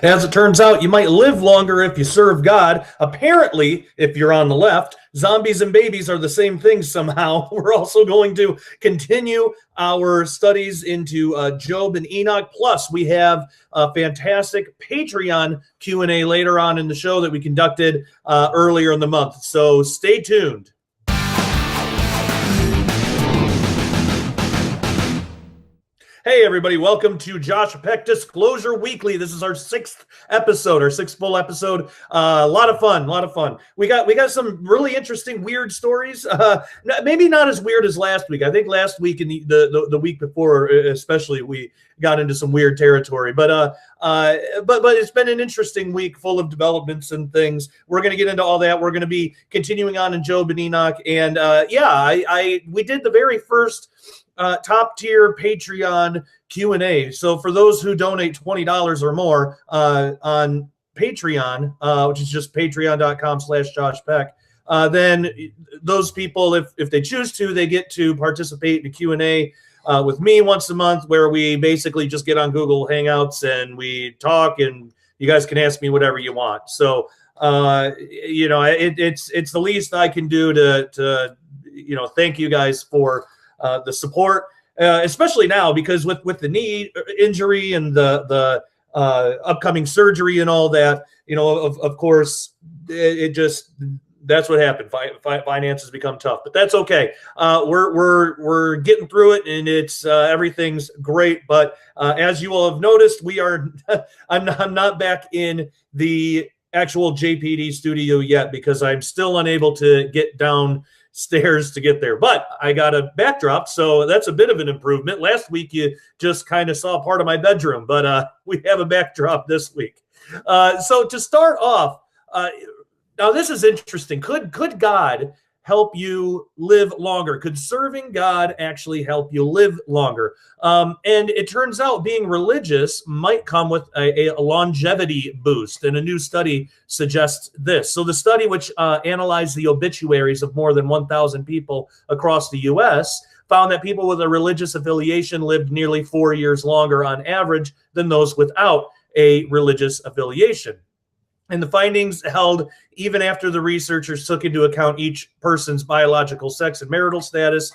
As it turns out, you might live longer if you serve God. Apparently, if you're on the left, zombies and babies are the same thing somehow. We're also going to continue our studies into Job and Enoch. Plus, we have a fantastic Patreon Q&A later on in the show that we conducted earlier in the month. So stay tuned. Hey, everybody. Welcome to Josh Peck Disclosure Weekly. This is our sixth full episode. A lot of fun. We got some really interesting, weird stories. Maybe not as weird as last week. I think last week and the week before, especially, we got into some weird territory. But it's been an interesting week full of developments and things. We're going to get into all that. We're going to be continuing on in Job and Enoch. And we did the very first top tier Patreon Q&A. So for those who donate $20 or more on Patreon, which is just patreon.com/JoshPeck, then those people, if they choose to, they get to participate in a Q&A with me once a month, where we basically just get on Google Hangouts and we talk, and you guys can ask me whatever you want. So it's the least I can do to thank you guys for the support, especially now, because with the knee injury and the upcoming surgery and all that, of course, it just, that's what happened. Finances become tough, but that's okay. We're getting through it, and it's everything's great. But as you all have noticed, we are I'm not back in the actual JPD studio yet, because I'm still unable to get downstairs to get there, but I got a backdrop, so that's a bit of an improvement. Last week you just kind of saw part of my bedroom, but we have a backdrop this week. So to start off, now this is interesting. Could God help you live longer? Could serving God actually help you live longer? And it turns out being religious might come with a longevity boost, and a new study suggests this. So the study, which analyzed the obituaries of more than 1,000 people across the U.S., found that people with a religious affiliation lived nearly 4 years longer on average than those without a religious affiliation. And the findings held even after the researchers took into account each person's biological sex and marital status,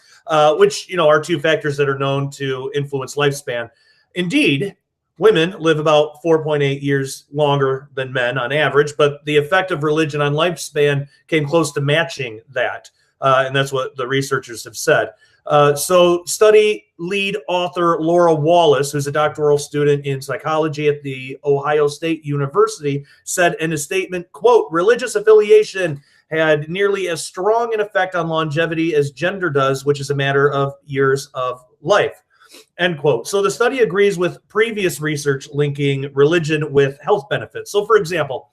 which, are two factors that are known to influence lifespan. Indeed, women live about 4.8 years longer than men on average, but the effect of religion on lifespan came close to matching that. And that's what the researchers have said. So study lead author Laura Wallace, who's a doctoral student in psychology at the Ohio State University, said in a statement, quote, "Religious affiliation had nearly as strong an effect on longevity as gender does, which is a matter of years of life," end quote. So the study agrees with previous research linking religion with health benefits. So for example,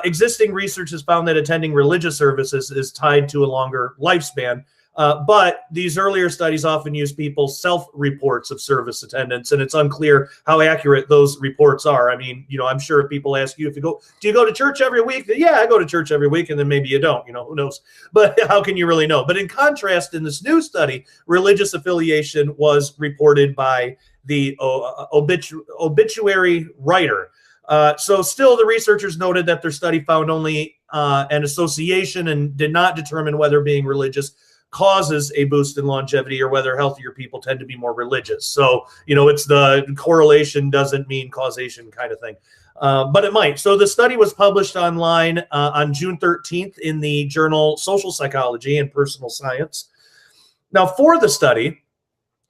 existing research has found that attending religious services is tied to a longer lifespan. But these earlier studies often use people's self-reports of service attendance, and it's unclear how accurate those reports are. I mean, I'm sure if people ask you, do you go to church every week? Yeah, I go to church every week, and then maybe you don't, who knows? But how can you really know? But in contrast, in this new study, religious affiliation was reported by the obituary writer. So still, the researchers noted that their study found only an association and did not determine whether being religious causes a boost in longevity or whether healthier people tend to be more religious. So, it's the correlation doesn't mean causation kind of thing, but it might. So the study was published online on June 13th in the journal Social Psychology and Personal Science. Now, for the study,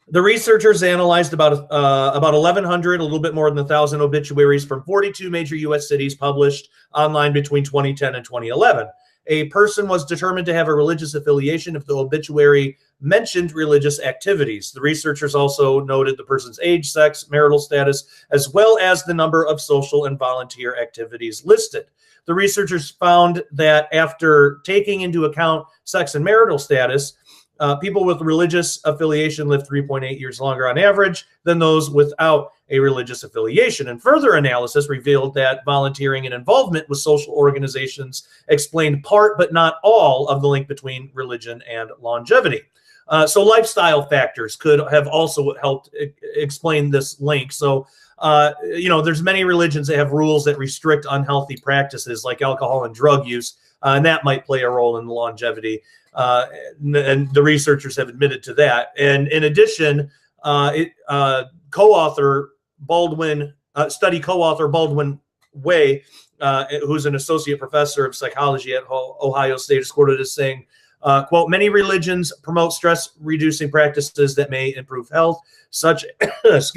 the researchers analyzed about 1,100, a little bit more than 1,000 obituaries from 42 major U.S. cities published online between 2010 and 2011. A person was determined to have a religious affiliation if the obituary mentioned religious activities. The researchers also noted the person's age, sex, marital status, as well as the number of social and volunteer activities listed. The researchers found that after taking into account sex and marital status, people with religious affiliation live 3.8 years longer on average than those without a religious affiliation. And further analysis revealed that volunteering and involvement with social organizations explained part, but not all, of the link between religion and longevity. So lifestyle factors could have also helped explain this link. So there's many religions that have rules that restrict unhealthy practices like alcohol and drug use, and that might play a role in the longevity. And the researchers have admitted to that. And in addition, study co-author Baldwin Way, who's an associate professor of psychology at Ohio State, is quoted as saying, quote, many religions promote stress-reducing practices that may improve health, such as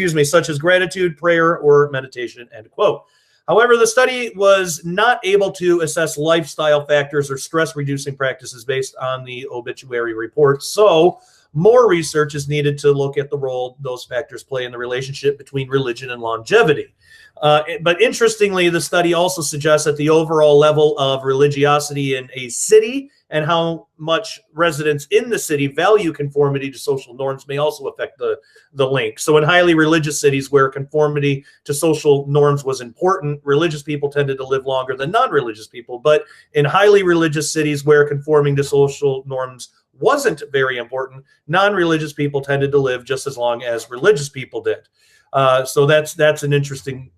gratitude, prayer, or meditation, end quote. However, the study was not able to assess lifestyle factors or stress-reducing practices based on the obituary report. So more research is needed to look at the role those factors play in the relationship between religion and longevity. But interestingly, the study also suggests that the overall level of religiosity in a city and how much residents in the city value conformity to social norms may also affect the link. So in highly religious cities where conformity to social norms was important, religious people tended to live longer than non-religious people. But in highly religious cities where conforming to social norms wasn't very important, non-religious people tended to live just as long as religious people did. So that's an interesting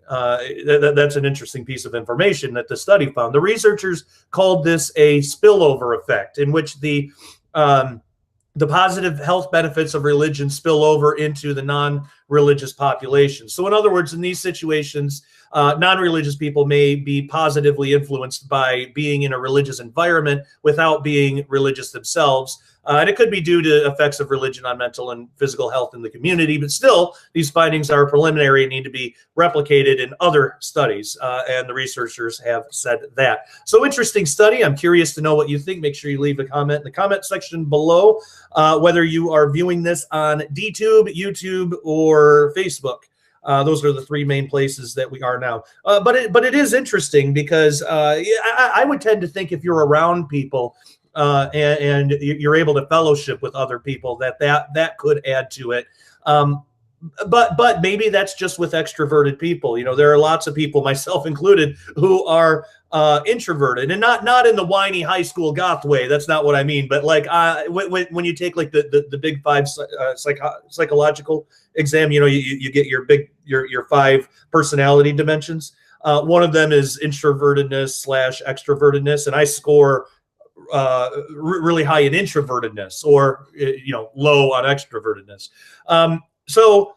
piece of information that the study found. The researchers called this a spillover effect, in which the positive health benefits of religion spill over into the non-religious population. So in other words, in these situations, non-religious people may be positively influenced by being in a religious environment without being religious themselves. And it could be due to effects of religion on mental and physical health in the community, but still, these findings are preliminary and need to be replicated in other studies, and the researchers have said that. So interesting study. I'm curious to know what you think. Make sure you leave a comment in the comment section below, whether you are viewing this on DTube, YouTube, or Facebook. Those are the three main places that we are now. But it is interesting because I would tend to think if you're around people and you're able to fellowship with other people, that could add to it. But maybe that's just with extroverted people. There are lots of people, myself included, who are introverted, and not in the whiny high school goth way. That's not what I mean. But like when you take like the big five psychological exam, you get your five personality dimensions. One of them is introvertedness / extrovertedness, and I score really high in introvertedness, or low on extrovertedness. So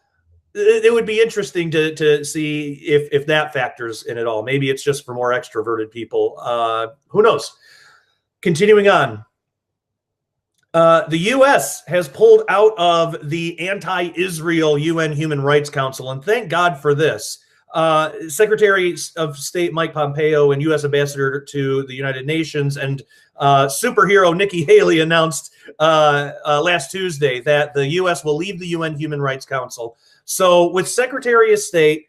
it would be interesting to see if that factors in at all. Maybe it's just for more extroverted people. Who knows? Continuing on. The U.S. has pulled out of the anti-Israel UN Human Rights Council, and thank God for this. Secretary of State Mike Pompeo and U.S. Ambassador to the United Nations and superhero Nikki Haley announced last Tuesday that the U.S. will leave the UN Human Rights Council. So with Secretary of State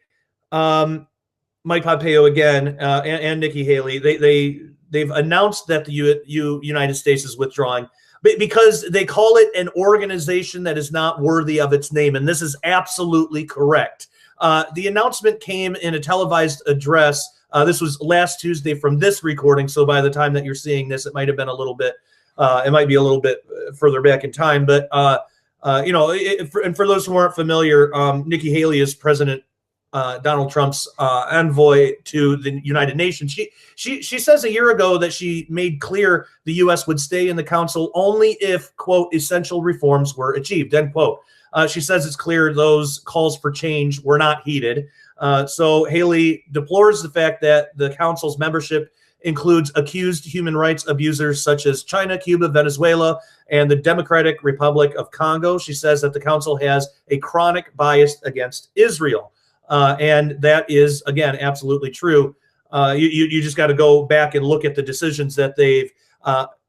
Mike Pompeo again and Nikki Haley, they've announced that the United States is withdrawing because they call it an organization that is not worthy of its name, and this is absolutely correct. The announcement came in a televised address. This was last Tuesday from this recording. So by the time that you're seeing this, it might have been a little bit, it might be a little bit further back in time. But, and for those who aren't familiar, Nikki Haley is President Donald Trump's envoy to the United Nations. She says a year ago that she made clear the U.S. would stay in the council only if, quote, essential reforms were achieved, end quote. She says it's clear those calls for change were not heeded. So Haley deplores the fact that the council's membership includes accused human rights abusers such as China, Cuba, Venezuela, and the Democratic Republic of Congo. She says that the council has a chronic bias against Israel. And that is, again, absolutely true. You just got to go back and look at the decisions that they've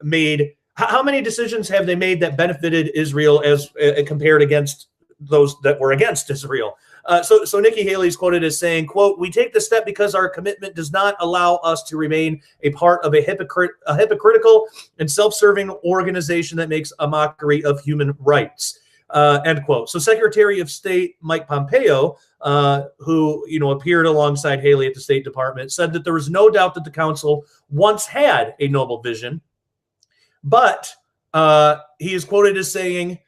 made. How many decisions have they made that benefited Israel as compared against those that were against Israel? So Nikki Haley is quoted as saying, quote, "We take this step because our commitment does not allow us to remain a part of a hypocritical and self-serving organization that makes a mockery of human rights." End quote. So Secretary of State Mike Pompeo, who appeared alongside Haley at the State Department, said that there was no doubt that the council once had a noble vision. But he is quoted as saying,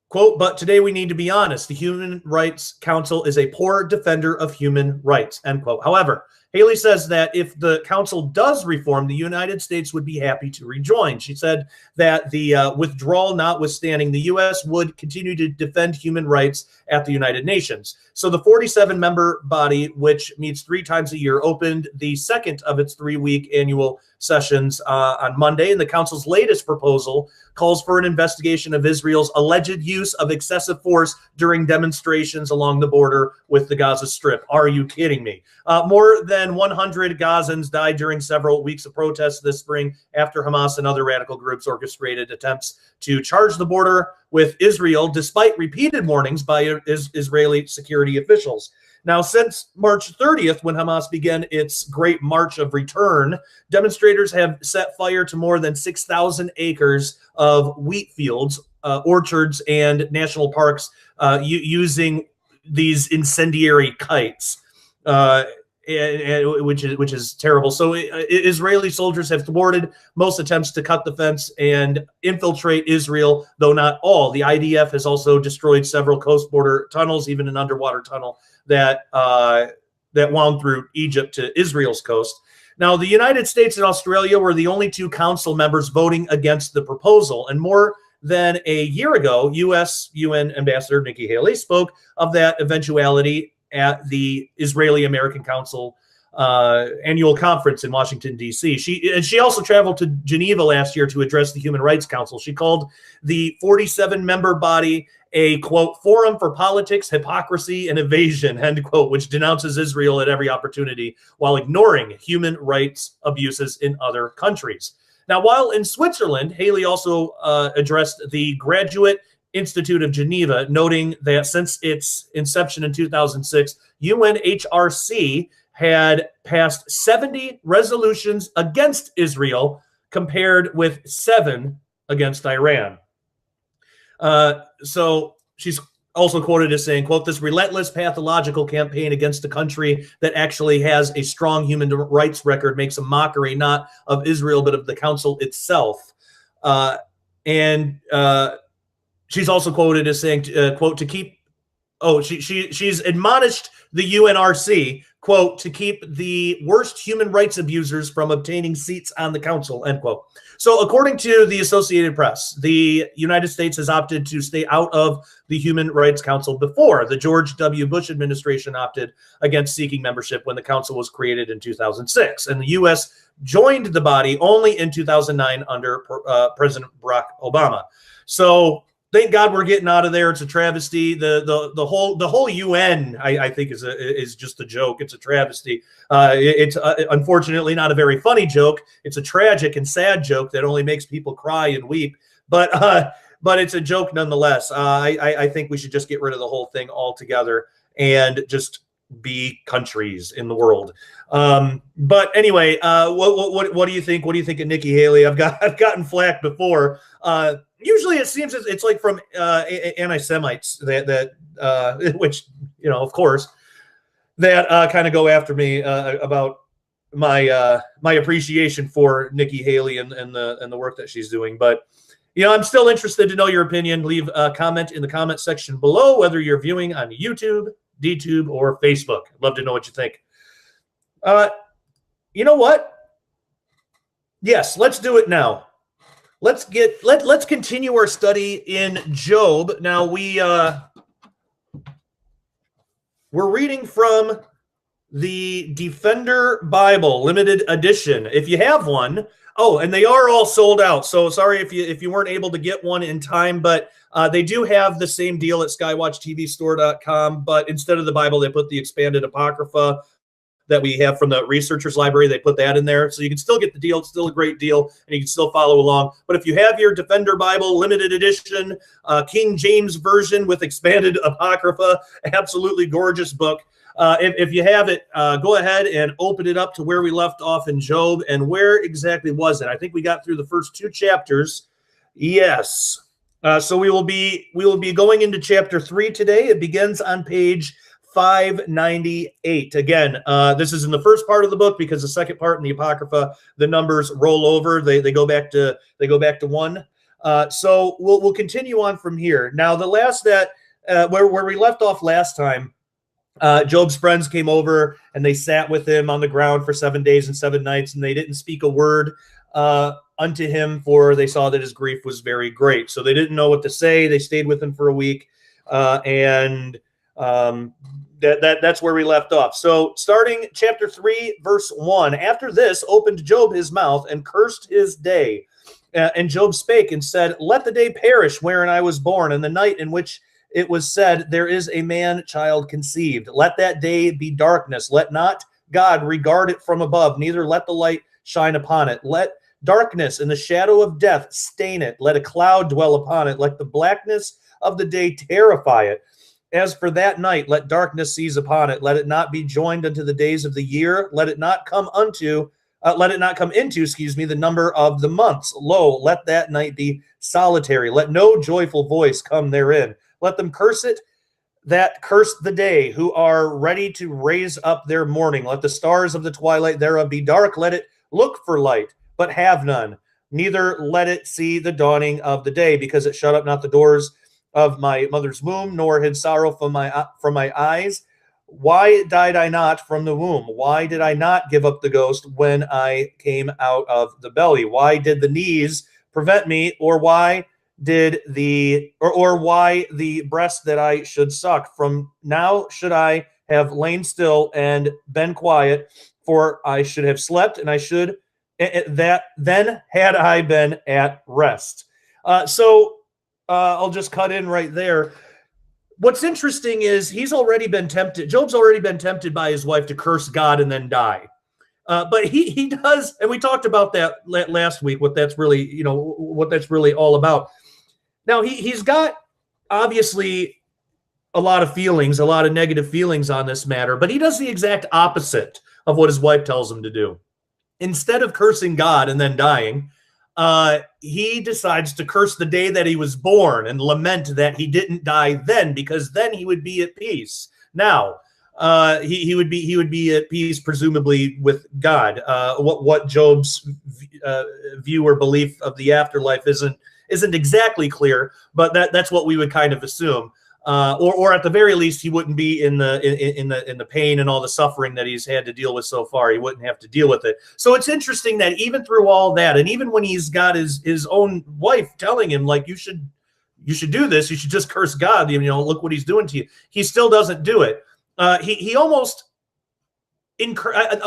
Quote, but today we need to be honest. The Human Rights Council is a poor defender of human rights, end quote. However, Haley says that if the council does reform, the United States would be happy to rejoin. She said that the withdrawal notwithstanding, the U.S. would continue to defend human rights at the United Nations. So the 47-member body, which meets 3 times a year, opened the second of its 3-week annual sessions on Monday, and the council's latest proposal calls for an investigation of Israel's alleged use of excessive force during demonstrations along the border with the Gaza Strip. Are you kidding me? More than 100 Gazans died during several weeks of protests this spring after Hamas and other radical groups orchestrated attempts to charge the border with Israel, despite repeated warnings by Israeli security officials. Now, since March 30th, when Hamas began its Great March of Return, demonstrators have set fire to more than 6,000 acres of wheat fields, orchards, and national parks using these incendiary kites, which is terrible. So Israeli soldiers have thwarted most attempts to cut the fence and infiltrate Israel, though not all. The IDF has also destroyed several coast border tunnels, even an underwater tunnel that wound through Egypt to Israel's coast. Now, the United States and Australia were the only 2 council members voting against the proposal, and more than a year ago, U.S. UN Ambassador Nikki Haley spoke of that eventuality at the Israeli-American Council annual conference in Washington, D.C. She also traveled to Geneva last year to address the Human Rights Council. She called the 47-member body a, quote, forum for politics, hypocrisy, and evasion, end quote, which denounces Israel at every opportunity while ignoring human rights abuses in other countries. Now, while in Switzerland, Haley also addressed the Graduate Institute of Geneva, noting that since its inception in 2006, UNHRC had passed 70 resolutions against Israel, compared with 7 against Iran. So she's also quoted as saying, quote, this relentless pathological campaign against a country that actually has a strong human rights record makes a mockery not of Israel, but of the council itself. And she's also quoted as saying, quote, to keep, she's admonished the UNRC, quote, to keep the worst human rights abusers from obtaining seats on the council, end quote. So according to the Associated Press, the United States has opted to stay out of the Human Rights Council before the George W. Bush administration opted against seeking membership when the council was created in 2006. And the U.S. joined the body only in 2009 under President Barack Obama. So thank God we're getting out of there. It's a travesty. The whole UN, I think, is just a joke. It's a travesty. It's unfortunately not a very funny joke. It's a tragic and sad joke that only makes people cry and weep. But it's a joke nonetheless. I think we should just get rid of the whole thing altogether and just be countries in the world. But anyway, what do you think? What do you think of Nikki Haley? I've gotten flack before. Usually it seems it's like from anti-Semites that which, you know, of course, that kind of go after me about my appreciation for Nikki Haley and the work that she's doing. But, you know, I'm still interested to know your opinion. Leave a comment in the comment section below, whether you're viewing on YouTube, DTube, or Facebook. I'd love to know what you think. You know what? Yes, let's do it now. Let's continue our study in Job. Now we're reading from the Defender Bible Limited Edition. If you have one, and they are all sold out. So sorry if you weren't able to get one in time, but they do have the same deal at skywatchtvstore.com. But instead of the Bible, they put the expanded Apocrypha that we have from the Researchers Library. They put that in there. So you can still get the deal. It's still a great deal, and you can still follow along. But if you have your Defender Bible Limited Edition, King James Version with expanded Apocrypha, absolutely gorgeous book. If you have it, go ahead and open it up to where we left off in Job. And where exactly was it? I think we got through the first 2 chapters. Yes. So we will be going into chapter 3 today. It begins on page 598. Again, this is in the first part of the book because the second part in the Apocrypha, the numbers roll over. They go back to 1. So we'll continue on from here. Now, the last that where we left off last time, Job's friends came over and they sat with him on the ground for 7 days and 7 nights, and they didn't speak a word unto him, for they saw that his grief was very great. So they didn't know what to say. They stayed with him for a week, and that's where we left off. So starting chapter 3, verse 1, after this opened Job his mouth and cursed his day. And Job spake and said, let the day perish wherein I was born, and the night in which it was said, there is a man-child conceived. Let that day be darkness. Let not God regard it from above, neither let the light shine upon it. Let darkness and the shadow of death stain it. Let a cloud dwell upon it. Let the blackness of the day terrify it. As for that night, let darkness seize upon it. Let it not be joined unto the days of the year. Let it not come into, the number of the months. Lo, let that night be solitary. Let no joyful voice come therein. Let them curse it that curse the day, who are ready to raise up their mourning. Let the stars of the twilight thereof be dark. Let it look for light, but have none. Neither let it see the dawning of the day, because it shut up not the doors of my mother's womb, nor hid sorrow from my eyes. Why died I not from the womb? Why did I not give up the ghost when I came out of the belly? Why did the knees prevent me, or why did why the breast that I should suck? From now should I have lain still and been quiet, for I should have slept, and I should that then had I been at rest. So I'll just cut in right there. What's interesting is Job's already been tempted by his wife to curse God and then die. But he does, and we talked about that last week, what that's really all about. Now, he's got obviously a lot of feelings, a lot of negative feelings on this matter, but he does the exact opposite of what his wife tells him to do. Instead of cursing God and then dying, he decides to curse the day that he was born and lament that he didn't die then, because then he would be at peace. Now, he would be at peace, presumably, with God. What Job's view or belief of the afterlife isn't exactly clear, but that's what we would kind of assume. Or at the very least, he wouldn't be in the pain and all the suffering that he's had to deal with so far. He wouldn't have to deal with it. So it's interesting that even through all that, and even when he's got his own wife telling him, like, you should do this, you should just curse God, look what he's doing to you, he still doesn't do it. He almost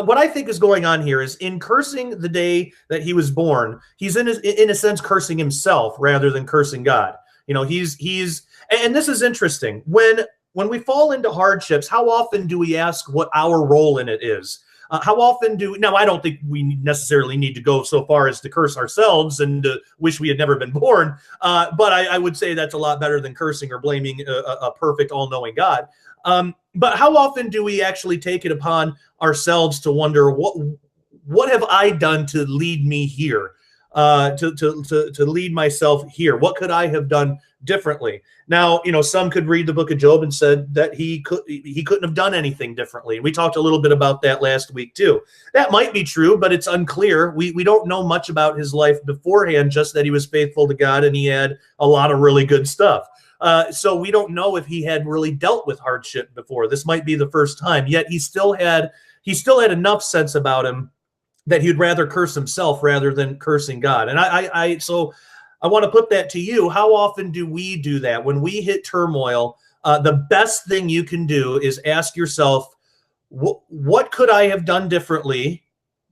what I think is going on here is, in cursing the day that he was born, he's in a sense cursing himself rather than cursing God. And this is interesting. When we fall into hardships, how often do we ask what our role in it is? How often now, I don't think we necessarily need to go so far as to curse ourselves and wish we had never been born. But I would say that's a lot better than cursing or blaming a perfect, all-knowing God. But how often do we actually take it upon ourselves to wonder, what have I done to lead me here? To lead myself here? What could I have done differently? Now, some could read the book of Job and said that he couldn't have done anything differently. We talked a little bit about that last week too. That might be true, but it's unclear. We don't know much about his life beforehand, just that he was faithful to God and he had a lot of really good stuff. So we don't know if he had really dealt with hardship before. This might be the first time. Yet he still had enough sense about him that he'd rather curse himself rather than cursing God. And so I want to put that to you. How often do we do that? When we hit turmoil, the best thing you can do is ask yourself, what could I have done differently?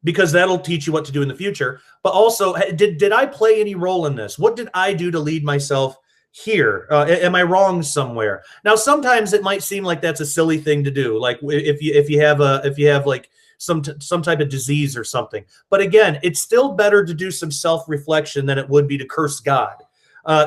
Because that'll teach you what to do in the future. But also, did I play any role in this? What did I do to lead myself here? Am I wrong somewhere? Now, sometimes it might seem like that's a silly thing to do. Like if you have like some type of disease or something. But again, it's still better to do some self-reflection than it would be to curse God.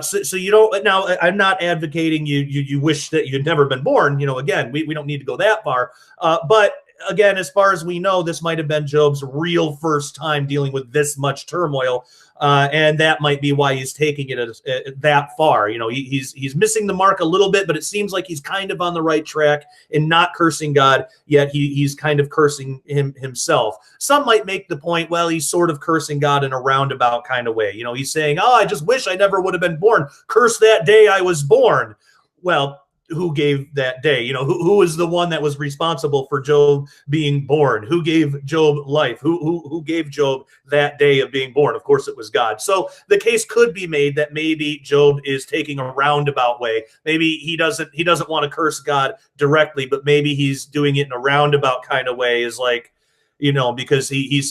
So you don't. Now, I'm not advocating you wish that you'd never been born. Again, we don't need to go that far. But again, as far as we know, this might have been Job's real first time dealing with this much turmoil. And that might be why he's taking it that far. You know, he's missing the mark a little bit, but it seems like he's kind of on the right track in not cursing God, yet he's kind of cursing himself. Some might make the point, well, he's sort of cursing God in a roundabout kind of way. You know, he's saying, oh, I just wish I never would have been born. Curse that day I was born. Well, who gave that day? You know, who was the one that was responsible for Job being born? Who gave Job life? Who gave Job that day of being born? Of course, it was God. So the case could be made that maybe Job is taking a roundabout way. Maybe he doesn't want to curse God directly, but maybe he's doing it in a roundabout kind of way, is like, you know, because he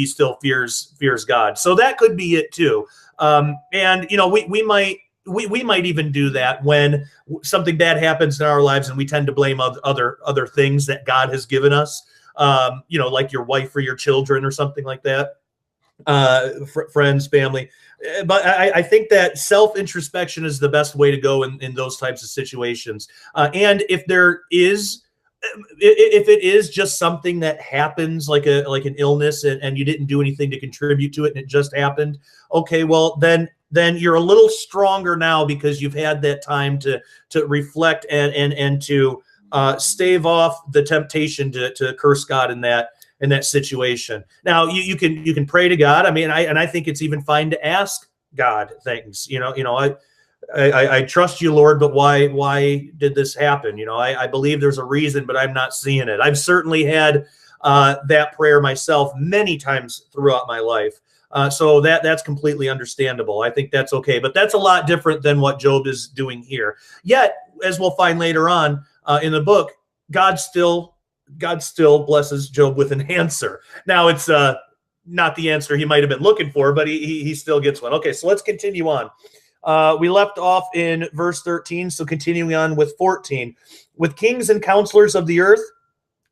still fears God. So that could be it too. And you know, we might even do that when something bad happens in our lives and we tend to blame other things that God has given us, you know, like your wife or your children or something like that, friends, family. But I think that self-introspection is the best way to go in those types of situations. And if it is just something that happens, like an illness, and you didn't do anything to contribute to it and it just happened, okay, well, then you're a little stronger now because you've had that time to reflect and to stave off the temptation to curse God in that situation. Now you can pray to God. I mean, I think it's even fine to ask God things. You know, I trust you, Lord, but why did this happen? You know, I believe there's a reason, but I'm not seeing it. I've certainly had that prayer myself many times throughout my life. So that's completely understandable. I think that's okay, but that's a lot different than what Job is doing here. Yet, as we'll find later on in the book, God still blesses Job with an answer. Now, it's not the answer he might have been looking for, but he still gets one. Okay, so let's continue on. We left off in verse 13, so continuing on with 14. With kings and counselors of the earth,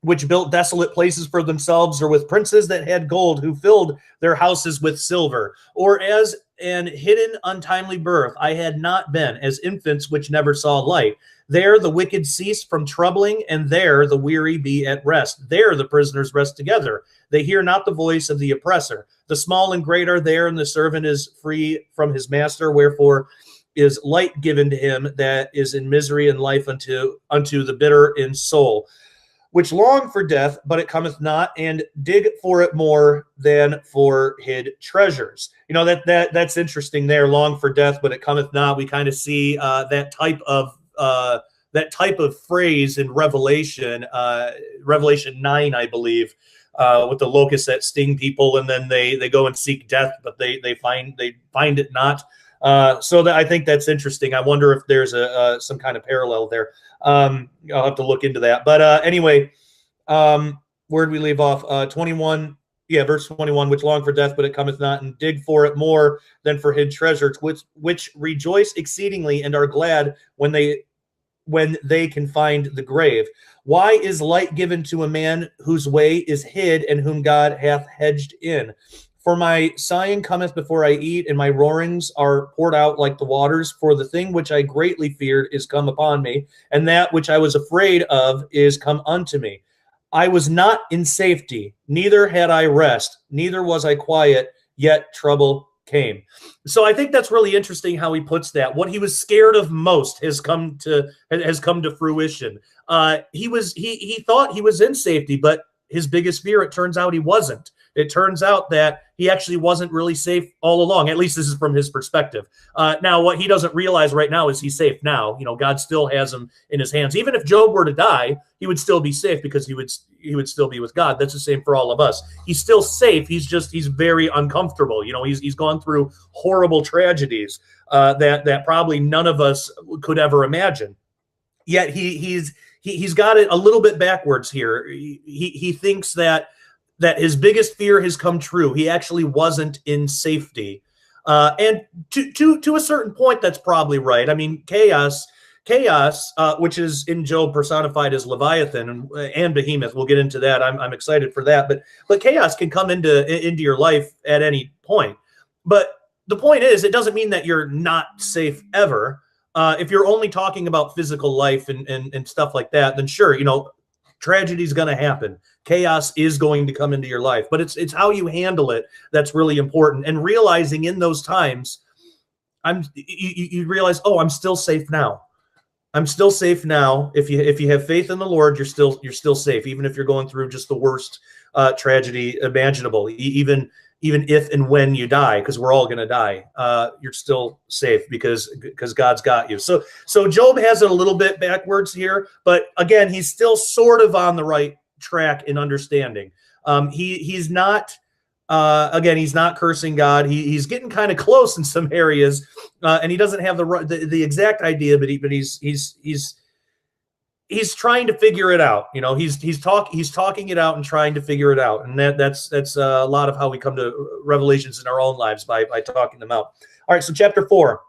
which built desolate places for themselves, or with princes that had gold, who filled their houses with silver, or as an hidden untimely birth I had not been, as infants which never saw light. There the wicked cease from troubling, and there the weary be at rest. There the prisoners rest together. They hear not the voice of the oppressor. The small and great are there, and the servant is free from his master. Wherefore is light given to him that is in misery, and life unto the bitter in soul, which long for death, but it cometh not, and dig for it more than for hid treasures. You know, that's interesting there. Long for death, but it cometh not. We kind of see that type of phrase in Revelation 9, I believe, with the locusts that sting people, and then they go and seek death, but they find it not. So that, I think that's interesting. I wonder if there's some kind of parallel there. I'll have to look into that. But anyway, where did we leave off? 21. Yeah, verse 21, which long for death, but it cometh not, and dig for it more than for hid treasures, which rejoice exceedingly and are glad when they can find the grave. Why is light given to a man whose way is hid, and whom God hath hedged in? For my sighing cometh before I eat, and my roarings are poured out like the waters. For the thing which I greatly feared is come upon me, and that which I was afraid of is come unto me. I was not in safety, neither had I rest, neither was I quiet, yet trouble came. So I think that's really interesting how he puts that. What he was scared of most has come to fruition. He thought he was in safety, but his biggest fear, it turns out he wasn't. It turns out that he actually wasn't really safe all along. At least this is from his perspective. Now, what he doesn't realize right now is he's safe now. You know, God still has him in his hands. Even if Job were to die, he would still be safe because he would still be with God. That's the same for all of us. He's still safe. He's very uncomfortable. You know, he's gone through horrible tragedies that probably none of us could ever imagine. Yet he's got it a little bit backwards here. He thinks that his biggest fear has come true. He actually wasn't in safety. And to a certain point, that's probably right. I mean, chaos, which is in Job personified as Leviathan and Behemoth. We'll get into that. I'm excited for that. But chaos can come into your life at any point. But the point is, it doesn't mean that you're not safe ever. If you're only talking about physical life and stuff like that, then sure, you know, Tragedy is going to happen. Chaos is going to come into your life, but it's how you handle it that's really important. And realizing in those times, you realize, oh, I'm still safe now. I'm still safe now. If you have faith in the Lord, you're still safe, even if you're going through just the worst tragedy imaginable. Even if and when you die, because we're all going to die, you're still safe because God's got you. So Job has it a little bit backwards here, but again, he's still sort of on the right track in understanding. He's not. Again, he's not cursing God. He's getting kind of close in some areas, and he doesn't have the exact idea, but he's trying to figure it out. You know, he's talking it out and trying to figure it out, and that's a lot of how we come to revelations in our own lives by talking them out. All right, so chapter 4.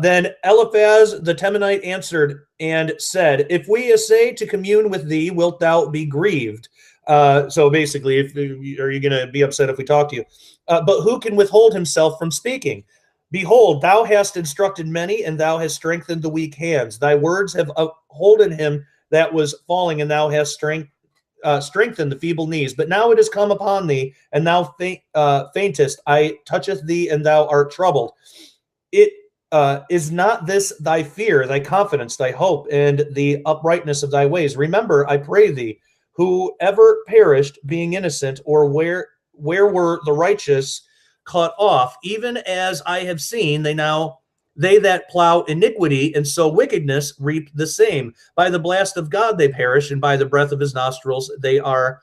Then Eliphaz the Temanite answered and said, "If we essay to commune with thee, wilt thou be grieved?" So basically, are you going to be upset if we talk to you? But who can withhold himself from speaking? Behold, thou hast instructed many, and thou hast strengthened the weak hands. Thy words have upholden him that was falling, and thou hast strengthened the feeble knees. But now it is come upon thee, and thou faintest. I toucheth thee, and thou art troubled. It is not this thy fear, thy confidence, thy hope, and the uprightness of thy ways? Remember, I pray thee, whoever perished being innocent, or where were the righteous cut off, even as I have seen, they that plow iniquity and sow wickedness reap the same. By the blast of God they perish, and by the breath of his nostrils they are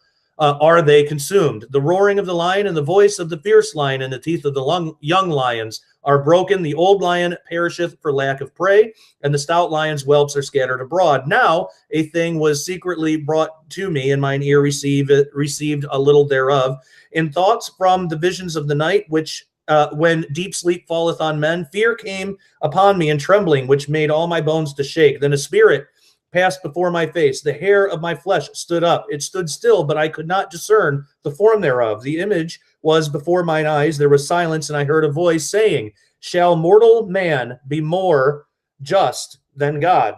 they consumed. The roaring of the lion and the voice of the fierce lion and the teeth of the young lions are broken. The old lion perisheth for lack of prey, and the stout lion's whelps are scattered abroad. Now a thing was secretly brought to me, and mine ear received a little thereof. In thoughts from the visions of the night, which when deep sleep falleth on men, fear came upon me, and trembling, which made all my bones to shake. Then a spirit passed before my face. The hair of my flesh stood up. It stood still, but I could not discern the form thereof. The image was before mine eyes. There was silence, and I heard a voice saying, shall mortal man be more just than God?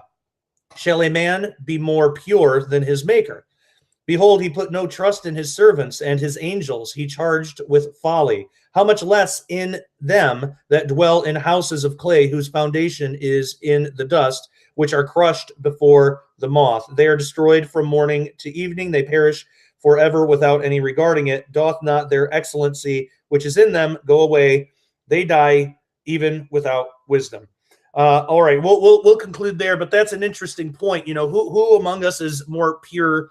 Shall a man be more pure than his maker? Behold, he put no trust in his servants, and his angels he charged with folly. How much less in them that dwell in houses of clay, whose foundation is in the dust, which are crushed before the moth. They are destroyed from morning to evening. They perish forever without any regarding it. Doth not their excellency, which is in them, go away? They die even without wisdom. All right, we'll conclude there, but that's an interesting point. You know, who among us is more pure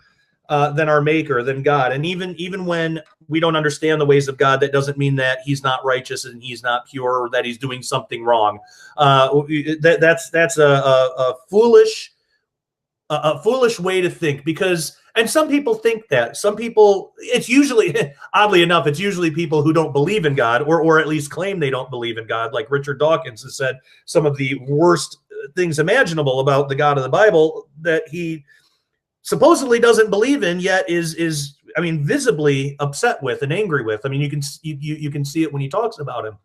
than our maker, than God? And even when we don't understand the ways of God, that doesn't mean that he's not righteous and he's not pure, or that he's doing something wrong. That's a foolish way to think, because, and some people think that. Some people, it's usually, oddly enough, it's usually people who don't believe in God, or at least claim they don't believe in God. Like Richard Dawkins has said some of the worst things imaginable about the God of the Bible that he supposedly doesn't believe in, yet is I mean, visibly upset with and angry with. I mean, you can see it when he talks about him.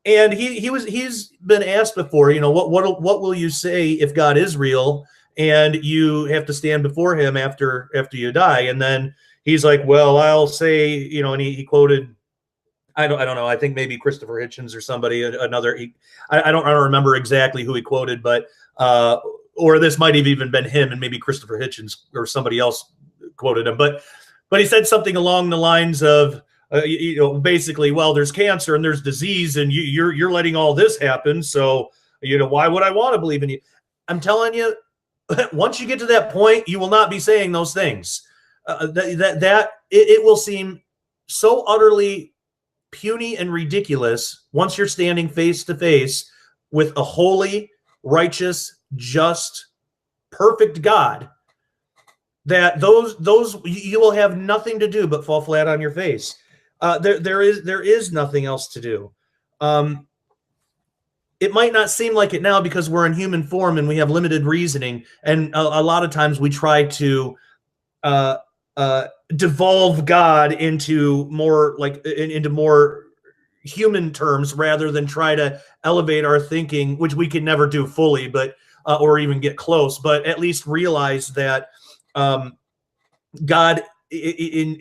And he's been asked before, you know, what will you say if God is real and you have to stand before him after you die? And then he's like, well, I'll say, you know, and he quoted, I don't know, I think maybe Christopher Hitchens or somebody, another, I don't remember exactly who he quoted, but or this might have even been him, and maybe Christopher Hitchens or somebody else quoted him, but he said something along the lines of, you know, basically, well, there's cancer and there's disease, and you're letting all this happen, so, you know, why would I want to believe in you? I'm telling you, once you get to that point, you will not be saying those things. It will seem so utterly puny and ridiculous once you're standing face to face with a holy, righteous, just, perfect God, that those you will have nothing to do but fall flat on your face. There is nothing else to do. It might not seem like it now because we're in human form and we have limited reasoning, and a lot of times we try to devolve God into more human terms rather than try to elevate our thinking, which we can never do fully, but or even get close, but at least realize that God, in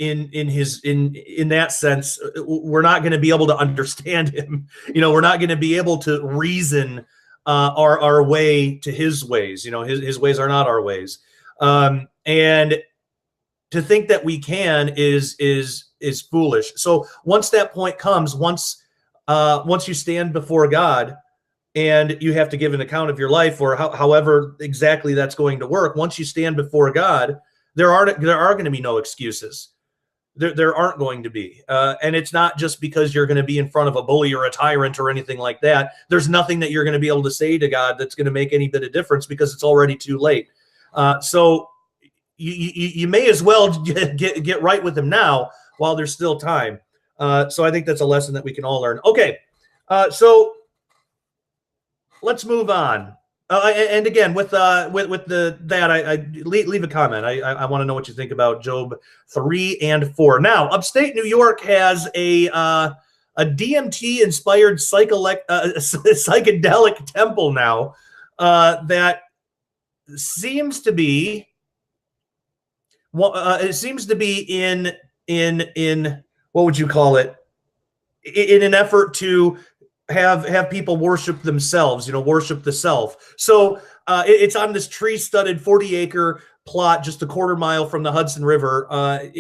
that sense, we're not going to be able to understand him. We're not going to be able to reason our way to his ways. His ways are not our ways. And to think that we can is foolish. So once that point comes, once you stand before God and you have to give an account of your life, or however exactly that's going to work, once you stand before God, there are going to be no excuses. There aren't going to be. And it's not just because you're going to be in front of a bully or a tyrant or anything like that. There's nothing that you're going to be able to say to God that's going to make any bit of difference, because it's already too late. So you may as well get right with him now while there's still time. So I think that's a lesson that we can all learn. Okay, so let's move on. And again, with I leave a comment. I want to know what you think about Job 3 and 4. Now, upstate New York has a DMT-inspired psychedelic temple now that seems to be in what would you call it? In an effort to have people worship themselves, worship the self. So it's on this tree-studded 40-acre plot just a quarter mile from the Hudson River.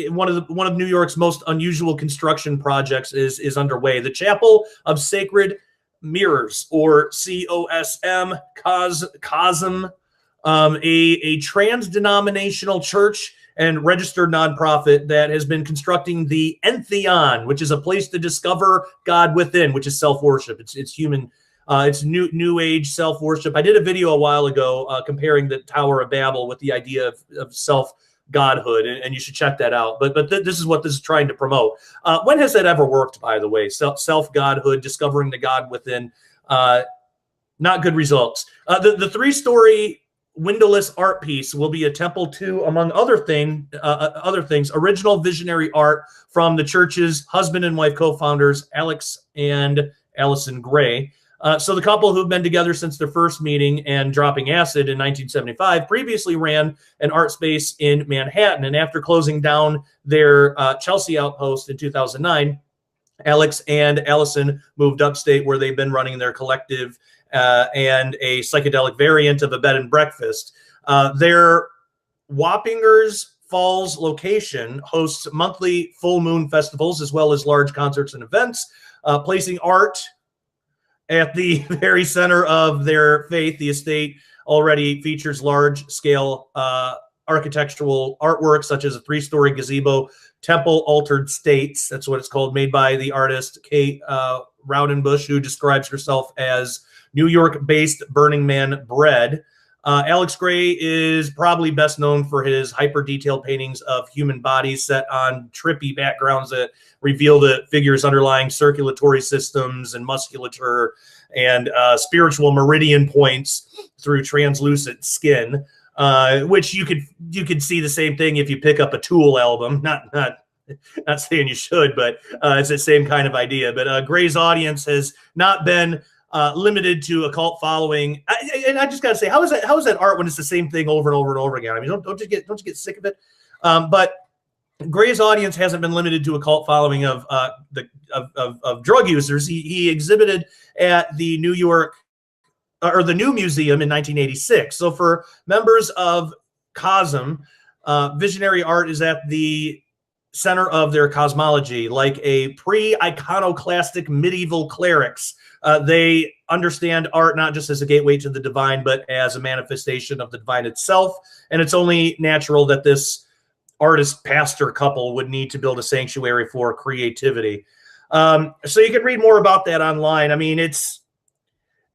One of New York's most unusual construction projects is underway. The Chapel of Sacred Mirrors, or COSM, a trans-denominational church and registered nonprofit that has been constructing the Entheon, which is a place to discover God within, which is self-worship. It's human, it's new age self-worship. I did a video a while ago comparing the Tower of Babel with the idea of self-godhood, and you should check that out. But this is what this is trying to promote. When has that ever worked, by the way? Self-godhood, discovering the God within, not good results. The three-story windowless art piece will be a temple to, among other things, original visionary art from the church's husband and wife co-founders, Alex and Allison Gray. So the couple, who've been together since their first meeting and dropping acid in 1975, previously ran an art space in Manhattan. And after closing down their Chelsea outpost in 2009, Alex and Allison moved upstate, where they've been running their collective and a psychedelic variant of a bed and breakfast. Their Wappingers Falls location hosts monthly full moon festivals, as well as large concerts and events, placing art at the very center of their faith. The estate already features large-scale architectural artwork, such as a 3-story gazebo, temple altered states, that's what it's called, made by the artist Kate Raudenbush, who describes herself as New York-based Burning Man bread. Alex Gray is probably best known for his hyper-detailed paintings of human bodies set on trippy backgrounds that reveal the figure's underlying circulatory systems and musculature and spiritual meridian points through translucent skin, which you could see the same thing if you pick up a Tool album. Not saying you should, but it's the same kind of idea. But Gray's audience has not been limited to a cult following, and I just got to say, how is that art when it's the same thing over and over and over again? I mean, don't you get sick of it? But Gray's audience hasn't been limited to a cult following of drug users. He exhibited at the New York or the New Museum in 1986. So for members of COSM, visionary art is at the center of their cosmology, like a pre-iconoclastic medieval clerics. They understand art not just as a gateway to the divine, but as a manifestation of the divine itself. And it's only natural that this artist-pastor couple would need to build a sanctuary for creativity. So you can read more about that online. I mean, it's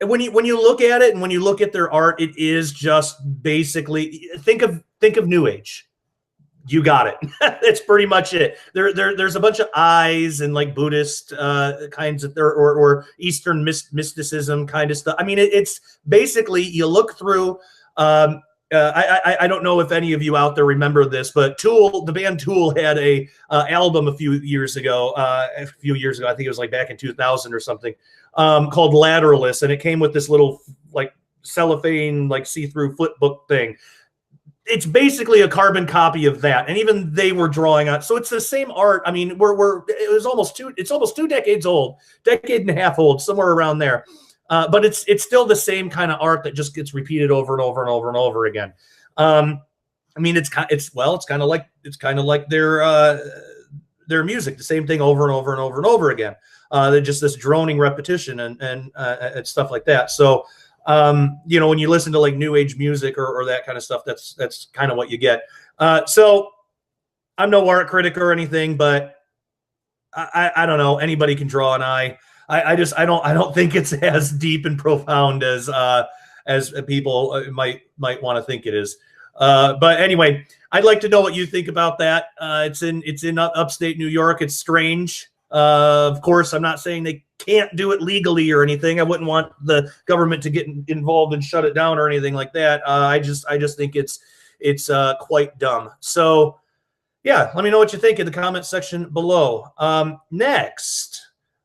when you look at it and when you look at their art, it is just basically think of New Age. You got it. That's pretty much it. There's a bunch of eyes and like Buddhist kinds of or Eastern mysticism kind of stuff. I mean, it's basically, you look through. I don't know if any of you out there remember this, but Tool, the band Tool, had a album a few years ago. I think it was like back in 2000 or something, called Lateralus, and it came with this little like cellophane, like see-through flip book thing. It's basically a carbon copy of that, and even they were drawing on. So it's the same art. I mean, it's almost 2 decades old, decade and a half old, somewhere around there. But it's still the same kind of art that just gets repeated over and over and over and over again. I mean, it's kind of like their music, the same thing over and over and over and over again. They're just this droning repetition and stuff like that. So. You know, when you listen to like new age music or that kind of stuff, that's kind of what you get. So I'm no art critic or anything, but I don't know. Anybody can draw an eye. I don't think it's as deep and profound as people might want to think it is. But anyway, I'd like to know what you think about that. It's in upstate New York. It's strange. Of course, I'm not saying they can't do it legally or anything. I wouldn't want the government to get involved and shut it down or anything like that. I just think it's quite dumb. So yeah, let me know what you think in the comment section below. Next,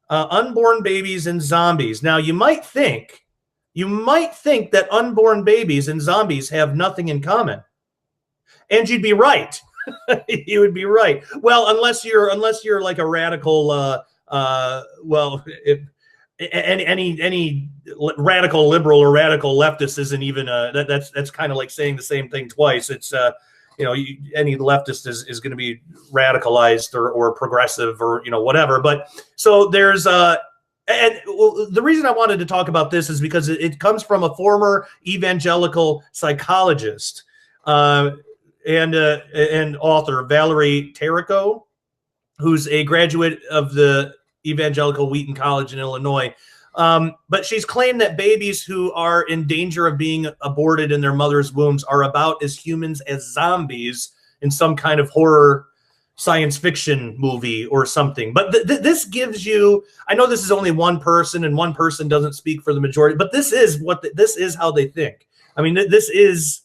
unborn babies and zombies. Now you might think that unborn babies and zombies have nothing in common, and you'd be right. You would be right. Well, unless you're like a radical, any radical liberal or radical leftist isn't even that's kind of like saying the same thing twice. It's any leftist is going to be radicalized or progressive or whatever. But so there's the reason I wanted to talk about this is because it comes from a former evangelical psychologist. And author Valerie Tarrico, who's a graduate of the Evangelical Wheaton College in Illinois. But she's claimed that babies who are in danger of being aborted in their mother's wombs are about as humans as zombies in some kind of horror science fiction movie or something. But this gives you, I know this is only one person and one person doesn't speak for the majority, but this is how they think. I mean, this is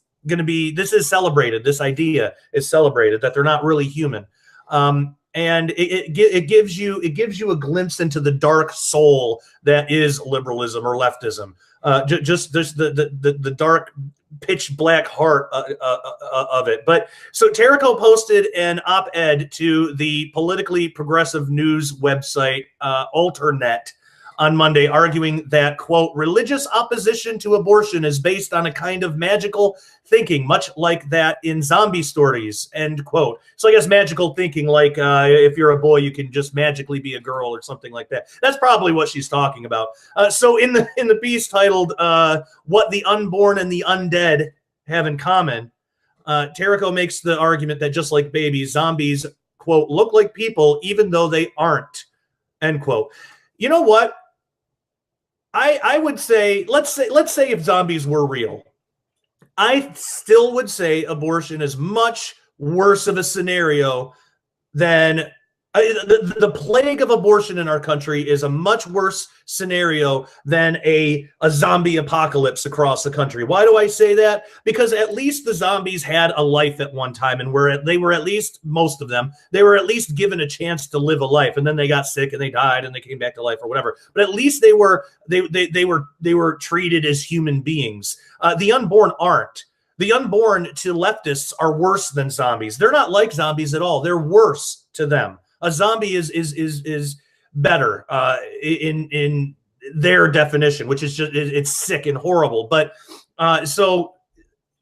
celebrated. This idea is celebrated that they're not really human. And it gives you a glimpse into the dark soul that is liberalism or leftism. Just the dark pitch black heart of it. But so Tarrico posted an op-ed to the politically progressive news website Alternet on Monday, arguing that, quote, religious opposition to abortion is based on a kind of magical thinking, much like that in zombie stories, end quote. So I guess magical thinking, like if you're a boy, you can just magically be a girl or something like that. That's probably what she's talking about. So in the piece titled What the Unborn and the Undead Have in Common, Tarrico makes the argument that just like babies, zombies, quote, look like people even though they aren't, end quote. You know what? I would say, let's say if zombies were real, I still would say abortion is much worse of a scenario than the plague of abortion in our country is a much worse scenario than a zombie apocalypse across the country. Why do I say that? Because at least the zombies had a life at one time, and they were at least, most of them, they were at least given a chance to live a life, and then they got sick and they died and they came back to life or whatever. But at least they were treated as human beings. The unborn aren't. The unborn to leftists are worse than zombies. They're not like zombies at all. They're worse to them. A zombie is better in their definition, which is just it's sick and horrible. But so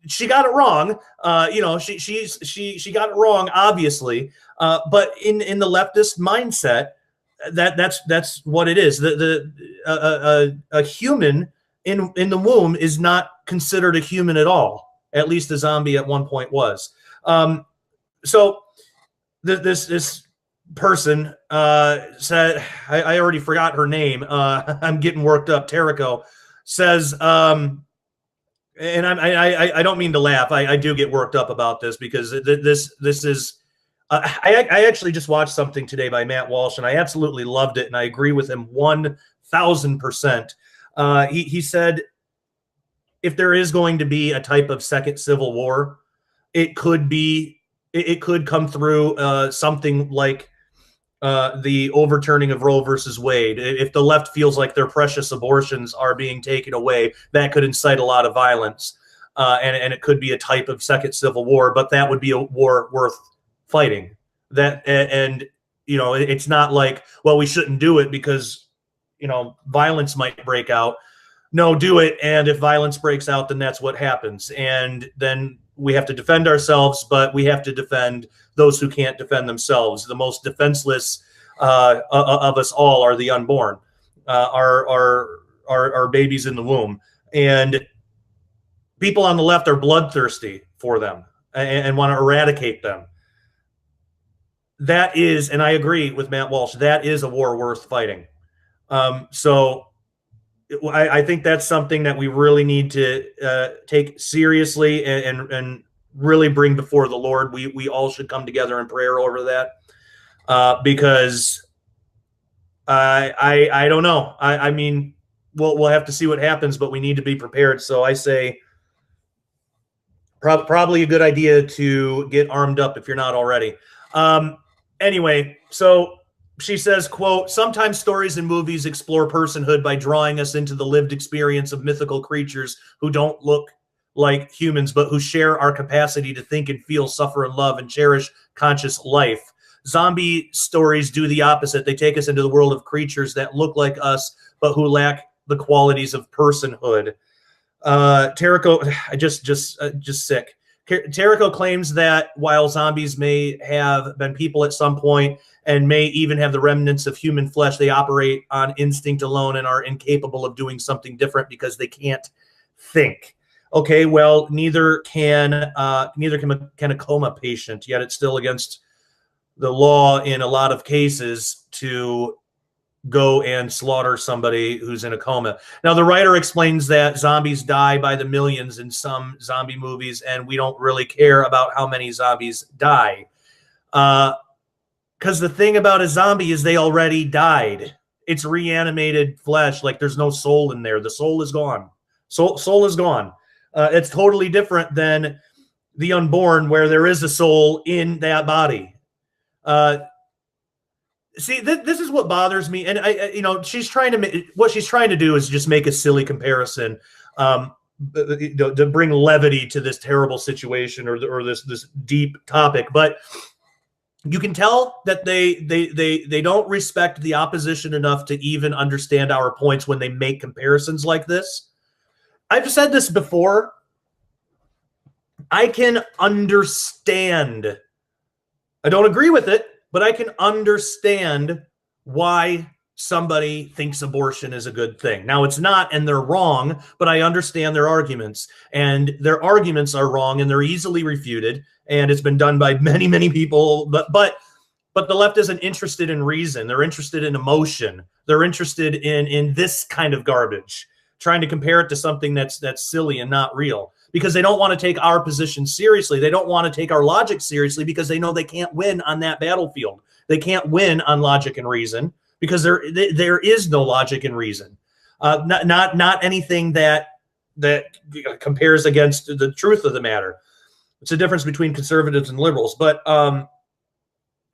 she got it wrong. She got it wrong, obviously. But in the leftist mindset, that's what it is. A human in the womb is not considered a human at all. At least a zombie at one point was. So this person said, I already forgot her name. I'm getting worked up. Tarrico says, and I don't mean to laugh. I do get worked up about this because this is. I actually just watched something today by Matt Walsh, and I absolutely loved it, and I agree with him 1,000%. He said, if there is going to be a type of second civil war, it could come through something like the overturning of Roe versus Wade. If the left feels like their precious abortions are being taken away, that could incite a lot of violence, and it could be a type of second civil war. But that would be a war worth fighting. That and you know, it's not like, well, we shouldn't do it because, you know, violence might break out. No, do it. And if violence breaks out, then that's what happens. And then we have to defend ourselves, but we have to defend those who can't defend themselves. The most defenseless of us all are the unborn, our babies in the womb. And people on the left are bloodthirsty for them and want to eradicate them. That is, and I agree with Matt Walsh, that is a war worth fighting. So I think that's something that we really need to take seriously and really bring before the Lord. We all should come together in prayer over that, because I don't know. I mean, we'll have to see what happens, but we need to be prepared. So I say probably a good idea to get armed up if you're not already. Anyway, so she says, quote, sometimes stories and movies explore personhood by drawing us into the lived experience of mythical creatures who don't look like humans, but who share our capacity to think and feel, suffer and love, and cherish conscious life. Zombie stories do the opposite. They take us into the world of creatures that look like us, but who lack the qualities of personhood. Terrico, just sick. Terrico claims that while zombies may have been people at some point and may even have the remnants of human flesh, they operate on instinct alone and are incapable of doing something different because they can't think. Okay, well, neither can a coma patient, yet it's still against the law in a lot of cases to go and slaughter somebody who's in a coma. Now, the writer explains that zombies die by the millions in some zombie movies, and we don't really care about how many zombies die. Because the thing about a zombie is they already died. It's reanimated flesh. Like, there's no soul in there. The soul is gone. Soul is gone. It's totally different than the unborn, where there is a soul in that body. See, this is what bothers me, and what she's trying to do is just make a silly comparison, to bring levity to this terrible situation or this deep topic. But you can tell that they don't respect the opposition enough to even understand our points when they make comparisons like this. I've said this before. I can understand. I don't agree with it, but I can understand why somebody thinks abortion is a good thing. Now, it's not, and they're wrong, but I understand their arguments. And their arguments are wrong, and they're easily refuted, and it's been done by many, many people. But the left isn't interested in reason. They're interested in emotion. They're interested in this kind of garbage, trying to compare it to something that's silly and not real. Because they don't want to take our position seriously. They don't want to take our logic seriously because they know they can't win on that battlefield. They can't win on logic and reason because there is no logic and reason. Not anything that compares against the truth of the matter. It's a difference between conservatives and liberals. But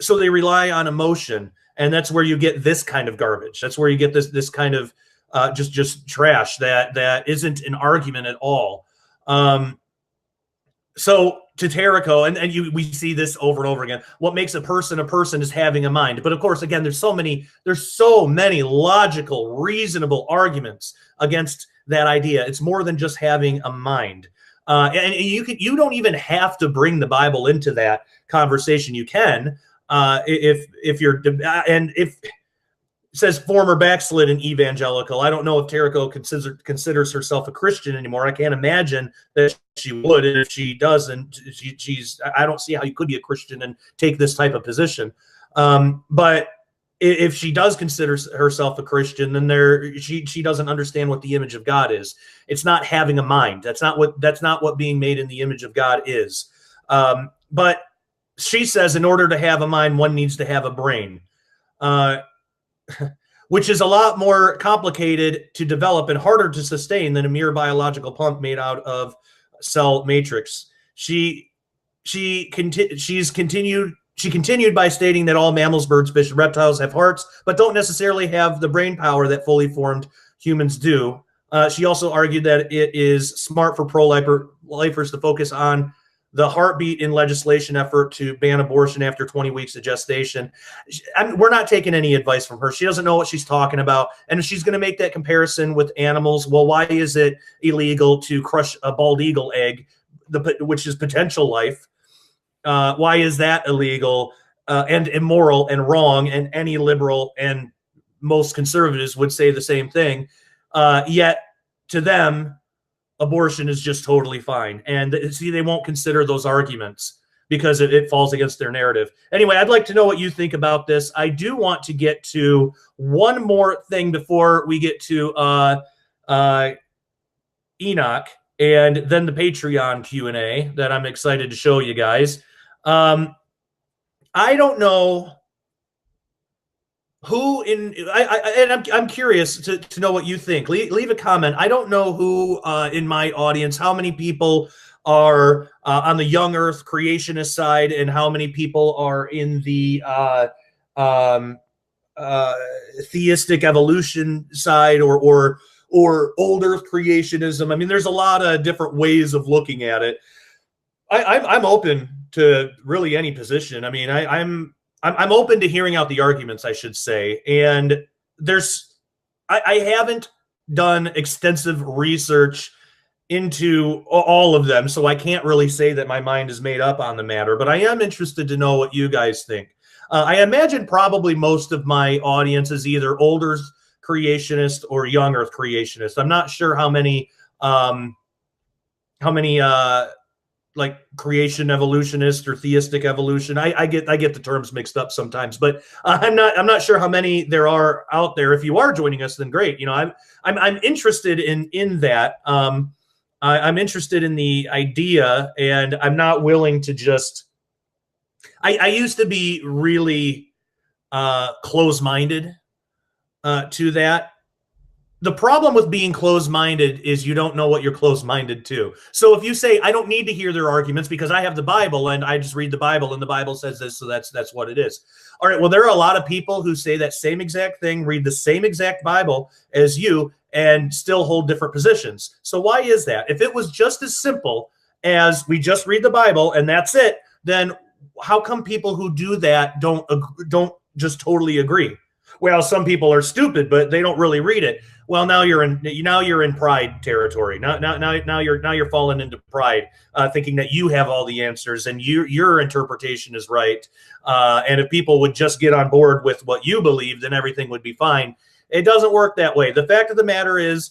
so they rely on emotion, and that's where you get this kind of garbage. That's where you get this kind of just trash that isn't an argument at all. So to Terrico, and we see this over and over again. What makes a person is having a mind. But of course, again, there's so many logical, reasonable arguments against that idea. It's more than just having a mind. And you don't even have to bring the Bible into that conversation. You can, if you're, and if it says former backslidden evangelical. I don't know if Terrico considers herself a Christian anymore. I can't imagine that she would. And if she doesn't, I don't see how you could be a Christian and take this type of position. But if she does consider herself a Christian, then she doesn't understand what the image of God is. It's not having a mind. That's not what being made in the image of God is. But she says in order to have a mind, one needs to have a brain. Which is a lot more complicated to develop and harder to sustain than a mere biological pump made out of cell matrix. She's continued She continued by stating that all mammals, birds, fish, and reptiles have hearts, but don't necessarily have the brain power that fully formed humans do. She also argued that it is smart for pro-lifers to focus on the heartbeat in legislation effort to ban abortion after 20 weeks of gestation. We're not taking any advice from her. She doesn't know what she's talking about. And if she's going to make that comparison with animals, well, why is it illegal to crush a bald eagle egg, which is potential life? Why is that illegal and immoral and wrong? And any liberal and most conservatives would say the same thing. Yet to them, abortion is just totally fine. And see, they won't consider those arguments because it falls against their narrative. Anyway, I'd like to know what you think about this. I do want to get to one more thing before we get to Enoch and then the Patreon Q&A that I'm excited to show you guys. I don't know who I'm curious to know what you think. Leave a comment. I don't know who in my audience, how many people are on the young earth creationist side and how many people are in the theistic evolution side or old earth creationism. I mean, there's a lot of different ways of looking at it. I'm open to really any position. I mean, I'm open to hearing out the arguments, I should say. And I haven't done extensive research into all of them, so I can't really say that my mind is made up on the matter, but I am interested to know what you guys think. I imagine probably most of my audience is either old earth creationist or young earth creationist. I'm not sure how many like creation evolutionist or theistic evolution. I get the terms mixed up sometimes, but I'm not sure how many there are out there. If you are joining us, then great. You know, I'm interested in that. I'm interested in the idea, and I'm not willing to just. I used to be really close-minded to that. The problem with being closed-minded is you don't know what you're closed-minded to. So if you say, I don't need to hear their arguments because I have the Bible and I just read the Bible and the Bible says this, so that's what it is. All right, well, there are a lot of people who say that same exact thing, read the same exact Bible as you, and still hold different positions. So why is that? If it was just as simple as we just read the Bible and that's it, then how come people who do that don't just totally agree? Well, some people are stupid, but they don't really read it. Well, now you're in pride territory. Now you're falling into pride, thinking that you have all the answers and your interpretation is right. And if people would just get on board with what you believe, then everything would be fine. It doesn't work that way. The fact of the matter is,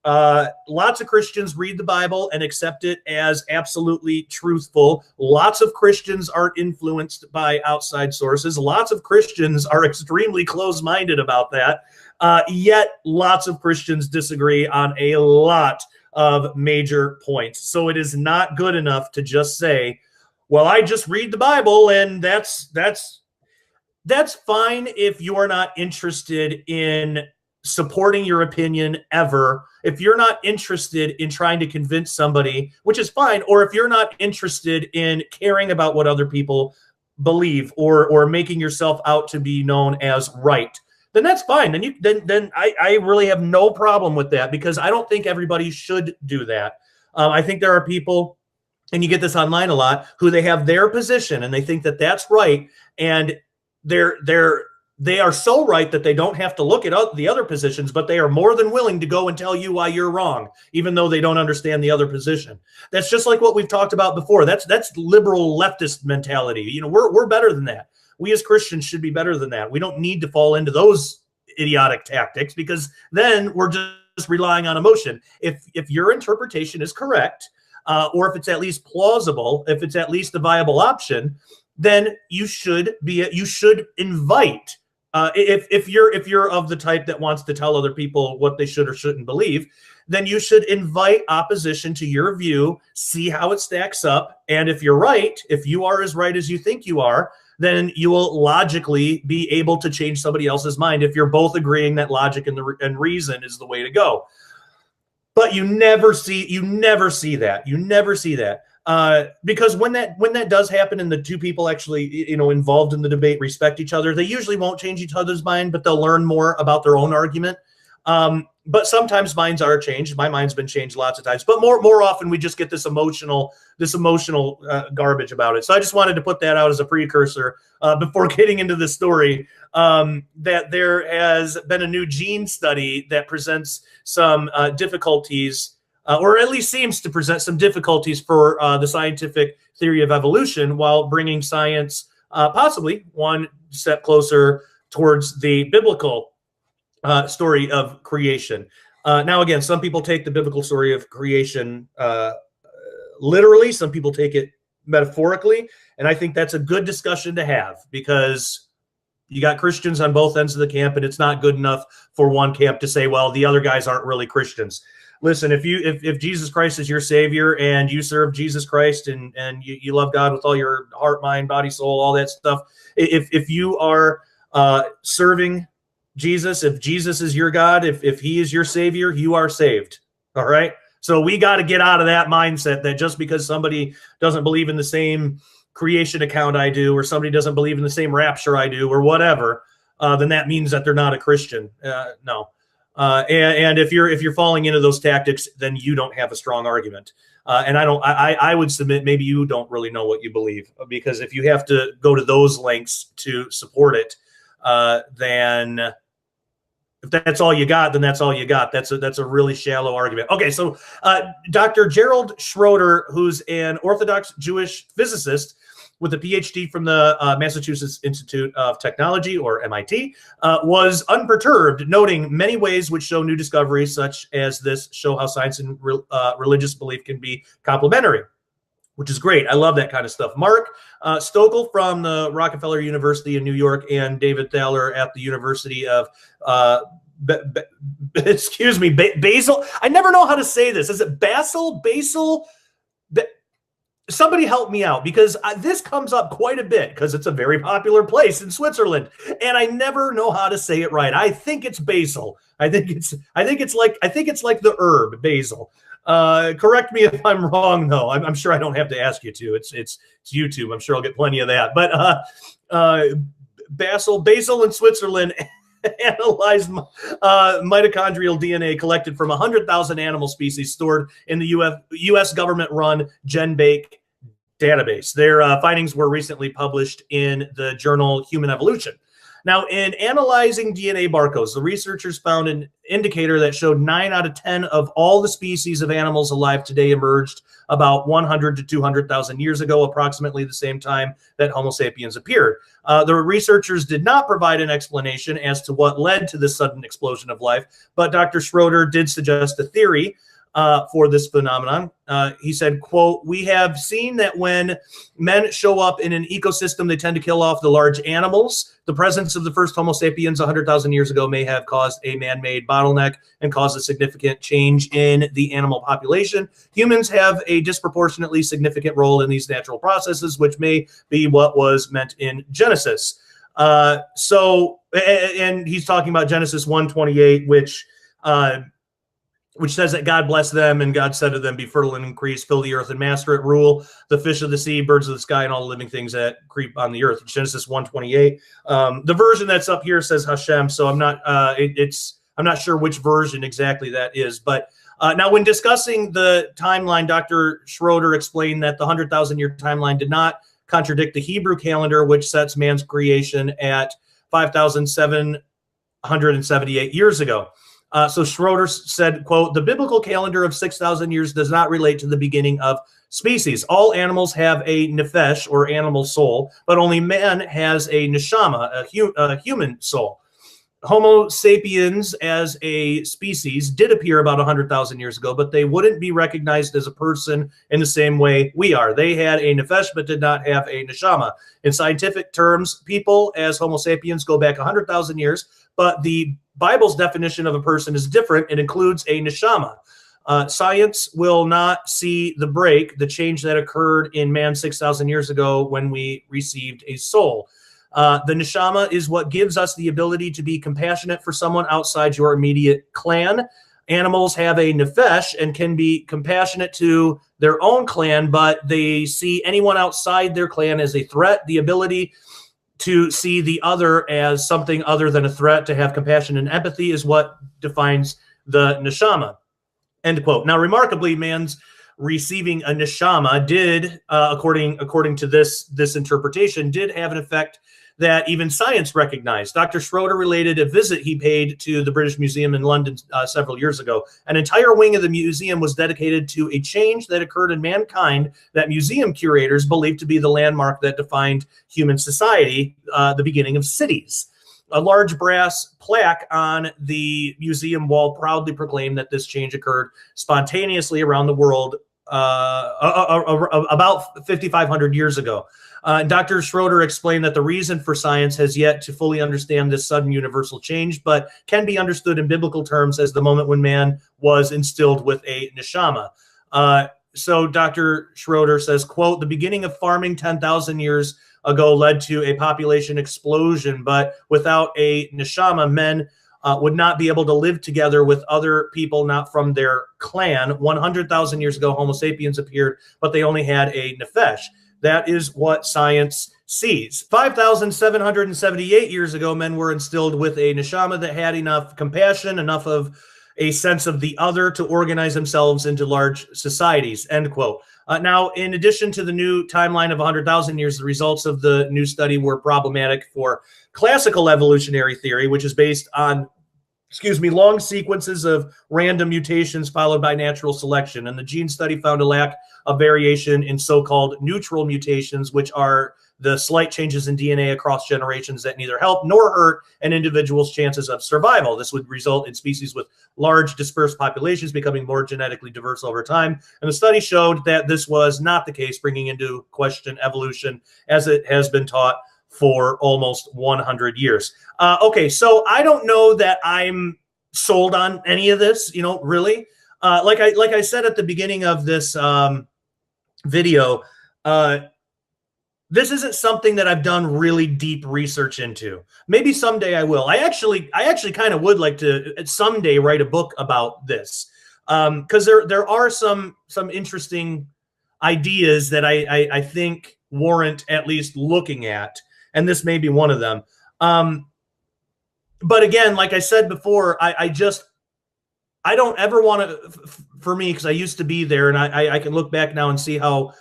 lots of Christians read the Bible and accept it as absolutely truthful. Lots of Christians aren't influenced by outside sources. Lots of Christians are extremely close-minded about that. Yet lots of Christians disagree on a lot of major points. So it is not good enough to just say, well, I just read the Bible and that's fine if you are not interested in supporting your opinion ever. If you're not interested in trying to convince somebody, which is fine, or if you're not interested in caring about what other people believe or making yourself out to be known as right, then that's fine. Then I really have no problem with that, because I don't think everybody should do that. I think there are people, and you get this online a lot, who they have their position and they think that that's right, and they are so right that they don't have to look at the other positions, but they are more than willing to go and tell you why you're wrong, even though they don't understand the other position. That's just like what we've talked about before. That's liberal leftist mentality. You know, we're better than that. We as Christians should be better than that. We don't need to fall into those idiotic tactics, because then we're just relying on emotion. If your interpretation is correct, or if it's at least plausible, if it's at least a viable option, then you should invite. If you're of the type that wants to tell other people what they should or shouldn't believe, then you should invite opposition to your view, see how it stacks up, and if you're right, if you are as right as you think you are, then you will logically be able to change somebody else's mind if you're both agreeing that logic and reason is the way to go. But you never see that. You never see that. Because when that does happen and the two people actually, involved in the debate respect each other, they usually won't change each other's mind, but they'll learn more about their own argument. But sometimes minds are changed. My mind's been changed lots of times, but more often we just get this emotional garbage about it. So I just wanted to put that out as a precursor before getting into the story, that there has been a new gene study that presents some difficulties, or at least seems to present some difficulties for the scientific theory of evolution, while bringing science possibly one step closer towards the biblical story of creation. Now, again, some people take the biblical story of creation literally. Some people take it metaphorically. And I think that's a good discussion to have, because you got Christians on both ends of the camp, and it's not good enough for one camp to say, well, the other guys aren't really Christians. Listen, if Jesus Christ is your savior and you serve Jesus Christ and you love God with all your heart, mind, body, soul, all that stuff, if you are serving Jesus, if Jesus is your God, if he is your savior, you are saved. All right. So we got to get out of that mindset that just because somebody doesn't believe in the same creation account I do, or somebody doesn't believe in the same rapture I do, or whatever, then that means that they're not a Christian. No. And if you're falling into those tactics, then you don't have a strong argument. And I would submit maybe you don't really know what you believe, because if you have to go to those lengths to support it, then if that's all you got, then that's all you got. That's a really shallow argument. Okay, so Dr. Gerald Schroeder, who's an Orthodox Jewish physicist with a PhD from the Massachusetts Institute of Technology, or MIT, was unperturbed, noting many ways which show new discoveries such as this show how science and religious belief can be complementary, which is great. I love that kind of stuff. Mark Stokel from the Rockefeller University in New York and David Thaler at the University of Basel. I never know how to say this. Is it Basel? Somebody help me out, because this comes up quite a bit because it's a very popular place in Switzerland, and I never know how to say it right. I think it's basil. I think it's like the herb basil. Correct me if I'm wrong, though. I'm sure I don't have to ask you to. It's YouTube. I'm sure I'll get plenty of that. But basil in Switzerland analyzed mitochondrial DNA collected from 100,000 animal species stored in the U.S. government-run GenBake database. Their findings were recently published in the journal Human Evolution. Now, in analyzing DNA barcodes, the researchers found an indicator that showed 9 out of 10 of all the species of animals alive today emerged about 100 to 200,000 years ago, approximately the same time that Homo sapiens appeared. The researchers did not provide an explanation as to what led to this sudden explosion of life, but Dr. Schroeder did suggest a theory for this phenomenon. He said, quote, "We have seen that when men show up in an ecosystem, they tend to kill off the large animals. The presence of the first Homo sapiens 100,000 years ago may have caused a man-made bottleneck and caused a significant change in the animal population. Humans have a disproportionately significant role in these natural processes, which may be what was meant in Genesis." And he's talking about Genesis 1:28, which says that God blessed them, and God said to them, "Be fertile and increase, fill the earth and master it, rule the fish of the sea, birds of the sky, and all the living things that creep on the earth." Genesis 1:28. The version that's up here says Hashem, so I'm not sure which version exactly that is. But now, when discussing the timeline, Dr. Schroeder explained that the 100,000-year timeline did not contradict the Hebrew calendar, which sets man's creation at 5,778 years ago. So Schroeder said, quote, "The biblical calendar of 6,000 years does not relate to the beginning of species. All animals have a nefesh, or animal soul, but only man has a neshama, a human soul. Homo sapiens as a species did appear about 100,000 years ago, but they wouldn't be recognized as a person in the same way we are. They had a nefesh, but did not have a neshama. In scientific terms, people as Homo sapiens go back 100,000 years, but the Bible's definition of a person is different. It includes a neshama. Science will not see the change that occurred in man 6,000 years ago when we received a soul. The neshama is what gives us the ability to be compassionate for someone outside your immediate clan, animals have a nefesh and can be compassionate to their own clan, but they see anyone outside their clan as a threat. The ability to see the other as something other than a threat, to have compassion and empathy, is what defines the neshama. End quote. Now, remarkably, man's receiving a neshama did, according to this interpretation, did have an effect that even science recognized. Dr. Schroeder related a visit he paid to the British Museum in London several years ago. An entire wing of the museum was dedicated to a change that occurred in mankind that museum curators believed to be the landmark that defined human society, the beginning of cities. A large brass plaque on the museum wall proudly proclaimed that this change occurred spontaneously around the world about 5,500 years ago. Dr. Schroeder explained that the reason for science has yet to fully understand this sudden universal change, but can be understood in biblical terms as the moment when man was instilled with a neshama. So Dr. Schroeder says, quote, "The beginning of farming 10,000 years ago led to a population explosion, but without a neshama, men would not be able to live together with other people not from their clan. 100,000 years ago, Homo sapiens appeared, but they only had a nefesh." That is what science sees. 5,778 years ago, men were instilled with a neshama that had enough compassion, enough of a sense of the other to organize themselves into large societies, end quote. Now, in addition to the new timeline of 100,000 years, the results of the new study were problematic for classical evolutionary theory, which is based on, long sequences of random mutations followed by natural selection. And the gene study found a lack of variation in so-called neutral mutations, which are the slight changes in DNA across generations that neither help nor hurt an individual's chances of survival. This would result in species with large dispersed populations becoming more genetically diverse over time. And the study showed that this was not the case, bringing into question evolution as it has been taught for almost 100 years. Okay, so I don't know that I'm sold on any of this, really. Like I said at the beginning of this video, this isn't something that I've done really deep research into. Maybe someday I will. I actually kind of would like to someday write a book about this, because there are some interesting ideas that I think warrant at least looking at, and this may be one of them. But again, like I said before, I don't ever want to, for me, because I used to be there, and I can look back now and see how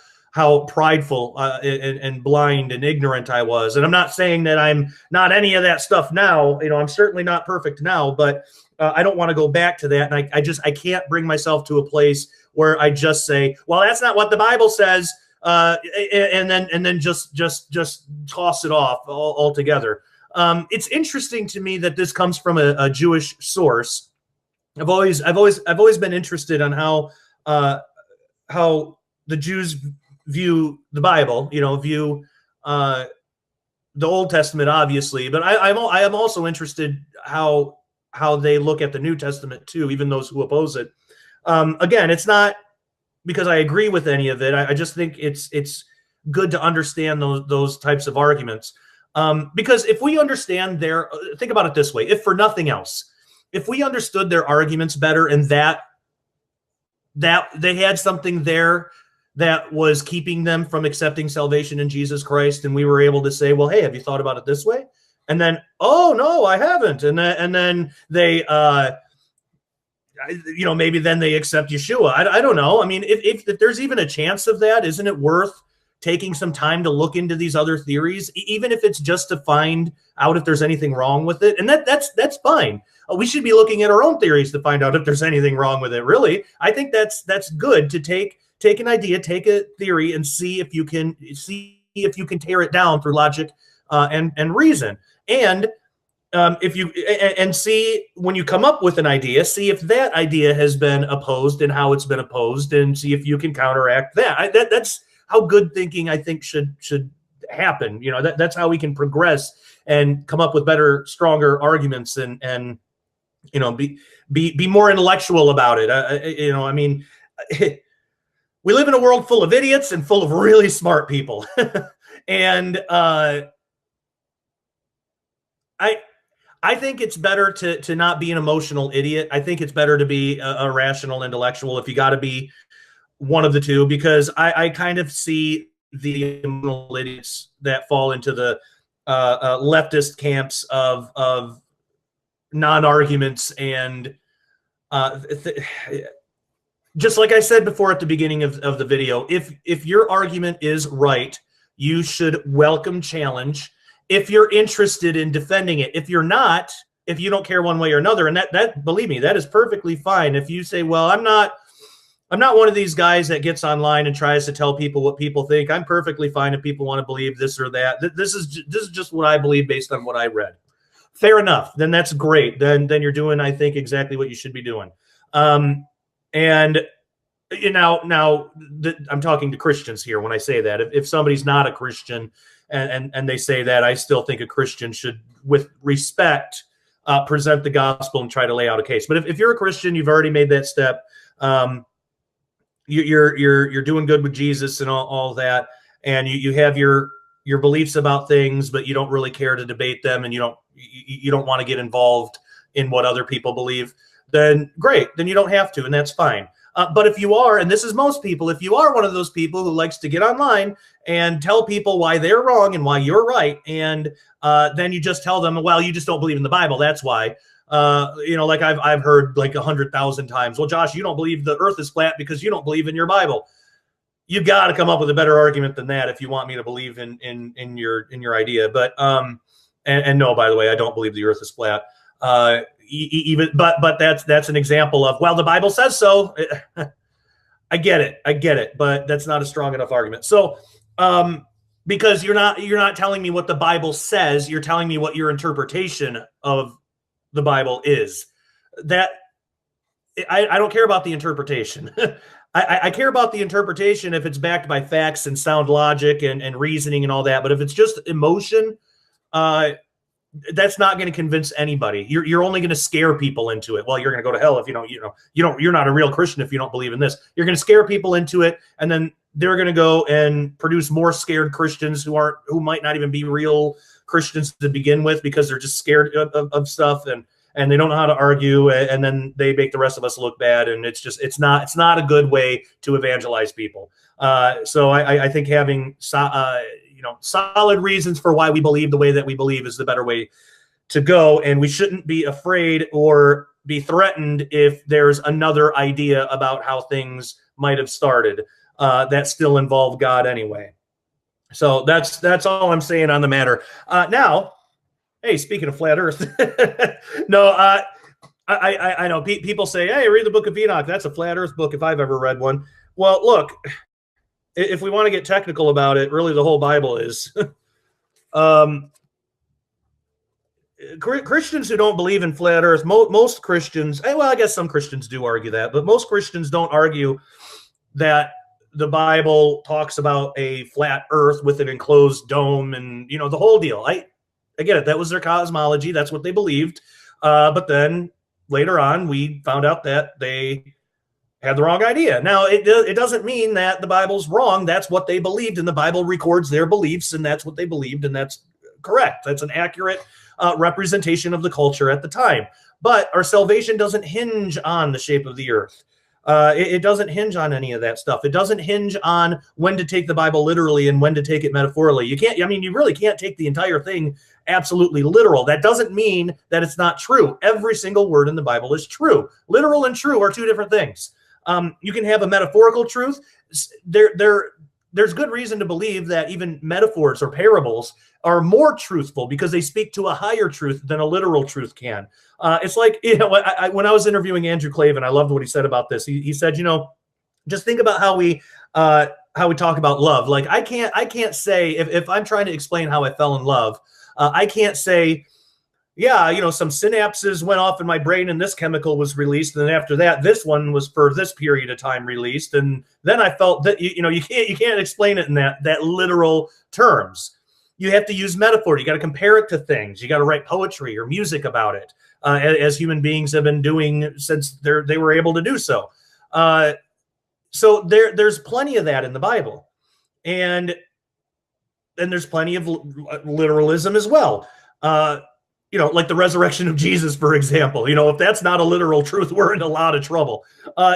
prideful and blind and ignorant I was. And I'm not saying that I'm not any of that stuff now. I'm certainly not perfect now, but I don't want to go back to that. And I can't bring myself to a place where I just say, well, that's not what the Bible says, and then just toss it off altogether. It's interesting to me that this comes from a Jewish source. I've always been interested on how the Jews view the Bible, view the Old Testament, obviously, but I am also interested how they look at the New Testament too, even those who oppose it. Again, it's not because I agree with any of it. I just think it's good to understand those types of arguments, because if we understand think about it this way: if for nothing else, if we understood their arguments better, and that they had something there that was keeping them from accepting salvation in Jesus Christ, and we were able to say, well, hey, have you thought about it this way? And then, oh no, I haven't. And then they, maybe then they accept Yeshua. I don't know. I mean, if there's even a chance of that, isn't it worth taking some time to look into these other theories, even if it's just to find out if there's anything wrong with it? And that's fine. We should be looking at our own theories to find out if there's anything wrong with it. Really, I think that's good to take an idea, take a theory, and see if you can tear it down through logic and reason. And if you see, when you come up with an idea, see if that idea has been opposed and how it's been opposed, and see if you can counteract that. That's how good thinking, I think, should happen. That's how we can progress and come up with better, stronger arguments, and be more intellectual about it. I mean, we live in a world full of idiots and full of really smart people, and I think it's better to not be an emotional idiot. I think it's better to be a rational intellectual if you got to be one of the two, because I kind of see the emotional idiots that fall into the leftist camps of non-arguments and just like I said before at the beginning of the video, if your argument is right, you should welcome challenge if you're interested in defending it. If you're not, if you don't care one way or another, and that believe me, that is perfectly fine. If you say, well, I'm not one of these guys that gets online and tries to tell people what people think. I'm perfectly fine if people want to believe this or that. This is just what I believe based on what I read. Fair enough. Then that's great. Then you're doing, I think, exactly what you should be doing. And now I'm talking to Christians here when I say that. If somebody's not a Christian and they say that, I still think a Christian should, with respect, present the gospel and try to lay out a case. But if you're a Christian, you've already made that step. You're doing good with Jesus and all that, and you have your beliefs about things, but you don't really care to debate them, and you don't want to get involved in what other people believe. Then great, then you don't have to, and that's fine. But if you are, and this is most people, if you are one of those people who likes to get online and tell people why they're wrong and why you're right, and then you just tell them, well, you just don't believe in the Bible, that's why. Like I've heard like 100,000 times, well, Josh, you don't believe the earth is flat because you don't believe in your Bible. You've got to come up with a better argument than that if you want me to believe in your idea. But and no, by the way, I don't believe the earth is flat. But that's an example of, well, the Bible says so. I get it, but that's not a strong enough argument. So because you're not telling me what the Bible says, you're telling me what your interpretation of the Bible is. That I don't care about the interpretation. I care about the interpretation if it's backed by facts and sound logic and reasoning and all that. But if it's just emotion, that's not going to convince anybody. You're only going to scare people into it. Well, you're going to go to hell if you're not a real Christian if you don't believe in this. You're going to scare people into it, and then they're going to go and produce more scared Christians who might not even be real Christians to begin with, because they're just scared of stuff and they don't know how to argue, and then they make the rest of us look bad. And it's not a good way to evangelize people. So I think having solid reasons for why we believe the way that we believe is the better way to go. And we shouldn't be afraid or be threatened if there's another idea about how things might have started that still involve God anyway. So that's all I'm saying on the matter. Now, hey, speaking of flat Earth, no, I know people say, hey, read the Book of Enoch. That's a flat Earth book if I've ever read one. Well, look, if we want to get technical about it, really the whole Bible is. Christians who don't believe in flat Earth, most Christians, well, I guess some Christians do argue that, but most Christians don't argue that the Bible talks about a flat Earth with an enclosed dome and, the whole deal. I get it. That was their cosmology. That's what they believed. But then later on, we found out that they had the wrong idea. Now, it doesn't mean that the Bible's wrong. That's what they believed, and the Bible records their beliefs, and that's what they believed, and that's correct. That's an accurate representation of the culture at the time. But our salvation doesn't hinge on the shape of the earth. It doesn't hinge on any of that stuff. It doesn't hinge on when to take the Bible literally and when to take it metaphorically. You really can't take the entire thing absolutely literal. That doesn't mean that it's not true. Every single word in the Bible is true. Literal and true are two different things. You can have a metaphorical truth. There's good reason to believe that even metaphors or parables are more truthful because they speak to a higher truth than a literal truth can. It's like, when I was interviewing Andrew Clavin, I loved what he said about this. He said, just think about how we talk about love. Like I can't say if I'm trying to explain how I fell in love, I can't say, yeah, some synapses went off in my brain and this chemical was released. And then after that, this one was for this period of time released. And then I felt that, you can't explain it in that literal terms. You have to use metaphor. You got to compare it to things. You got to write poetry or music about it, as human beings have been doing since they were able to do so. So there's plenty of that in the Bible. And there's plenty of literalism as well. like the resurrection of Jesus, for example. If that's not a literal truth, we're in a lot of trouble.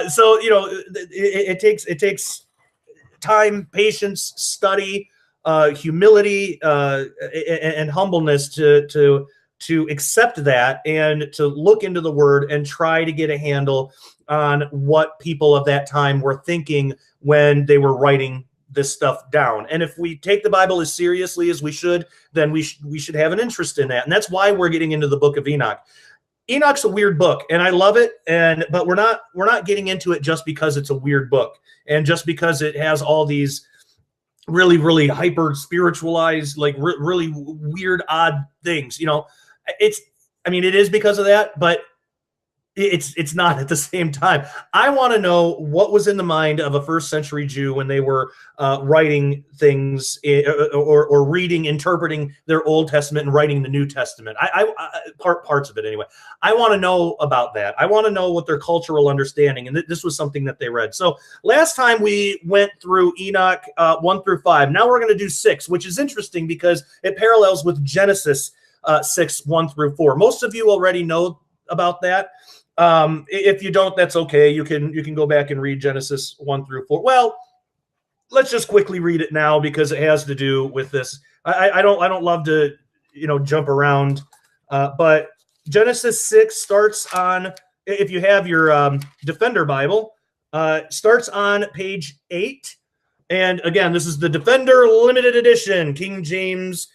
So it takes time, patience, study, humility, and humbleness to accept that and to look into the Word and try to get a handle on what people of that time were thinking when they were writing this stuff down. And if we take the Bible as seriously as we should, then we should have an interest in that. And that's why we're getting into the book of Enoch. Enoch's a weird book, and I love it. But we're not getting into it just because it's a weird book and just because it has all these really, really hyper spiritualized, like really weird, odd things. It is because of that, but it's not at the same time. I want to know what was in the mind of a first century Jew when they were writing things or reading, interpreting their Old Testament and writing the New Testament. Parts of it anyway. I want to know about that. I want to know what their cultural understanding, and this was something that they read. So last time we went through Enoch 1 through 5. Now we're going to do 6, which is interesting because it parallels with Genesis 6, 1 through 4. Most of you already know about that. If you don't, that's okay. You can go back and read Genesis 1 through 4. Well, let's just quickly read it now because it has to do with this. I don't love to jump around, but Genesis 6 starts on, if you have your Defender Bible, starts on page 8. And again, this is the Defender Limited Edition, King James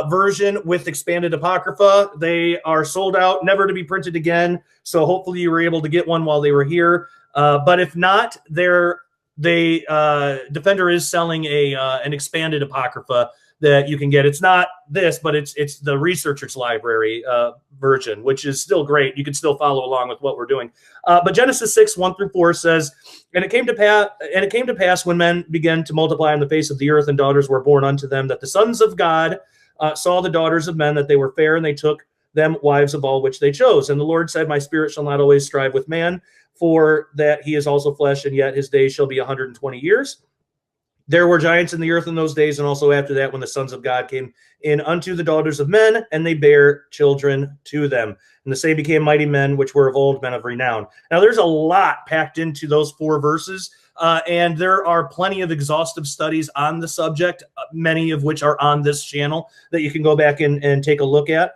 version with expanded apocrypha. They are sold out, never to be printed again. So hopefully you were able to get one while they were here. But if not, Defender is selling an expanded apocrypha that you can get. It's not this, but it's the Researcher's Library version, which is still great. You can still follow along with what we're doing. But Genesis 6, 1 through 4 says, And it came to pass when men began to multiply on the face of the earth, and daughters were born unto them, that the sons of God saw the daughters of men, that they were fair, and they took them wives of all which they chose. And the Lord said, My spirit shall not always strive with man, for that he is also flesh, and yet his days shall be 120 years. There were giants in the earth in those days, and also after that, when the sons of God came in unto the daughters of men, and they bare children to them. And the same became mighty men, which were of old, men of renown. Now, there's a lot packed into those 4 verses. And there are plenty of exhaustive studies on the subject, many of which are on this channel that you can go back and take a look at.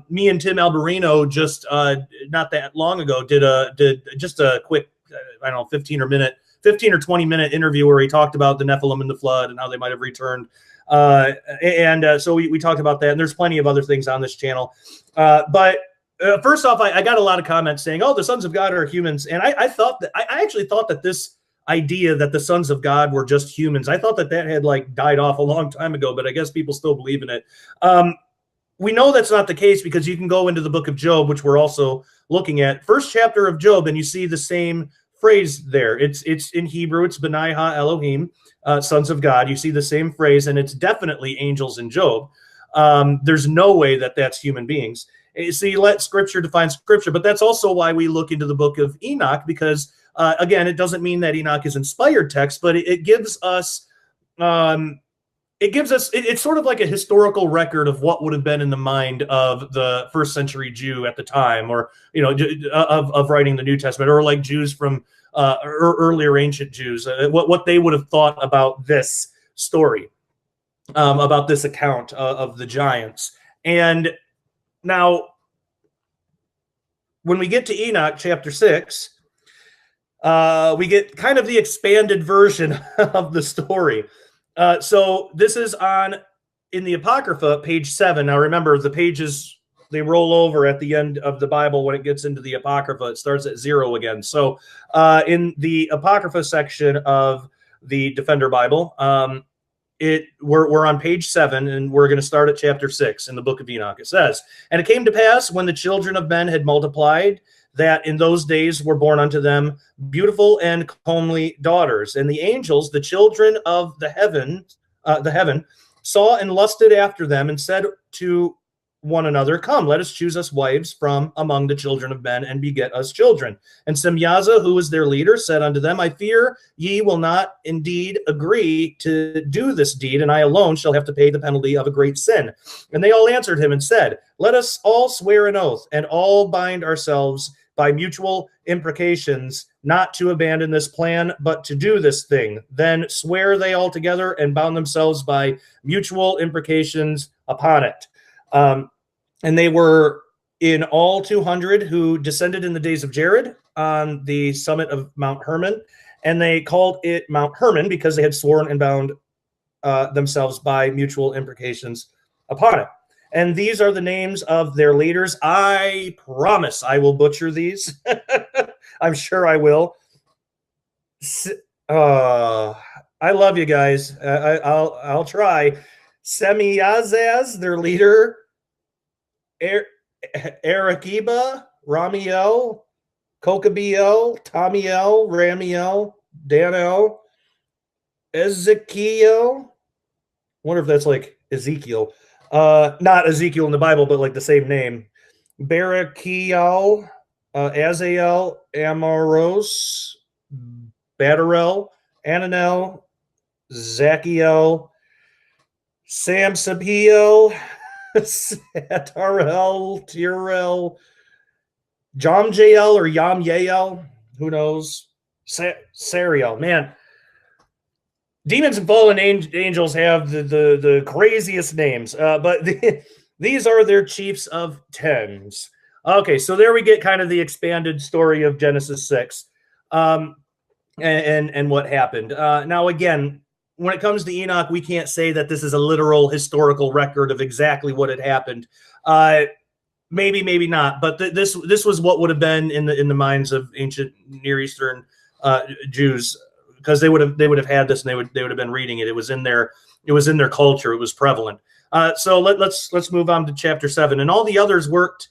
Me and Tim Alberino just not that long ago did just a quick, 15 or 20 minute interview where he talked about the Nephilim and the flood and how they might have returned. So we talked about that. And there's plenty of other things on this channel. But first off, I got a lot of comments saying, oh, the sons of God are humans. And I actually thought that this idea that the sons of God were just humans, I thought that had died off a long time ago, but I guess people still believe in it. We know that's not the case because you can go into the book of Job, which we're also looking at, first chapter of Job, and you see the same phrase there. It's in Hebrew, it's B'nai Ha Elohim, sons of God. You see the same phrase, and it's definitely angels in Job. There's no way that that's human beings. So you let Scripture define Scripture, but that's also why we look into the book of Enoch, because again, it doesn't mean that Enoch is inspired text, but it gives us, it's sort of like a historical record of what would have been in the mind of the first century Jew at the time, or, of writing the New Testament, or like Jews from earlier ancient Jews, what they would have thought about this story, about this account of the giants. And now, when we get to Enoch chapter 6, we get kind of the expanded version of the story. So this is in the Apocrypha, page 7. Now remember, the pages, they roll over at the end of the Bible. When it gets into the Apocrypha, it starts at 0 again. So in the Apocrypha section of the Defender Bible, we're on page 7, and we're going to start at chapter 6 in the book of Enoch. It says, And it came to pass, when the children of men had multiplied, that in those days were born unto them beautiful and comely daughters. And the angels, the children of the heaven, saw and lusted after them, and said to one another, come, let us choose us wives from among the children of men and beget us children. And Semyaza, who was their leader, said unto them, I fear ye will not indeed agree to do this deed, and I alone shall have to pay the penalty of a great sin. And they all answered him and said, let us all swear an oath and all bind ourselves by mutual imprecations not to abandon this plan, but to do this thing. Then swear they all together and bound themselves by mutual imprecations upon it. And they were in all 200 who descended in the days of Jared on the summit of Mount Hermon. And they called it Mount Hermon because they had sworn and bound themselves by mutual imprecations upon it. And these are the names of their leaders. I promise I will butcher these. I'm sure I will. I love you guys. I'll try. Semyaza, their leader. Arakiba, Ramiel, Kokabiel, Tomiel, Ramiel, Daniel, Ezekiel. Wonder if that's like Ezekiel. Not Ezekiel in the Bible, but like the same name. Barakiel, Azael, Amoros, Badarel, Ananel, Zachiel, Samsapiel, Satarel, Tirel, Jomjael or Yamyael, who knows? Sariel, man. Demons and fallen angels have the craziest names, but these are their chiefs of tens. Okay, so there we get kind of the expanded story of Genesis 6 and what happened. Now, again, when it comes to Enoch, we can't say that this is a literal historical record of exactly what had happened. Maybe, maybe not, but this was what would have been in the minds of ancient Near Eastern Jews, because they would have had this and they would have been reading it. It was in their culture. It was prevalent. So let's move on to chapter 7. And all the others worked,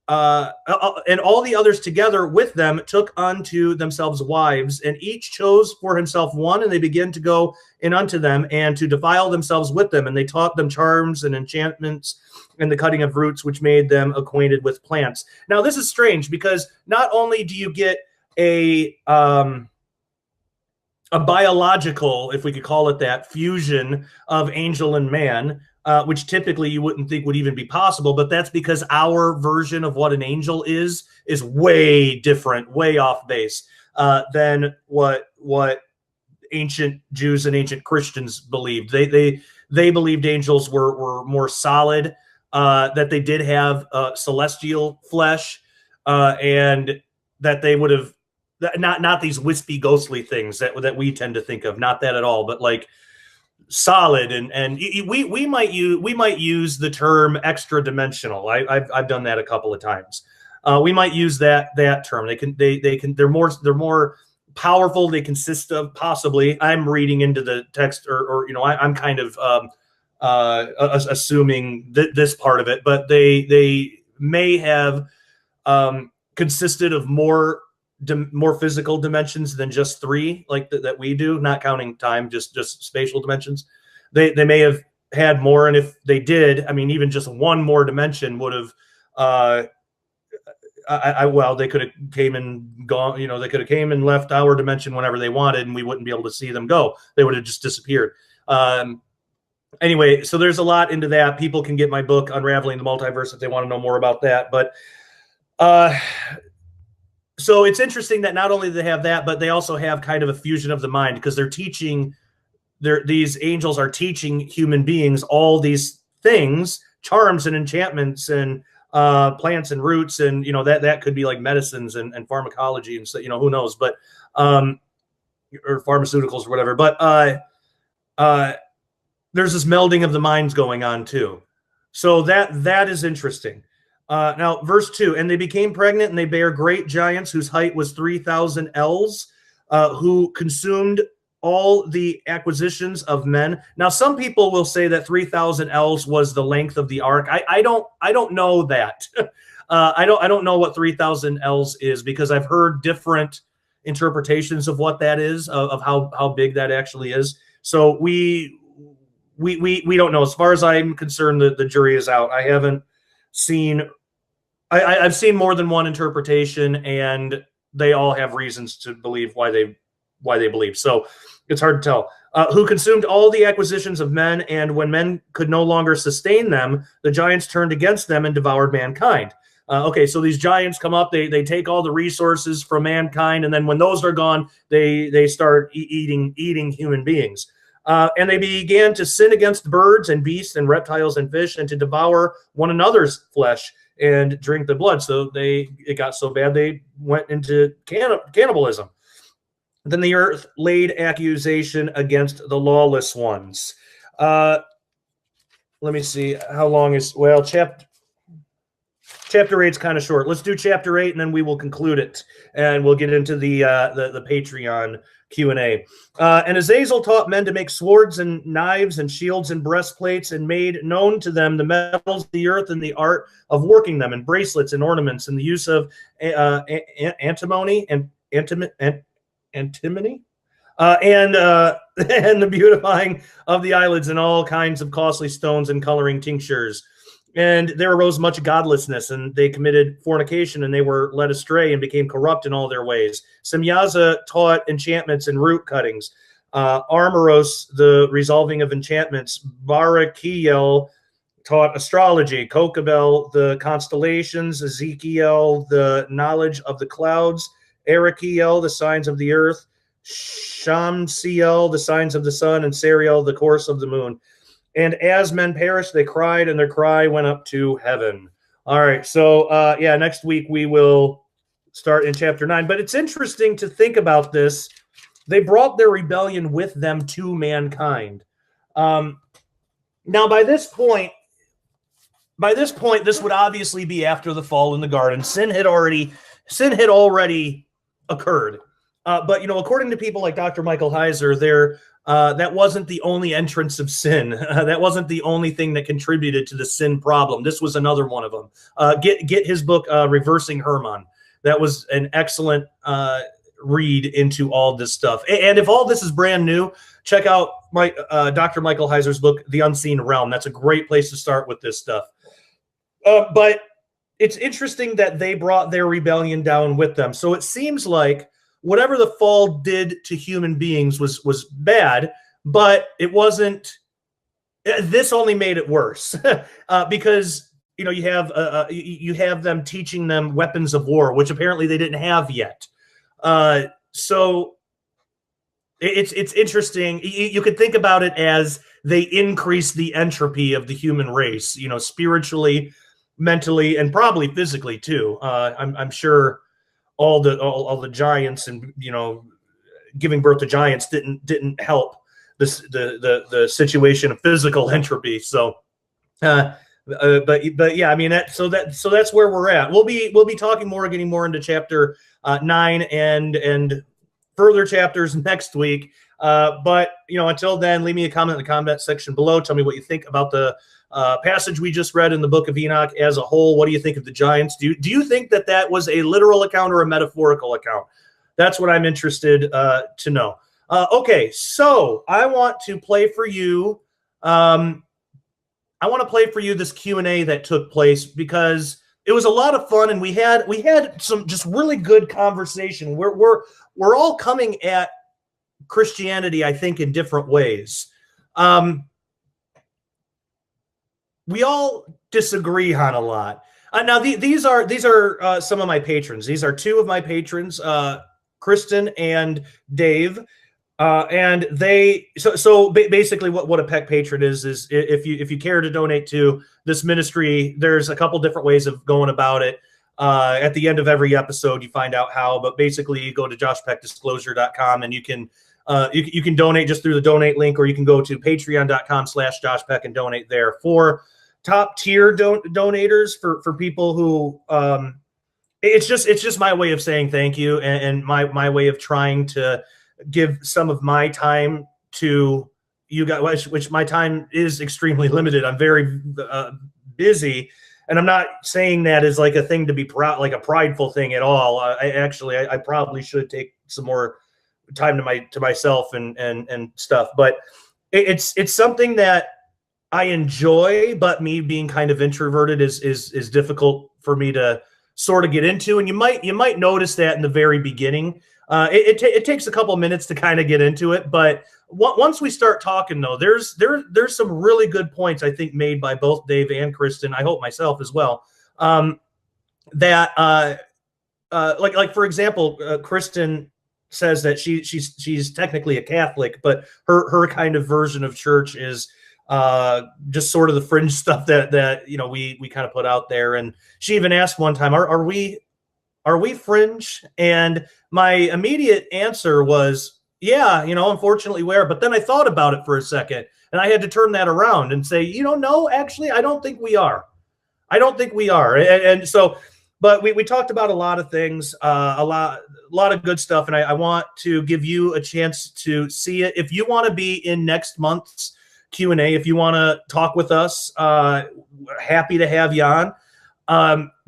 and all the others together with them took unto themselves wives, and each chose for himself one, and they began to go in unto them and to defile themselves with them. And they taught them charms and enchantments and the cutting of roots, which made them acquainted with plants. Now, this is strange because not only do you get a biological, if we could call it that, fusion of angel and man, which typically you wouldn't think would even be possible, but that's because our version of what an angel is way different, way off base than what ancient Jews and ancient Christians believed. They believed angels were more solid, that they did have celestial flesh, and that they would have not these wispy, ghostly things that we tend to think of. Not that at all, but like solid, and we might use the term extra dimensional. I've done that a couple of times. We might use that term. They're more powerful. They consist of, possibly, I'm reading into the text, or I'm kind of assuming this part of it, but they may have consisted of more physical dimensions than just three, like that we do, not counting time, just spatial dimensions. They may have had more, and if they did, I mean, even just one more dimension would have they could have came and gone, they could have came and left our dimension whenever they wanted, and we wouldn't be able to see them go. They would have just disappeared. Anyway, so there's a lot into that. People can get my book Unraveling the Multiverse if they want to know more about that, but so it's interesting that not only do they have that, but they also have kind of a fusion of the mind, because they're teaching, these angels are teaching human beings all these things, charms and enchantments and plants and roots, and that could be like medicines and pharmacology and so, who knows, but or pharmaceuticals or whatever. But there's this melding of the minds going on too. So that is interesting. Now, verse 2, and they became pregnant, and they bare great giants whose height was 3,000 ells, who consumed all the acquisitions of men. Now, some people will say that 3,000 ells was the length of the ark. I don't know that. I don't know what 3,000 ells is, because I've heard different interpretations of what that is, of how big that actually is. So we don't know. As far as I'm concerned, the jury is out. I haven't seen, I've seen more than one interpretation, and they all have reasons to believe why they believe. So it's hard to tell. Who consumed all the acquisitions of men, and when men could no longer sustain them, the giants turned against them and devoured mankind. Okay, so these giants come up, they take all the resources from mankind, and then when those are gone, they start eating human beings. And they began to sin against birds and beasts and reptiles and fish, and to devour one another's flesh and drink the blood. So it got so bad they went into cannibalism. Then the earth laid accusation against the lawless ones. Let me see how long is, well, chapter 8 is kind of short. Let's do chapter 8, and then we will conclude it, and we'll get into the Patreon Q&A. And Azazel taught men to make swords and knives and shields and breastplates, and made known to them the metals of the earth and the art of working them, and bracelets and ornaments, and the use of antimony and antimony, and the beautifying of the eyelids, and all kinds of costly stones and coloring tinctures. And there arose much godlessness, and they committed fornication, and they were led astray and became corrupt in all their ways. Semyaza taught enchantments and root cuttings. Armoros, the resolving of enchantments. Barakiel taught astrology. Kokabel, the constellations. Ezekiel, the knowledge of the clouds. Arakiel, the signs of the earth. Shamsiel, the signs of the sun. And Sariel, the course of the moon. And as men perished, they cried, and their cry went up to heaven. All right, so yeah, next week we will start in chapter 9. But it's interesting to think about this. They brought their rebellion with them to mankind. Now, by this point, this would obviously be after the fall in the garden. Sin had already occurred. But according to people like Dr. Michael Heiser, that wasn't the only entrance of sin. That wasn't the only thing that contributed to the sin problem. This was another one of them. Get his book, Reversing Herman. That was an excellent read into all this stuff. And if all this is brand new, check out Dr. Michael Heiser's book, The Unseen Realm. That's a great place to start with this stuff. But it's interesting that they brought their rebellion down with them. So it seems like whatever the fall did to human beings was bad, but it wasn't. This only made it worse because you have them teaching them weapons of war, which apparently they didn't have yet. So it's interesting. You could think about it as they increase the entropy of the human race, spiritually, mentally, and probably physically too. I'm sure. All the giants and giving birth to giants didn't help the situation of physical entropy. So, but yeah, I mean so that's where we're at. We'll be talking more, getting more into chapter 9 and further chapters next week. But until then, leave me a comment in the comment section below. Tell me what you think about the passage we just read in the book of Enoch as a whole. What do you think of the giants? Do you think that was a literal account or a metaphorical account? That's what I'm interested to know. Okay, so I want to play for you. This Q&A that took place because it was a lot of fun, and we had some just really good conversation. We're all coming at Christianity, I think, in different ways. We all disagree on a lot. Now, these are some of my patrons. These are two of my patrons, Kristen and Dave, and they. So basically, what a Peck patron is if you care to donate to this ministry, there's a couple different ways of going about it. At the end of every episode, you find out how. But basically, you go to joshpeckdisclosure.com and you can donate just through the donate link, or you can go to patreon.com/joshpeck and donate there. For top tier donators, for people who it's just my way of saying thank you, and my way of trying to give some of my time to you guys, which my time is extremely limited. I'm very busy, and I'm not saying that as like a thing to be proud, like a prideful thing at all. I probably should take some more time to myself and stuff, but it's something that I enjoy, but me being kind of introverted is difficult for me to sort of get into. And you might notice that in the very beginning. It takes a couple minutes to kind of get into it, but once we start talking, though, there's some really good points I think made by both Dave and Kristen. I hope myself as well. That like for example, Kristen says that she's technically a Catholic, but her kind of version of church is just sort of the fringe stuff that we kind of put out there. And she even asked one time, are we fringe? And my immediate answer was, yeah, unfortunately we are. But then I thought about it for a second, and I had to turn that around and say, no, actually, I don't think we are. And so, but we talked about a lot of things, a lot of good stuff. And I want to give you a chance to see it. If you want to be in next month's Q&A, if you want to talk with us, happy to have you on.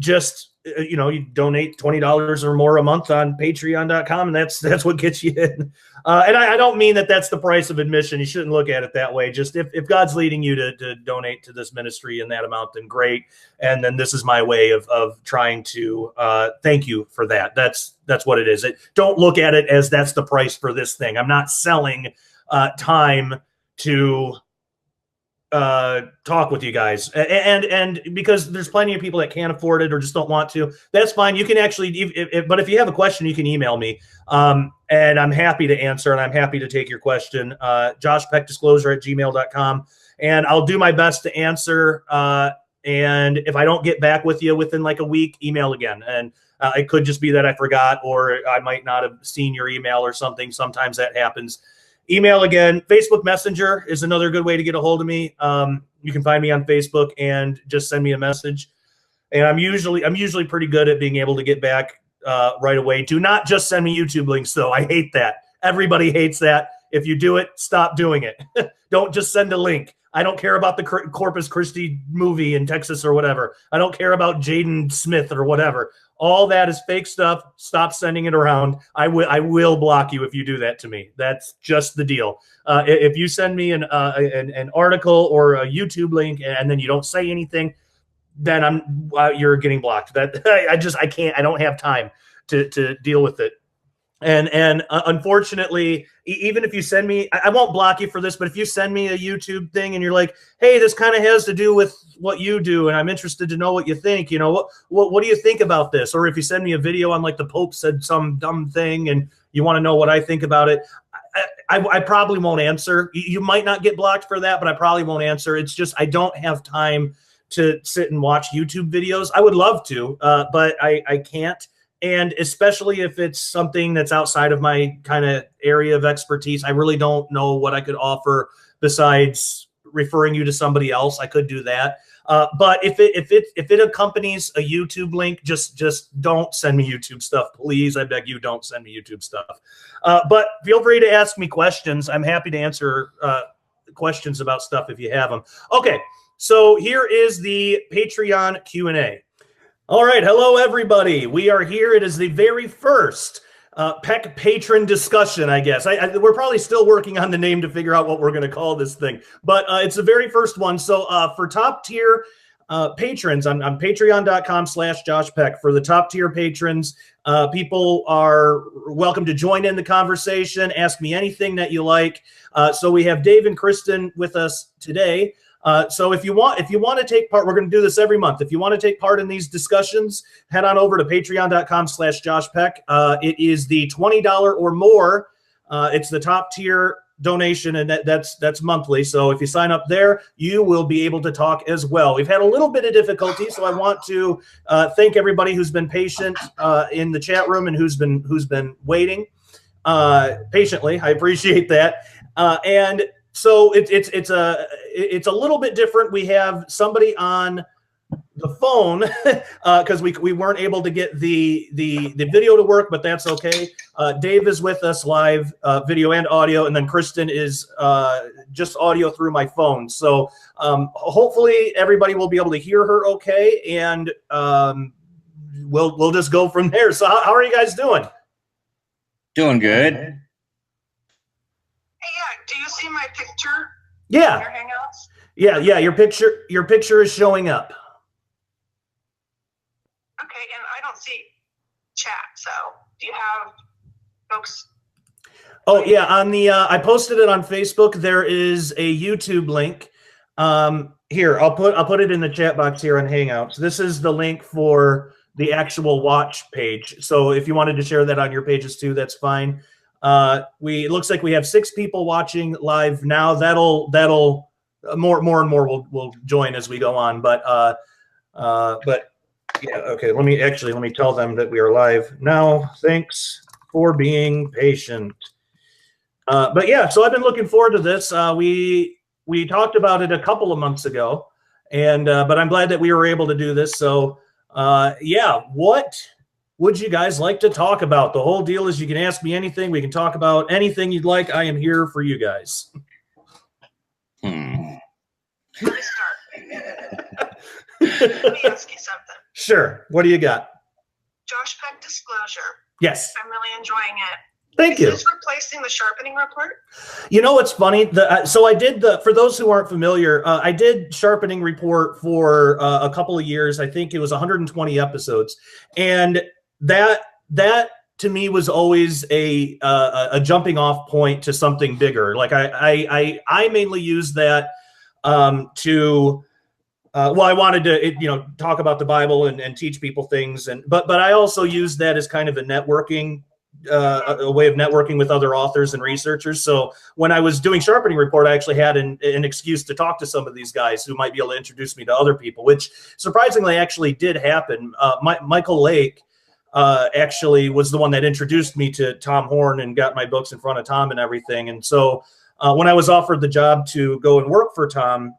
Just you donate $20 or more a month on patreon.com, and that's what gets you in. And I don't mean that that's the price of admission. You shouldn't look at it that way. Just if God's leading you to donate to this ministry in that amount, then great. And then this is my way of trying to thank you for that. That's what it is. Don't look at it as that's the price for this thing. I'm not selling time to talk with you guys, and because there's plenty of people that can't afford it or just don't want to. That's fine. You can actually, but if you have a question, you can email me, and I'm happy to answer, and I'm happy to take your question. joshpeckdisclosure@gmail.com, and I'll do my best to answer. And if I don't get back with you within like a week, email again. And it could just be that I forgot, or I might not have seen your email or something. Sometimes that happens. Email again. Facebook Messenger is another good way to get a hold of me. You can find me on Facebook and just send me a message. And I'm usually pretty good at being able to get back right away. Do not just send me YouTube links, though. I hate that. Everybody hates that. If you do it, stop doing it. Don't just send a link. I don't care about the Corpus Christi movie in Texas or whatever. I don't care about Jaden Smith or whatever. All that is fake stuff. Stop sending it around. I will block you if you do that to me. That's just the deal. If you send me an article or a YouTube link and then you don't say anything, then you're getting blocked. That I can't. I don't have time to deal with it. And unfortunately, even if you send me, I won't block you for this, but if you send me a YouTube thing and you're like, hey, this kind of has to do with what you do, and I'm interested to know what you think, what do you think about this? Or if you send me a video on like the Pope said some dumb thing and you want to know what I think about it, I probably won't answer. You might not get blocked for that, but I probably won't answer. It's just, I don't have time to sit and watch YouTube videos. I would love to, but I can't. And especially if it's something that's outside of my kind of area of expertise, I really don't know what I could offer besides referring you to somebody else. I could do that. But if it accompanies a YouTube link, just don't send me YouTube stuff, please. I beg you, don't send me YouTube stuff. But feel free to ask me questions. I'm happy to answer questions about stuff if you have them. Okay, so here is the Patreon Q&A. All right. Hello, everybody. We are here. It is the very first Peck patron discussion, I guess. We're probably still working on the name to figure out what we're going to call this thing, but it's the very first one. So for top tier patrons on patreon.com/Josh Peck, for the top tier patrons, people are welcome to join in the conversation. Ask me anything that you like. So we have Dave and Kristen with us today. So if you want to take part, we're going to do this every month. If you want to take part in these discussions, head on over to patreon.com/Josh Peck. It is the $20 or more. It's the top tier donation, and that's monthly. So if you sign up there, you will be able to talk as well. We've had a little bit of difficulty, so I want to thank everybody who's been patient in the chat room and who's been waiting patiently. I appreciate that. And so it's a little bit different. We have somebody on the phone because we weren't able to get the video to work, but that's okay. Dave is with us live, video and audio, and then Kristen is just audio through my phone. So hopefully everybody will be able to hear her okay, and we'll just go from there. So how are you guys doing? Doing good. Hey, yeah, do you see my picture? Yeah. In your Hangouts? Yeah, your picture is showing up. Okay, and I don't see chat, so do you have folks? Oh yeah, on the I posted it on Facebook. There is a YouTube link. Here, I'll put it in the chat box here on Hangouts. This is the link for the actual watch page. So if you wanted to share that on your pages too, that's fine. It looks like we have 6 people watching live now. That'll more and more will join as we go on. But yeah, okay. Let me tell them that we are live now. Thanks for being patient. But yeah, so I've been looking forward to this. We talked about it a couple of months ago, and but I'm glad that we were able to do this. So yeah, what would you guys like to talk about? The whole deal is you can ask me anything. We can talk about anything you'd like. I am here for you guys. Let me start. Let me ask you something. Sure. What do you got? Josh Peck disclosure. Yes. I'm really enjoying it. Thank you. Is this replacing the sharpening report? You know what's funny? So I did for those who aren't familiar, I did sharpening report for a couple of years. I think it was 120 episodes, and that to me was always a jumping off point to something bigger. Like I mainly used that to. Well, I wanted to, talk about the Bible and teach people things, but I also used that as kind of a networking, a way of networking with other authors and researchers. So when I was doing sharpening report, I actually had an excuse to talk to some of these guys who might be able to introduce me to other people, which surprisingly actually did happen. Michael Lake actually was the one that introduced me to Tom Horn and got my books in front of Tom and everything. And so when I was offered the job to go and work for Tom,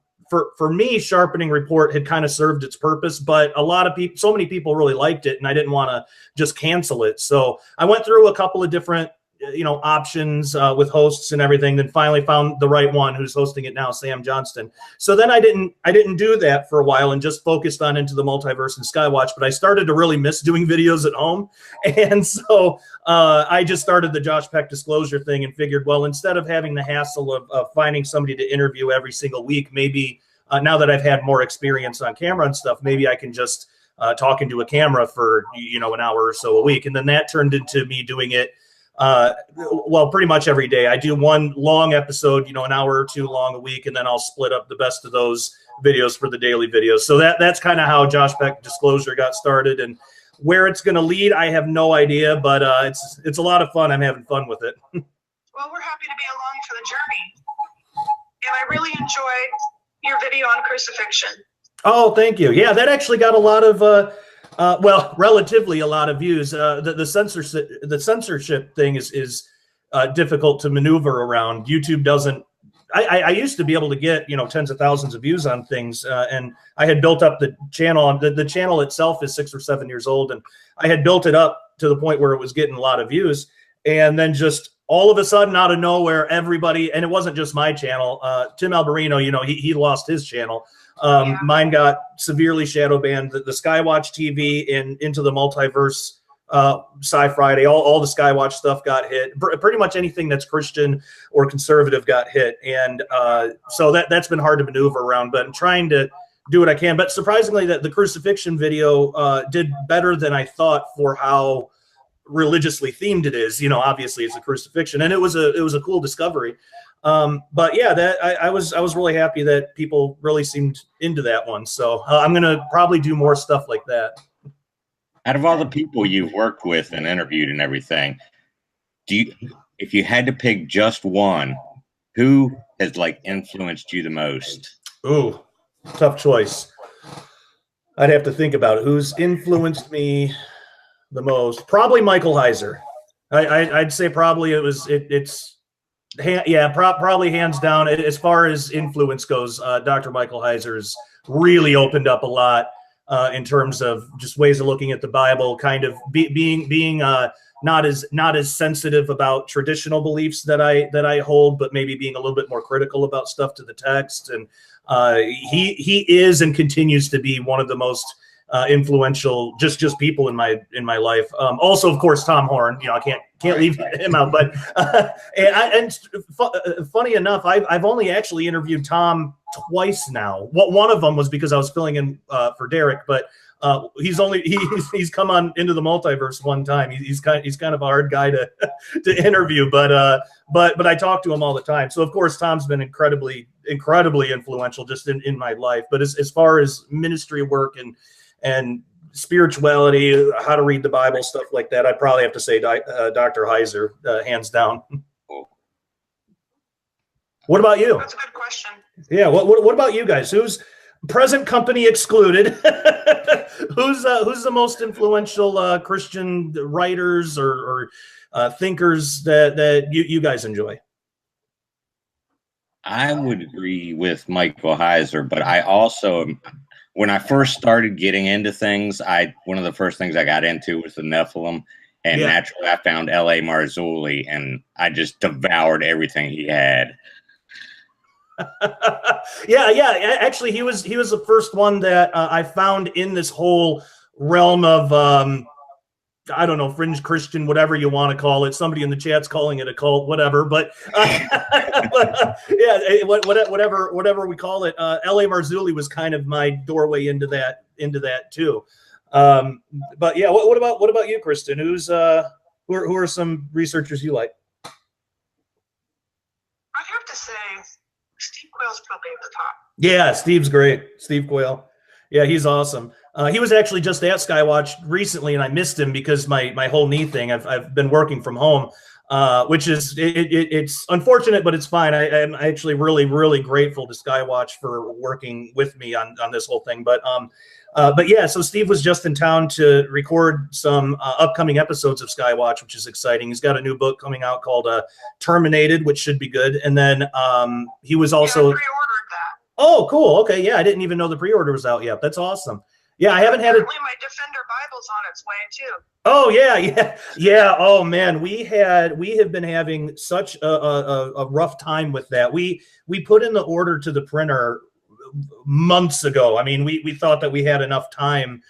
for me, sharpening report had kind of served its purpose, but a lot of people, so many people really liked it, and I didn't want to just cancel it. So I went through a couple of different, options with hosts and everything, then finally found the right one who's hosting it now, Sam Johnston. So then I didn't do that for a while and just focused on Into the Multiverse and Skywatch, but I started to really miss doing videos at home. And so I just started the Josh Peck disclosure thing and figured, well, instead of having the hassle of finding somebody to interview every single week, maybe now that I've had more experience on camera and stuff, maybe I can just talk into a camera for, an hour or so a week. And then that turned into me doing it pretty much every day. I do one long episode, an hour or two long a week, and then I'll split up the best of those videos for the daily videos. So that's kind of how Josh Peck disclosure got started, and where it's going to lead, I have no idea, but it's a lot of fun. I'm having fun with it. Well, we're happy to be along for the journey, and I really enjoyed your video on crucifixion. Oh, thank you. Yeah, that actually got a lot of relatively a lot of views. The censorship thing is difficult to maneuver around. YouTube doesn't. I used to be able to get tens of thousands of views on things, and I had built up the channel. The channel itself is 6 or 7 years old, and I had built it up to the point where it was getting a lot of views, and then just all of a sudden, out of nowhere, everybody, and it wasn't just my channel. Tim Alberino, he lost his channel. Mine got severely shadow banned. The Skywatch TV and Into the Multiverse, Sci Friday, all the Skywatch stuff got hit. Pretty much anything that's Christian or conservative got hit, and so that's been hard to maneuver around. But I'm trying to do what I can. But surprisingly, that the crucifixion video did better than I thought for how religiously themed it is. Obviously it's a crucifixion, and it was a cool discovery. But yeah, I was really happy that people really seemed into that one. So I'm gonna probably do more stuff like that. Out of all the people you've worked with and interviewed and everything, if you had to pick just one, who has influenced you the most? Ooh, tough choice. I'd have to think about it. Who's influenced me the most? Probably Michael Heiser. I'd say probably probably hands down. As far as influence goes, Dr. Michael Heiser's really opened up a lot in terms of just ways of looking at the Bible, kind of being not as sensitive about traditional beliefs that I hold, but maybe being a little bit more critical about stuff to the text. And he is and continues to be one of the most influential, just people in my life. Also, of course, Tom Horn. You know, I can't leave him out. But funny enough, I've only actually interviewed Tom twice now. One of them was because I was filling in for Derek, but he's come on Into the Multiverse one time. He's kind of a hard guy to interview, but I talk to him all the time. So of course Tom's been incredibly influential just in my life. But as far as ministry work and spirituality, how to read the Bible, stuff like that, I'd probably have to say Dr. Heiser, hands down. What about you? That's a good question. Yeah. What about you guys? Who's present company excluded? Who's the most influential Christian writers or thinkers that you guys enjoy? I would agree with Michael Heiser, but I also, when I first started getting into things, one of the first things I got into was the Nephilim, and naturally I found L.A. Marzulli, and I just devoured everything he had. Yeah. Actually, he was the first one that I found in this whole realm of I don't know, fringe Christian, whatever you want to call it. Somebody in the chat's calling it a cult, whatever. But whatever we call it. L.A. Marzulli was kind of my doorway into that too. But yeah, what about you, Kristen? Who are some researchers you like? I'd have to say Steve Quayle's probably at the top. Yeah, Steve's great. Steve Quayle. Yeah, he's awesome. He was actually just at Skywatch recently, and I missed him because my whole knee thing. I've been working from home, which is it's unfortunate, but it's fine. I'm actually really grateful to Skywatch for working with me on this whole thing. But yeah, so Steve was just in town to record some upcoming episodes of Skywatch, which is exciting. He's got a new book coming out called Terminated, which should be good. And then he was also I pre-ordered that. Oh, cool. Okay, yeah, I didn't even know the pre-order was out yet. That's awesome. Yeah, I haven't had it. My Defender Bible's on its way too. Oh yeah. Oh man, we have been having such a rough time with that. We put in the order to the printer months ago. I mean, we thought that we had enough time,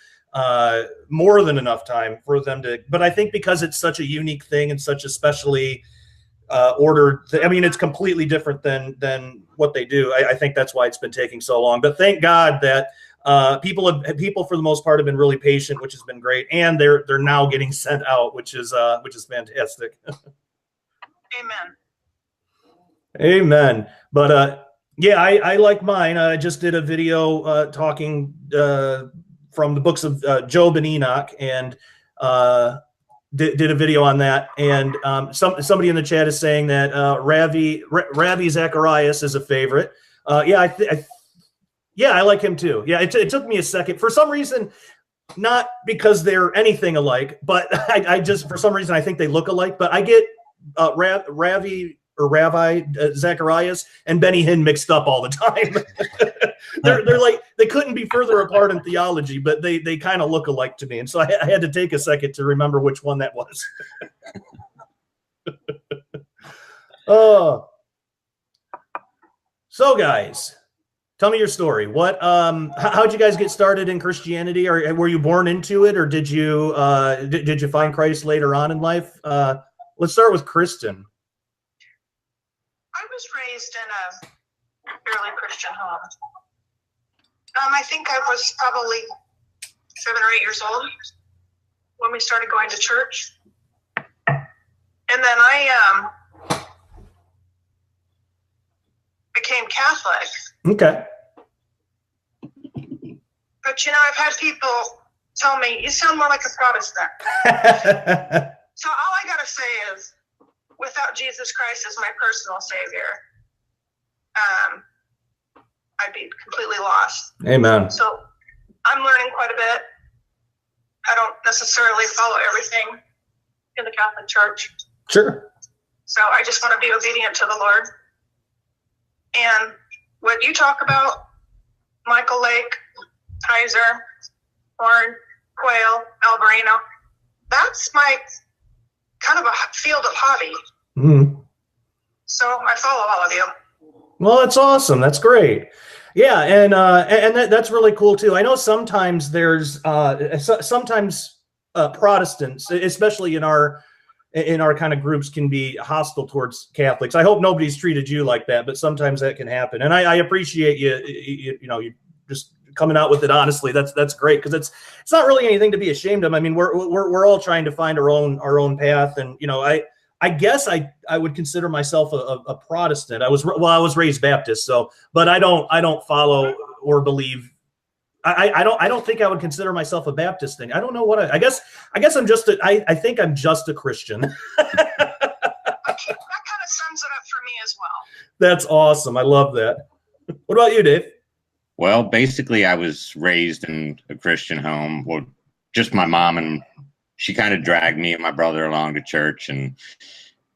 more than enough time for them to. But I think because it's such a unique thing and such a specially ordered, I mean, it's completely different than what they do. I think that's why it's been taking so long. But thank God that. People for the most part have been really patient, which has been great, and they're now getting sent out, which is fantastic. Amen. But yeah, I like mine. I just did a video talking from the books of Job and Enoch, and did a video on that. And somebody in the chat is saying that Ravi Zacharias is a favorite. Yeah, I like him too. Yeah, it took me a second. For some reason, not because they're anything alike, but I just, for some reason, I think they look alike. But I get Ravi Zacharias and Benny Hinn mixed up all the time. they're like, they couldn't be further apart in theology, but they kind of look alike to me. And so I had to take a second to remember which one that was. Oh. So guys, tell me your story. How'd you guys get started in Christianity? Or were you born into it, or did you find Christ later on in life? Let's start with Kristen. I was raised in a fairly Christian home. I think I was probably 7 or 8 years old when we started going to church, and then I became Catholic. Okay. But, I've had people tell me, you sound more like a Protestant. So all I got to say is, without Jesus Christ as my personal Savior, I'd be completely lost. Amen. So I'm learning quite a bit. I don't necessarily follow everything in the Catholic Church. Sure. So I just want to be obedient to the Lord. And what you talk about, Michael Lake, Heiser, Horn, Quayle, Alberino, that's my kind of a field of hobby. Mm-hmm. So I follow all of you. Well, that's awesome. That's great. Yeah, and that's really cool too. I know sometimes there's sometimes Protestants, especially in our kind of groups, can be hostile towards Catholics. I hope nobody's treated you like that, but sometimes that can happen. And I appreciate you know, you just coming out with it honestly. That's great, because it's not really anything to be ashamed of. I mean, we're all trying to find our own path, and you know, I guess I would consider myself a Protestant. I was raised Baptist, so, but I don't follow or believe. I don't think I would consider myself a Baptist thing. I don't know what I guess I'm just I think I'm just a Christian. That kind of sums it up for me as well. That's awesome. I love that. What about you, Dave? Well, basically, I was raised in a Christian home. Well, just my mom, and she kind of dragged me and my brother along to church, and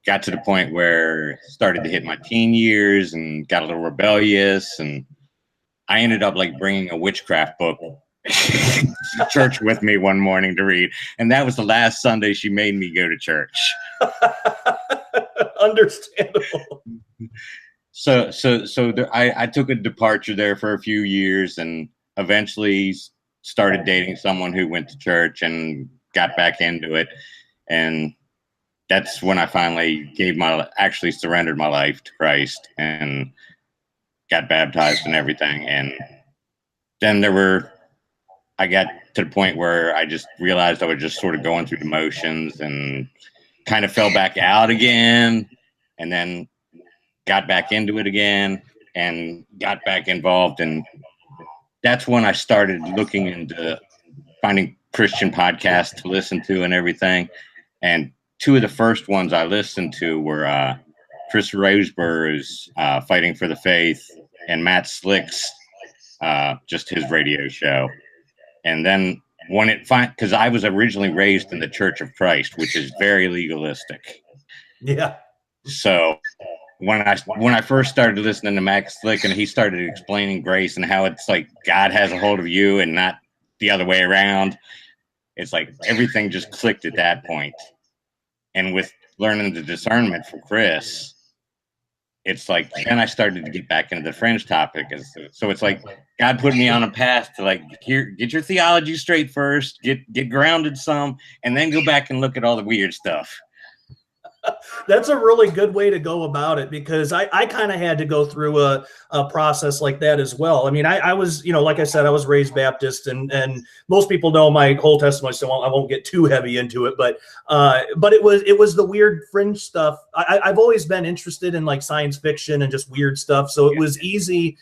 got to the point where started to hit my teen years and got a little rebellious, and I ended up like bringing a witchcraft book to church with me one morning to read, and that was the last Sunday she made me go to church. Understandable. So I took a departure there for a few years, and eventually started dating someone who went to church and got back into it. And that's when I finally actually surrendered my life to Christ and got baptized and everything. And then I got to the point where I just realized I was just sort of going through the motions, and kind of fell back out again, and then got back into it again and got back involved. And that's when I started looking into finding Christian podcasts to listen to and everything. And two of the first ones I listened to were Chris Rosebur's Fighting for the Faith, and Matt Slick's just his radio show. And then when because I was originally raised in the Church of Christ, which is very legalistic. Yeah. So when I first started listening to Matt Slick, and he started explaining grace and how it's like God has a hold of you and not the other way around, it's like everything just clicked at that point. And with learning the discernment from Chris, it's like then I started to get back into the fringe topic. So it's like God put me on a path to like, here, get your theology straight first, get grounded some, and then go back and look at all the weird stuff. That's a really good way to go about it, because I kind of had to go through a process like that as well. I mean, I was, you know, like I said, I was raised Baptist, and most people know my whole testimony, so I won't get too heavy into it. But it was the weird fringe stuff. I've always been interested in like science fiction and just weird stuff, so it was easy.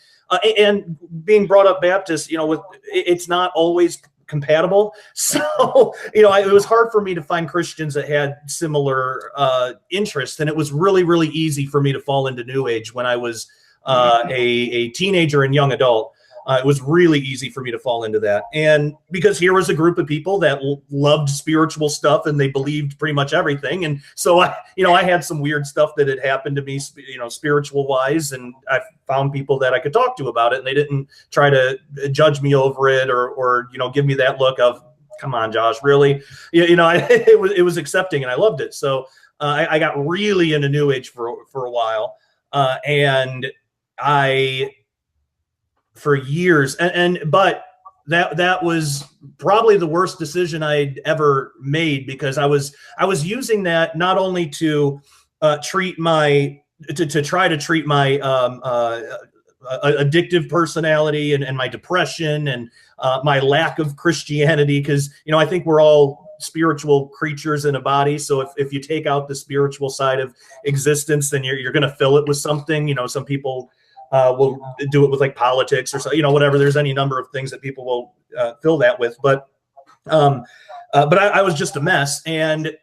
And being brought up Baptist, you know, it's not always compatible. So, you know, it was hard for me to find Christians that had similar interests. And it was really, really easy for me to fall into New Age when I was a teenager and young adult. It was really easy for me to fall into that. And because here was a group of people that loved spiritual stuff, and they believed pretty much everything. And so I had some weird stuff that had happened to me, you know, spiritual wise. And I found people that I could talk to about it, and they didn't try to judge me over it or, you know, give me that look of, come on, Josh, really? You know, it was accepting, and I loved it. So I got really into New Age for a while. And for years, but that was probably the worst decision I'd ever made, because I was using that not only to treat my addictive personality and my depression and my lack of Christianity, because, you know, I think we're all spiritual creatures in a body. So if you take out the spiritual side of existence, then you're going to fill it with something. You know, some people will do it with like politics or so, you know, whatever. There's any number of things that people will fill that with. But I was just a mess, and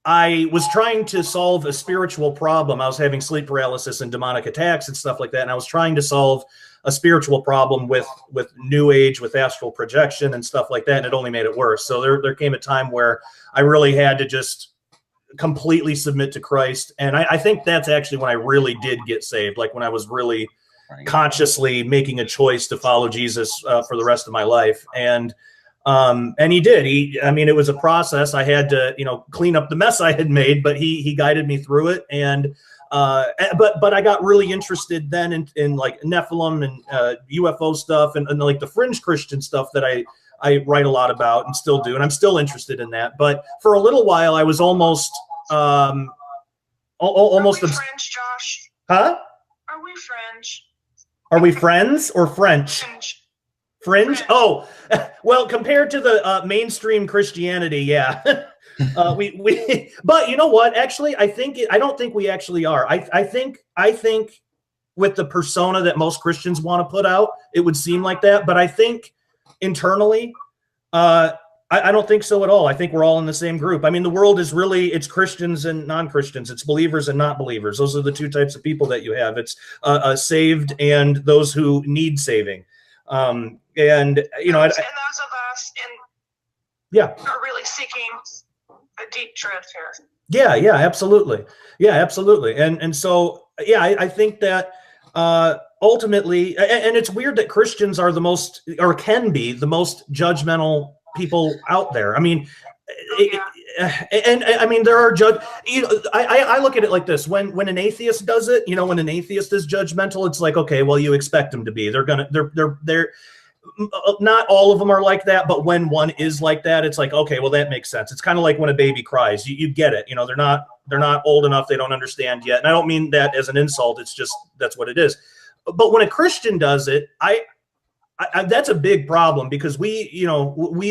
I was trying to solve a spiritual problem. I was having sleep paralysis and demonic attacks and stuff like that. And I was trying to solve a spiritual problem with New Age, with astral projection and stuff like that. And it only made it worse. So there came a time where I really had to just completely submit to Christ. And I think that's actually when I really did get saved. Like when I was really consciously making a choice to follow Jesus for the rest of my life. And he did. I mean, it was a process. I had to, you know, clean up the mess I had made, but he guided me through it. And But I got really interested then in like Nephilim and UFO stuff and like the fringe Christian stuff that I write a lot about and still do, and I'm still interested in that. But for a little while, I was almost almost. Are we French, Josh? Huh? Are we French? Are we friends or French? Fringe? Oh, well, compared to the mainstream Christianity, yeah. But you know what? Actually, I don't think we actually are. I think with the persona that most Christians want to put out, it would seem like that. But I think internally, I don't think so at all. I think we're all in the same group. I mean, the world is really, it's Christians and non-Christians. It's believers and not believers. Those are the two types of people that you have. It's saved and those who need saving. And you know, and those of us are really seeking the deep truth here. Yeah, absolutely. And so, yeah, I think that ultimately, and it's weird that Christians are the most, or can be the most judgmental people out there. I mean, and I mean, there are you know, I look at it like this: when an atheist does it, you know, when an atheist is judgmental, it's like, okay, well, you expect them to be. They're not all of them are like that, but when one is like that, it's like, okay, well, that makes sense. It's kind of like when a baby cries, you get it. You know, they're not old enough, they don't understand yet. And I don't mean that as an insult. It's just, that's what it is. But when a Christian does it, I that's a big problem, because we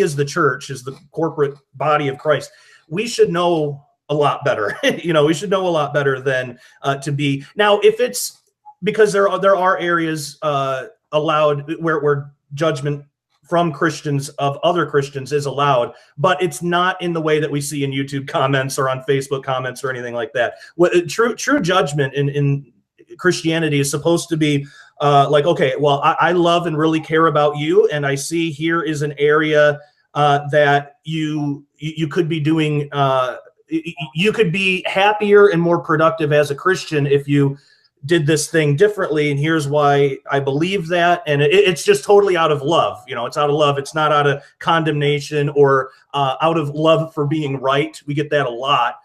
as the church, as the corporate body of Christ, we should know a lot better. You know, we should know a lot better than to be. Now, if it's because there are areas allowed where judgment from Christians of other Christians is allowed, but it's not in the way that we see in YouTube comments or on Facebook comments or anything like that. True judgment in Christianity is supposed to be like, okay, well, I love and really care about you, and I see here is an area that you could be doing. You could be happier and more productive as a Christian if you did this thing differently, and here's why I believe that. And it's just totally out of love. You know, it's out of love. It's not out of condemnation or out of love for being right. We get that a lot.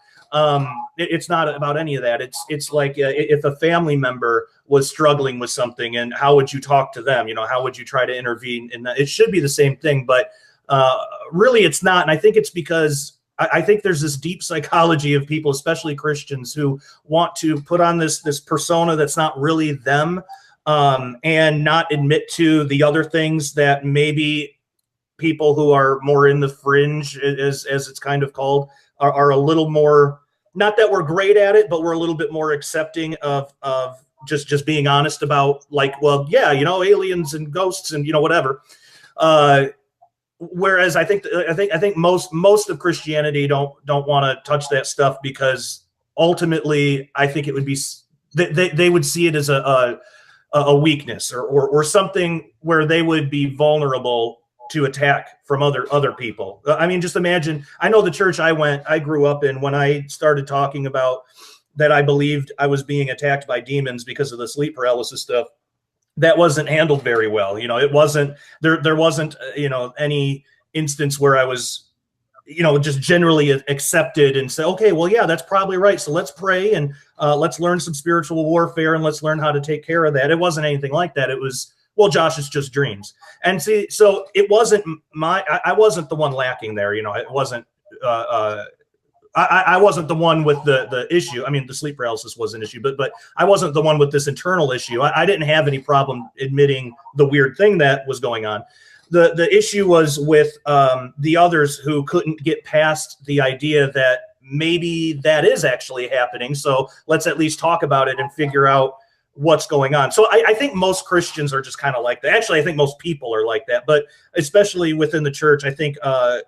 It's not about any of that. It's like if a family member was struggling with something, and how would you talk to them? You know, how would you try to intervene? And it should be the same thing, but really it's not. And I think it's because I think there's this deep psychology of people, especially Christians, who want to put on this persona that's not really them, and not admit to the other things that maybe people who are more in the fringe, as it's kind of called, are a little more, not that we're great at it, but we're a little bit more accepting of just being honest about, like, well, yeah, you know, aliens and ghosts and, you know, whatever. Whereas I think most of Christianity don't want to touch that stuff, because ultimately I think it would be, they would see it as a weakness or something where they would be vulnerable to attack from other people. I mean, just imagine, I know the church I grew up in, when I started talking about that I believed I was being attacked by demons because of the sleep paralysis stuff, that wasn't handled very well. You know, it wasn't, there wasn't, you know, any instance where I was, you know, just generally accepted and say, okay, well, yeah, that's probably right. So let's pray and let's learn some spiritual warfare and let's learn how to take care of that. It wasn't anything like that. It was, well, Josh, it's just dreams. And see, so it wasn't I wasn't the one lacking there. You know, it wasn't, I wasn't the one with the issue. I mean, the sleep paralysis was an issue, but I wasn't the one with this internal issue. I didn't have any problem admitting the weird thing that was going on. The issue was with the others who couldn't get past the idea that maybe that is actually happening. So let's at least talk about it and figure out what's going on. So I think most Christians are just kind of like that. Actually, I think most people are like that, but especially within the church, I think a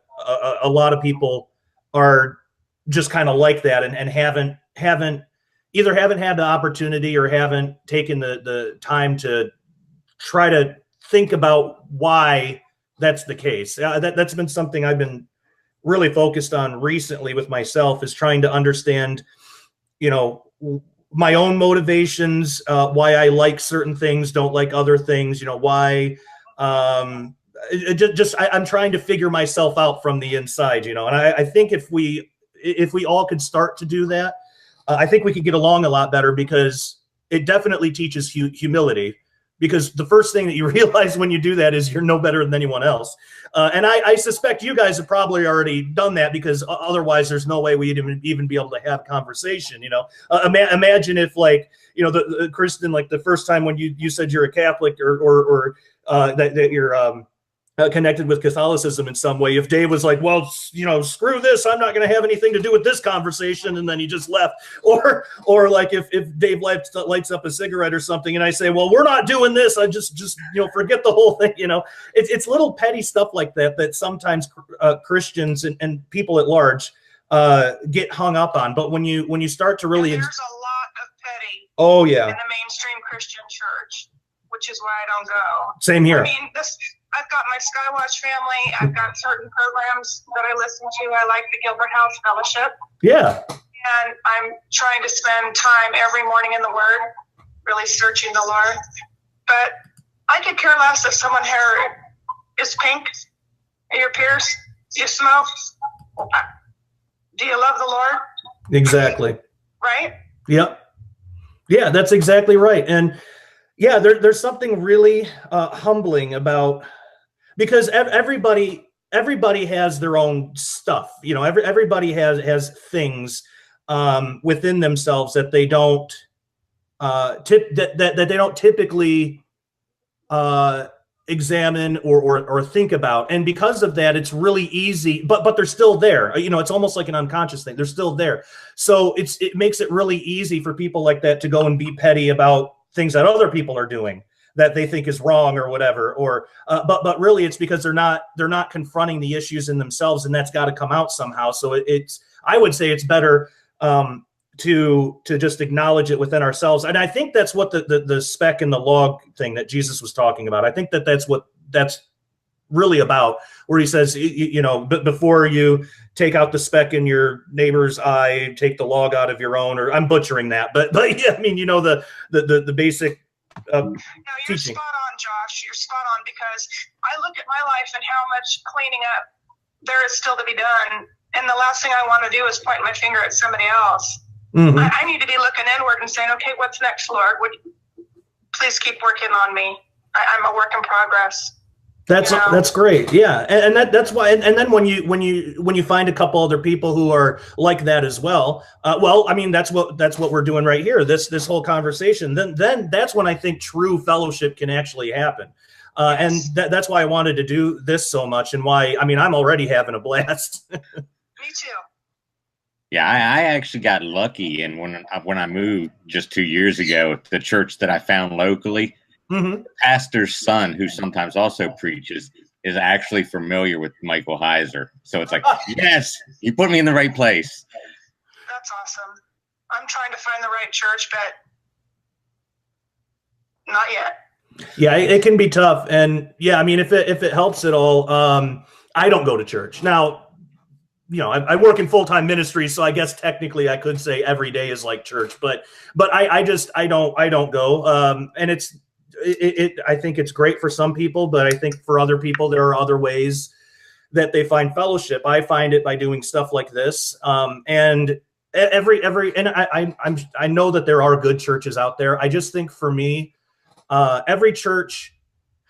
lot of people are just kind of like that, and haven't either haven't had the opportunity or haven't taken the time to try to think about why that's the case. That's been something I've been really focused on recently with myself, is trying to understand, you know, my own motivations, why I like certain things, don't like other things, you know, why, I'm trying to figure myself out from the inside, you know, and I think if we all could start to do that, I think we could get along a lot better, because it definitely teaches humility. Because the first thing that you realize when you do that is you're no better than anyone else. And I suspect you guys have probably already done that, because otherwise there's no way we'd even be able to have a conversation, you know. Imagine if, like, you know, the Kristen, like the first time when you said you're a Catholic, or that you're connected with Catholicism in some way, if Dave was like, well, you know, screw this, I'm not going to have anything to do with this conversation, and then he just left. Or like if Dave lights up a cigarette or something, and I say, well, we're not doing this, I just you know, forget the whole thing, you know. It's little petty stuff like that sometimes Christians and people at large get hung up on. But when you start to really, there's a lot of petty. Oh yeah. In the mainstream Christian church, which is why I don't go. Same here. I mean, I've got my Skywatch family. I've got certain programs that I listen to. I like the Gilbert House Fellowship. Yeah. And I'm trying to spend time every morning in the Word, really searching the Lord. But I could care less if someone's hair is pink, ear pierced, you smoke. Do you love the Lord? Exactly. Right? Yep. Yeah, that's exactly right. And yeah, there's something really humbling about, because everybody has their own stuff, you know. Everybody has things within themselves that they don't that they don't typically examine or think about, and because of that, it's really easy. But they're still there, you know. It's almost like an unconscious thing. They're still there, so it makes it really easy for people like that to go and be petty about things that other people are doing that they think is wrong or whatever, or but really it's because they're not confronting the issues in themselves, and that's got to come out somehow. So I would say it's better to just acknowledge it within ourselves. And I think that's what the speck and the log thing that Jesus was talking about, I think that's what that's really about, where he says, you know, before you take out the speck in your neighbor's eye, take the log out of your own. Or I'm butchering that, but yeah, I mean, you know, the basic no, you're teaching. Spot on, Josh. You're spot on, because I look at my life and how much cleaning up there is still to be done, and the last thing I want to do is point my finger at somebody else. Mm-hmm. I need to be looking inward and saying, okay, what's next, Lord? Please keep working on me. I'm a work in progress. That's great. Yeah. And that's why, and then when you find a couple other people who are like that as well, well, I mean, that's what we're doing right here, this whole conversation, then that's when I think true fellowship can actually happen. And that's why I wanted to do this so much, and why, I mean, I'm already having a blast. Me too. Yeah, I actually got lucky, and when I moved just 2 years ago, the church that I found locally, the pastor's son, who sometimes also preaches, is actually familiar with Michael Heiser. So it's like, yes, you put me in the right place. That's awesome. I'm trying to find the right church, but not yet. Yeah, it can be tough. And yeah, I mean, if it helps at all, I don't go to church. Now, you know, I work in full-time ministry, so I guess technically I could say every day is like church, but I don't go. And I think it's great for some people, but I think for other people, there are other ways that they find fellowship. I find it by doing stuff like this. And I know that there are good churches out there. I just think for me, every church,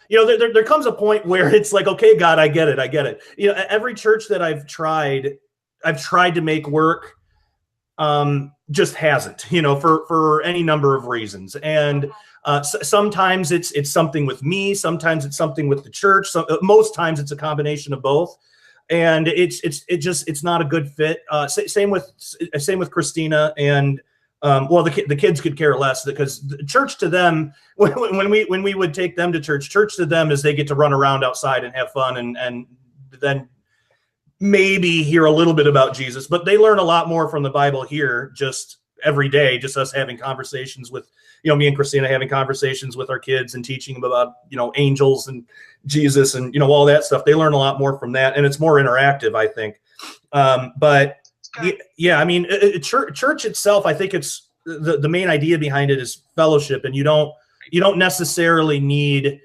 you know, there comes a point where it's like, okay, God, I get it. You know, every church that I've tried to make work, just hasn't, you know, for any number of reasons. And sometimes it's something with me, sometimes it's something with the church. Most times it's a combination of both, and it's not a good fit. Same with Christina and well, the kids could care less, because the church to them, when we would take them to church to them is they get to run around outside and have fun and then maybe hear a little bit about Jesus, but they learn a lot more from the Bible here just every day, just us having conversations with, you know, me and Christina having conversations with our kids and teaching them about, you know, angels and Jesus and, you know, all that stuff. They learn a lot more from that, and it's more interactive, I think. But yeah, I mean, church itself, I think it's the main idea behind it is fellowship, and you don't necessarily need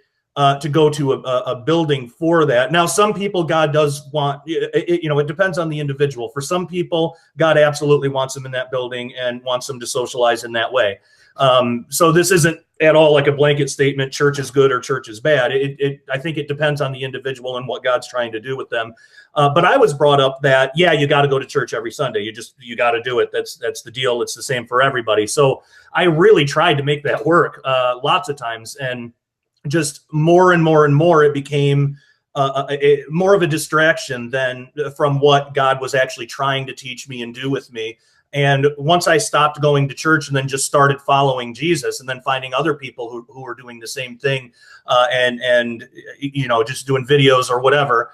to go to a building for that. Now, some people, God does want, it depends on the individual. For some people, God absolutely wants them in that building and wants them to socialize in that way. So this isn't at all like a blanket statement, church is good or church is bad. I think it depends on the individual and what God's trying to do with them. But I was brought up that, yeah, you got to go to church every Sunday. You got to do it. That's the deal. It's the same for everybody. So I really tried to make that work lots of times, and just more and more and more, it became more of a distraction than from what God was actually trying to teach me and do with me. And once I stopped going to church and then just started following Jesus and then finding other people who were doing the same thing and just doing videos or whatever,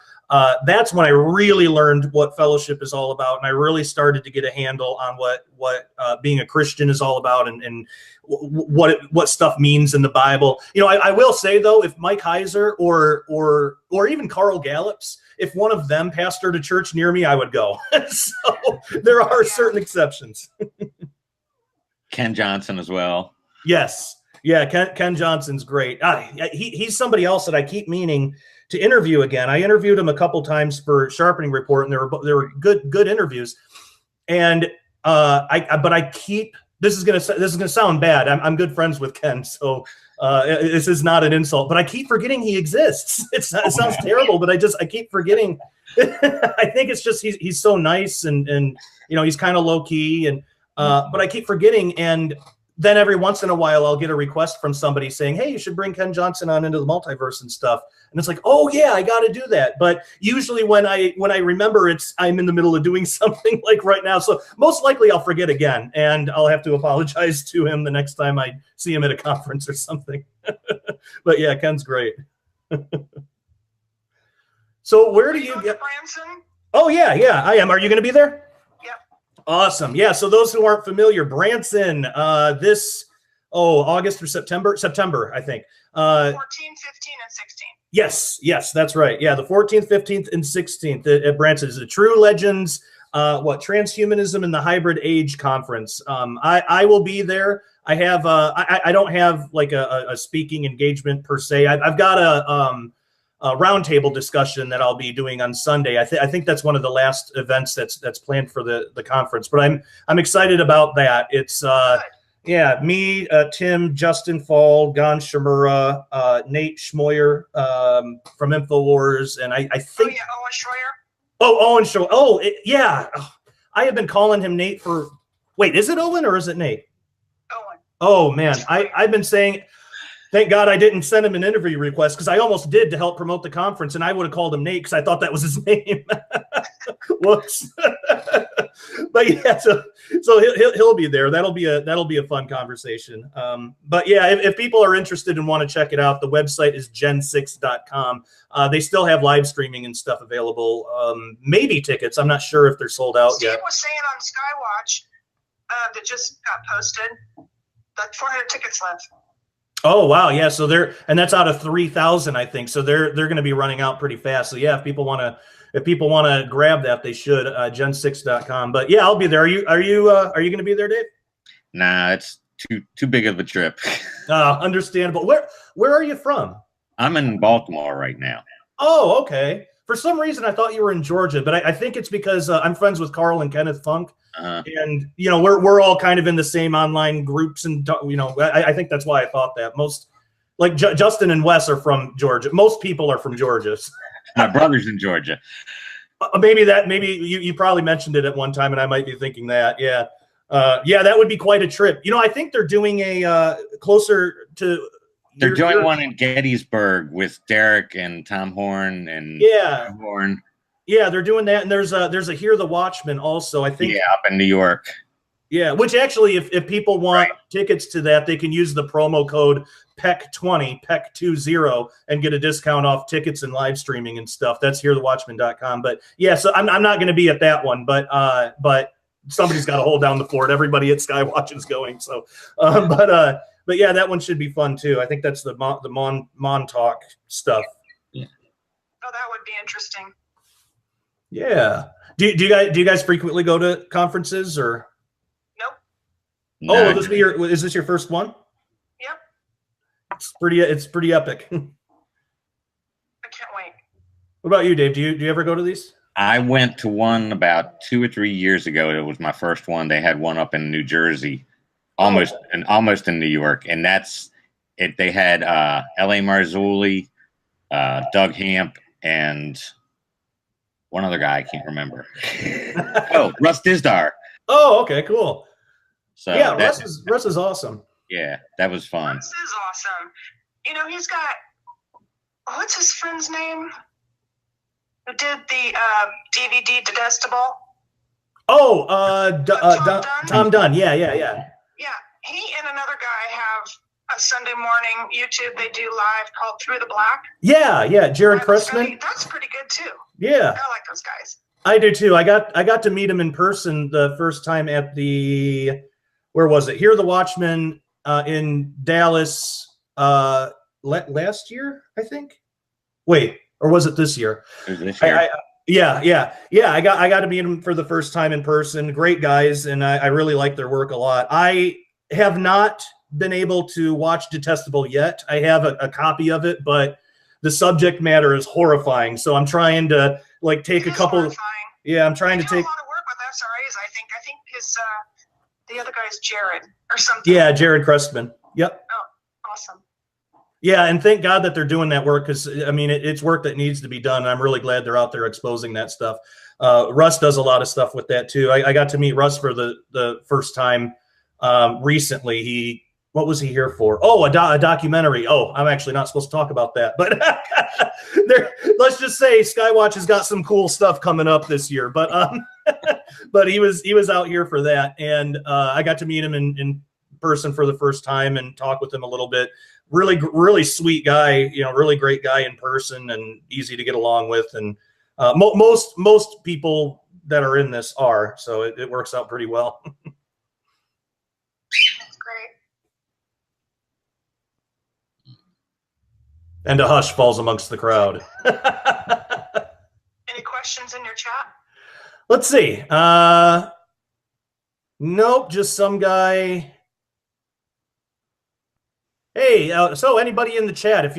that's when I really learned what fellowship is all about. And I really started to get a handle on what being a Christian is all about and what stuff means in the Bible. I will say, though, if Mike Heiser or even Carl Gallups, if one of them pastored a church near me, I would go. So there are certain exceptions. Ken Johnson as well. Yes. Yeah, Ken Johnson's great. He's somebody else that I keep meaning to interview again. I interviewed him a couple times for Sharpening Report, and there were good interviews. And this is gonna sound bad. I'm good friends with Ken, so this is not an insult, but I keep forgetting he exists. It sounds terrible, but I keep forgetting. I think it's just he's so nice and he's kind of low key but I keep forgetting. And then every once in a while I'll get a request from somebody saying, hey, you should bring Ken Johnson on into the multiverse and stuff. And it's like, oh yeah, I got to do that. But usually when I remember, I'm in the middle of doing something like right now. So most likely I'll forget again, and I'll have to apologize to him the next time I see him at a conference or something. But yeah, Ken's great. So where do you get Branson? Oh yeah, I am. Are you going to be there? Yep. Awesome. Yeah. So those who aren't familiar, Branson, August or September, I think. 14, 15, and 16. Yes, that's right. Yeah, the 14th, 15th, and 16th at Branson is the True Legends, Transhumanism in the Hybrid Age Conference. I will be there. I have I don't have like a speaking engagement per se. I've got a roundtable discussion that I'll be doing on Sunday. I think that's one of the last events that's planned for the conference. But I'm excited about that. It's me, Tim, Justin Fall, Gon Shimura, Nate Schmoyer from InfoWars, and I think Owen Schroyer. Owen Schroyer. Yeah. I have been calling him Nate for. Wait, is it Owen or is it Nate? Owen. Oh man, I've been saying. Thank God I didn't send him an interview request, because I almost did to help promote the conference, and I would have called him Nate because I thought that was his name. Whoops. But yeah, so he'll be there. That'll be a fun conversation. But yeah, if people are interested and want to check it out, the website is gen6.com. They still have live streaming and stuff available. Maybe tickets. I'm not sure if they're sold out yet. Steve was saying on Skywatch that just got posted that 400 tickets left. Oh wow, yeah. So that's out of 3,000, I think. So they're going to be running out pretty fast. So yeah, if people want to grab that, they should. Gen6.com. But yeah, I'll be there. Are you going to be there, Dave? Nah, it's too big of a trip. Understandable. Where are you from? I'm in Baltimore right now. Oh, okay. For some reason, I thought you were in Georgia, but I think it's because I'm friends with Carl and Kenneth Funk. And we're all kind of in the same online groups, and I think that's why I thought that. Most like Justin and Wes are from Georgia. Most people are from Georgia. My brother's in Georgia. Maybe you probably mentioned it at one time, and I might be thinking that. Yeah, that would be quite a trip. I think they're doing a closer to. They're doing one in Gettysburg with Derek and Tom Horn and Horn. Yeah, they're doing that, and there's a Hear the Watchman also, I think. Yeah, up in New York. Yeah, which actually, if people want tickets to that, they can use the promo code PECK20, PECK20, and get a discount off tickets and live streaming and stuff. That's hearthewatchman.com. But yeah, so I'm not going to be at that one, but somebody's got to hold down the fort. Everybody at Skywatch is going. So, but yeah, that one should be fun too. I think that's the Montauk stuff. Yeah. Oh, that would be interesting. Yeah. Do you guys frequently go to conferences or? Nope. Oh, is this your first one? Yep. It's pretty epic. What about you, Dave? Do you ever go to these? I went to one about 2 or 3 years ago. It was my first one. They had one up in New Jersey, almost in New York, and that's it. They had L.A. Marzulli, Doug Hamp, and one other guy I can't remember. Oh, Russ Dizdar. Oh, okay, cool. So yeah, Russ is awesome. Yeah, that was fun. Russ is awesome. You know, he's got, what's his friend's name? Who did the DVD Digestible? Oh, Tom Dunn. Yeah. Yeah, he and another guy have a Sunday morning YouTube they do live called Through the Black. Yeah, Jared Cressman. That's pretty good too. Yeah, I like those guys. I do too. I got to meet him in person the first time at the, where was it? Hear the Watchmen in Dallas last year, I think. Wait. Or was it this year? This year. I got to meet them for the first time in person. Great guys, and I really like their work a lot. I have not been able to watch Detestable yet. I have a copy of it, but the subject matter is horrifying. So I'm trying to take a couple. Horrifying. Yeah, I'm trying to take a lot of work with SRAs. I think his the other guy's Jared or something. Yeah, Jared Cressman. Yep. Oh, awesome. Yeah, and thank God that they're doing that work, because I mean it's work that needs to be done. And I'm really glad they're out there exposing that stuff. Russ does a lot of stuff with that too. I got to meet Russ for the first time recently. What was he here for? Oh, a documentary. Oh, I'm actually not supposed to talk about that, but let's just say Skywatch has got some cool stuff coming up this year. But but he was out here for that, and I got to meet him in person for the first time and talk with him a little bit. Really sweet guy, really great guy in person and easy to get along with. And most people that are in this are, so it works out pretty well. That's great. And a hush falls amongst the crowd. Any questions in your chat? Let's see. Nope, just some guy. Hey, so anybody in the chat, if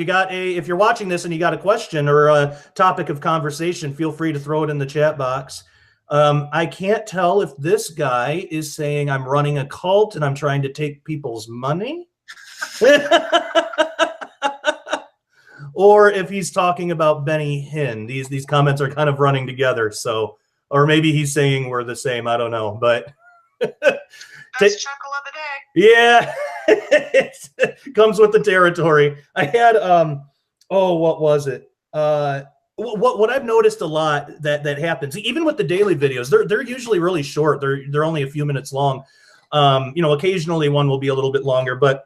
you're watching this and you got a question or a topic of conversation, feel free to throw it in the chat box. I can't tell if this guy is saying I'm running a cult and I'm trying to take people's money, or if he's talking about Benny Hinn. These comments are kind of running together. So, or maybe he's saying we're the same. I don't know, but. Best chuckle of the day. Yeah, it comes with the territory. I had what was it? What I've noticed a lot that happens, even with the daily videos, they're usually really short. They're only a few minutes long. Occasionally one will be a little bit longer, but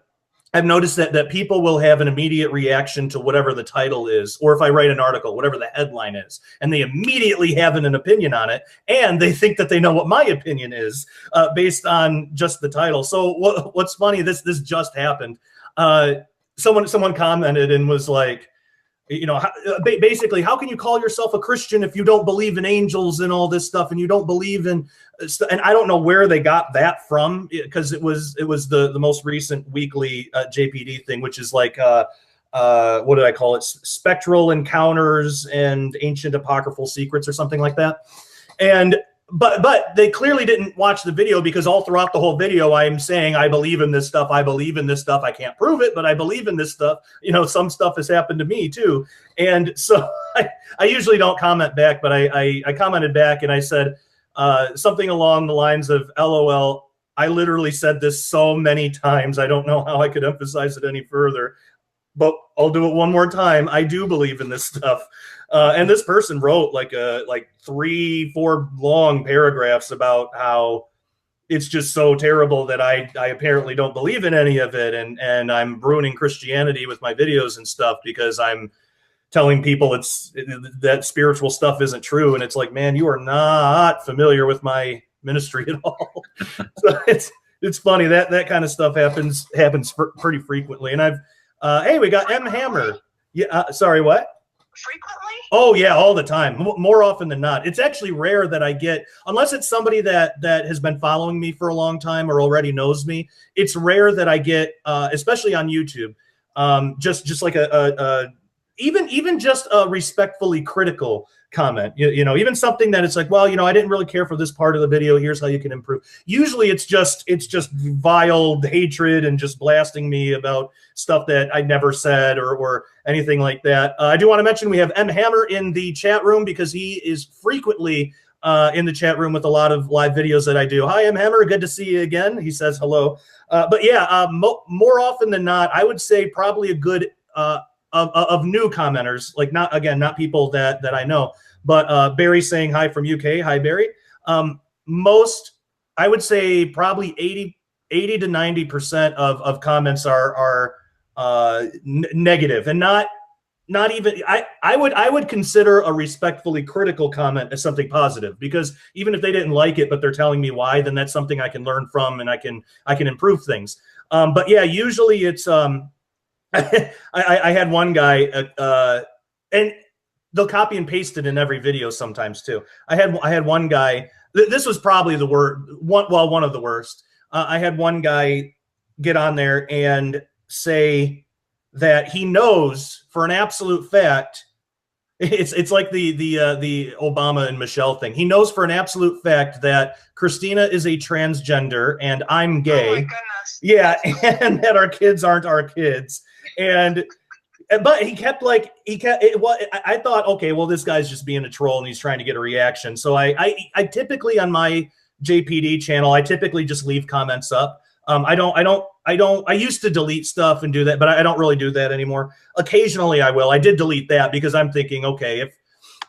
I've noticed that people will have an immediate reaction to whatever the title is, or if I write an article, whatever the headline is, and they immediately have an opinion on it, and they think that they know what my opinion is based on just the title. So what's funny, this just happened. Someone commented and was like, basically, how can you call yourself a Christian if you don't believe in angels and all this stuff, and you don't believe in, and I don't know where they got that from, because it was the most recent weekly JPD thing, which is like, what did I call it? Spectral Encounters and Ancient Apocryphal Secrets or something like that. And but they clearly didn't watch the video, because all throughout the whole video, I'm saying, I believe in this stuff. I believe in this stuff. I can't prove it, but I believe in this stuff. Some stuff has happened to me too. And so I usually don't comment back, but I commented back and I said something along the lines of, LOL, I literally said this so many times. I don't know how I could emphasize it any further, but I'll do it one more time. I do believe in this stuff. And this person wrote like 3-4 long paragraphs about how it's just so terrible that I apparently don't believe in any of it. And I'm ruining Christianity with my videos and stuff because I'm telling people that spiritual stuff isn't true. And it's like, man, you are not familiar with my ministry at all. So it's funny that kind of stuff happens pretty frequently. And hey, we got M Hammer. Yeah. Sorry, what? Frequently? Oh yeah, all the time. More often than not. It's actually rare that I get, unless it's somebody that has been following me for a long time or already knows me. It's rare that I get, especially on YouTube, just like a even just a respectfully critical comment, you know, even something that it's like, well, you know, I didn't really care for this part of the video. Here's how you can improve. Usually it's just vile hatred and just blasting me about stuff that I never said or anything like that. I do want to mention we have M Hammer in the chat room because he is frequently in the chat room with a lot of live videos that I do. Hi, M Hammer. Good to see you again. He says hello. But yeah, more often than not, I would say probably a good of new commenters, like not people that I know, but Barry saying hi from UK. Hi, Barry. Most, I would say probably 80 to 90% of comments are negative, and not even, I would consider a respectfully critical comment as something positive, because even if they didn't like it, but they're telling me why, then that's something I can learn from, and I can improve things. But yeah, usually it's, I had one guy, and they'll copy and paste it in every video sometimes too. I had one guy, this was probably one of the worst. I had one guy get on there and say that he knows for an absolute fact, it's like the Obama and Michelle thing. He knows for an absolute fact that Christina is a transgender and I'm gay. Oh my goodness. Yeah, and that our kids aren't our kids. But I thought, okay, well, this guy's just being a troll and he's trying to get a reaction. So I typically on my JPD channel, I typically just leave comments up. I used to delete stuff and do that, but I don't really do that anymore. Occasionally I will. I did delete that because I'm thinking, okay,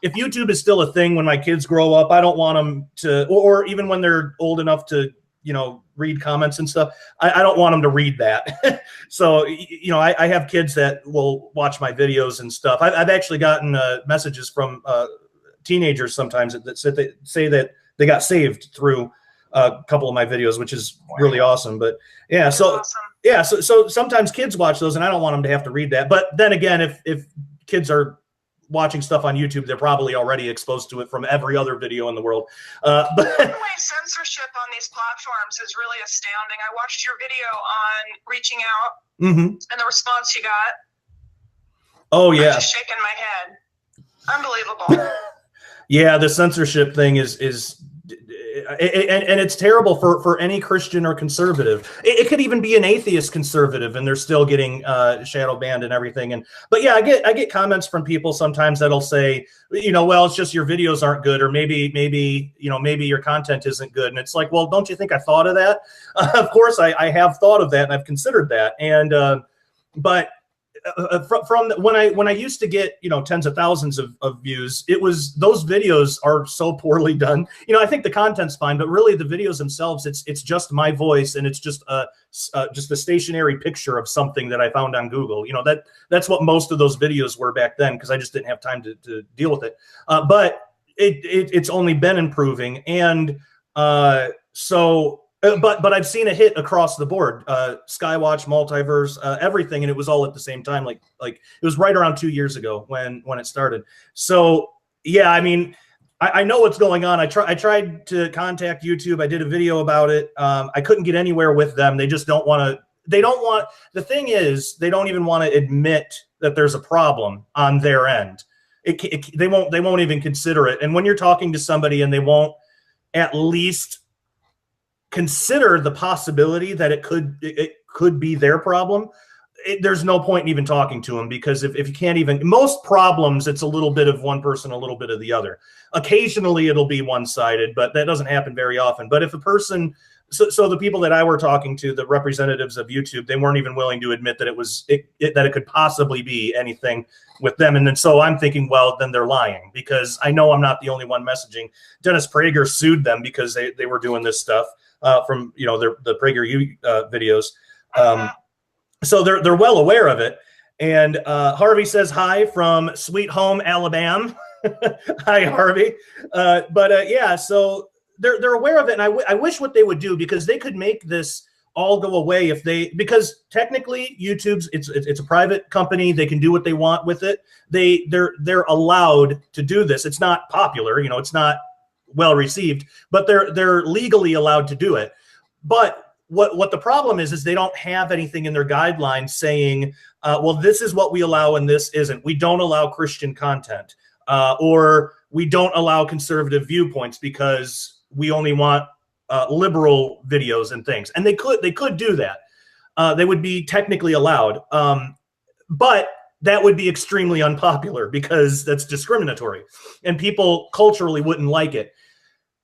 if YouTube is still a thing when my kids grow up, I don't want them to, or even when they're old enough to, you know, read comments and stuff, I don't want them to read that. So, you know, I have kids that will watch my videos and stuff. I've actually gotten messages from teenagers sometimes that say that they got saved through a couple of my videos, which is really awesome. But yeah, so sometimes kids watch those and I don't want them to have to read that. But then again, if kids are watching stuff on YouTube, they're probably already exposed to it from every other video in the world. But the way censorship on these platforms is really astounding. I watched your video on reaching out and the response you got. Oh yeah, I'm just shaking my head. Unbelievable. Yeah, the censorship thing is and it's terrible for any Christian or conservative. It could even be an atheist conservative, and they're still getting shadow banned and everything. But yeah, I get comments from people sometimes that'll say, you know, well, it's just your videos aren't good, or maybe your content isn't good. And it's like, well, don't you think I thought of that? Of course, I have thought of that, and I've considered that. And but from when I used to get, you know, tens of thousands of views, it was, those videos are so poorly done. You know, I think the content's fine, but really the videos themselves, it's just my voice, and it's just a stationary picture of something that I found on Google. You know, that's what most of those videos were back then, because I just didn't have time to deal with it. But it's only been improving, and so. But I've seen a hit across the board, Skywatch, Multiverse, everything, and it was all at the same time. Like it was right around 2 years ago when it started. So yeah, I mean, I know what's going on. I tried to contact YouTube. I did a video about it. I couldn't get anywhere with them. They just don't want to. They don't want. The thing is, they don't even want to admit that there's a problem on their end. They won't even consider it. And when you're talking to somebody and they won't at least consider the possibility that it could be their problem, there's no point in even talking to them, because if you can't even, most problems, it's a little bit of one person, a little bit of the other. Occasionally it'll be one-sided, but that doesn't happen very often. But if a person, so the people that I were talking to, the representatives of YouTube, they weren't even willing to admit that that it could possibly be anything with them. And then so I'm thinking, well, then they're lying, because I know I'm not the only one messaging. Dennis Prager sued them because they were doing this stuff. From, you know, the PragerU videos, so they're well aware of it. And Harvey says hi from Sweet Home, Alabama. Hi, Harvey. Yeah, so they're aware of it, and I wish what they would do, because they could make this all go away because technically YouTube's it's a private company. They can do what they want with it. They're allowed to do this. It's not popular, you know, it's not well received, but they're legally allowed to do it. But what the problem is they don't have anything in their guidelines saying, well, this is what we allow and this isn't. We don't allow Christian content, or we don't allow conservative viewpoints because we only want liberal videos and things. And they could do that. They would be technically allowed, but that would be extremely unpopular because that's discriminatory and people culturally wouldn't like it.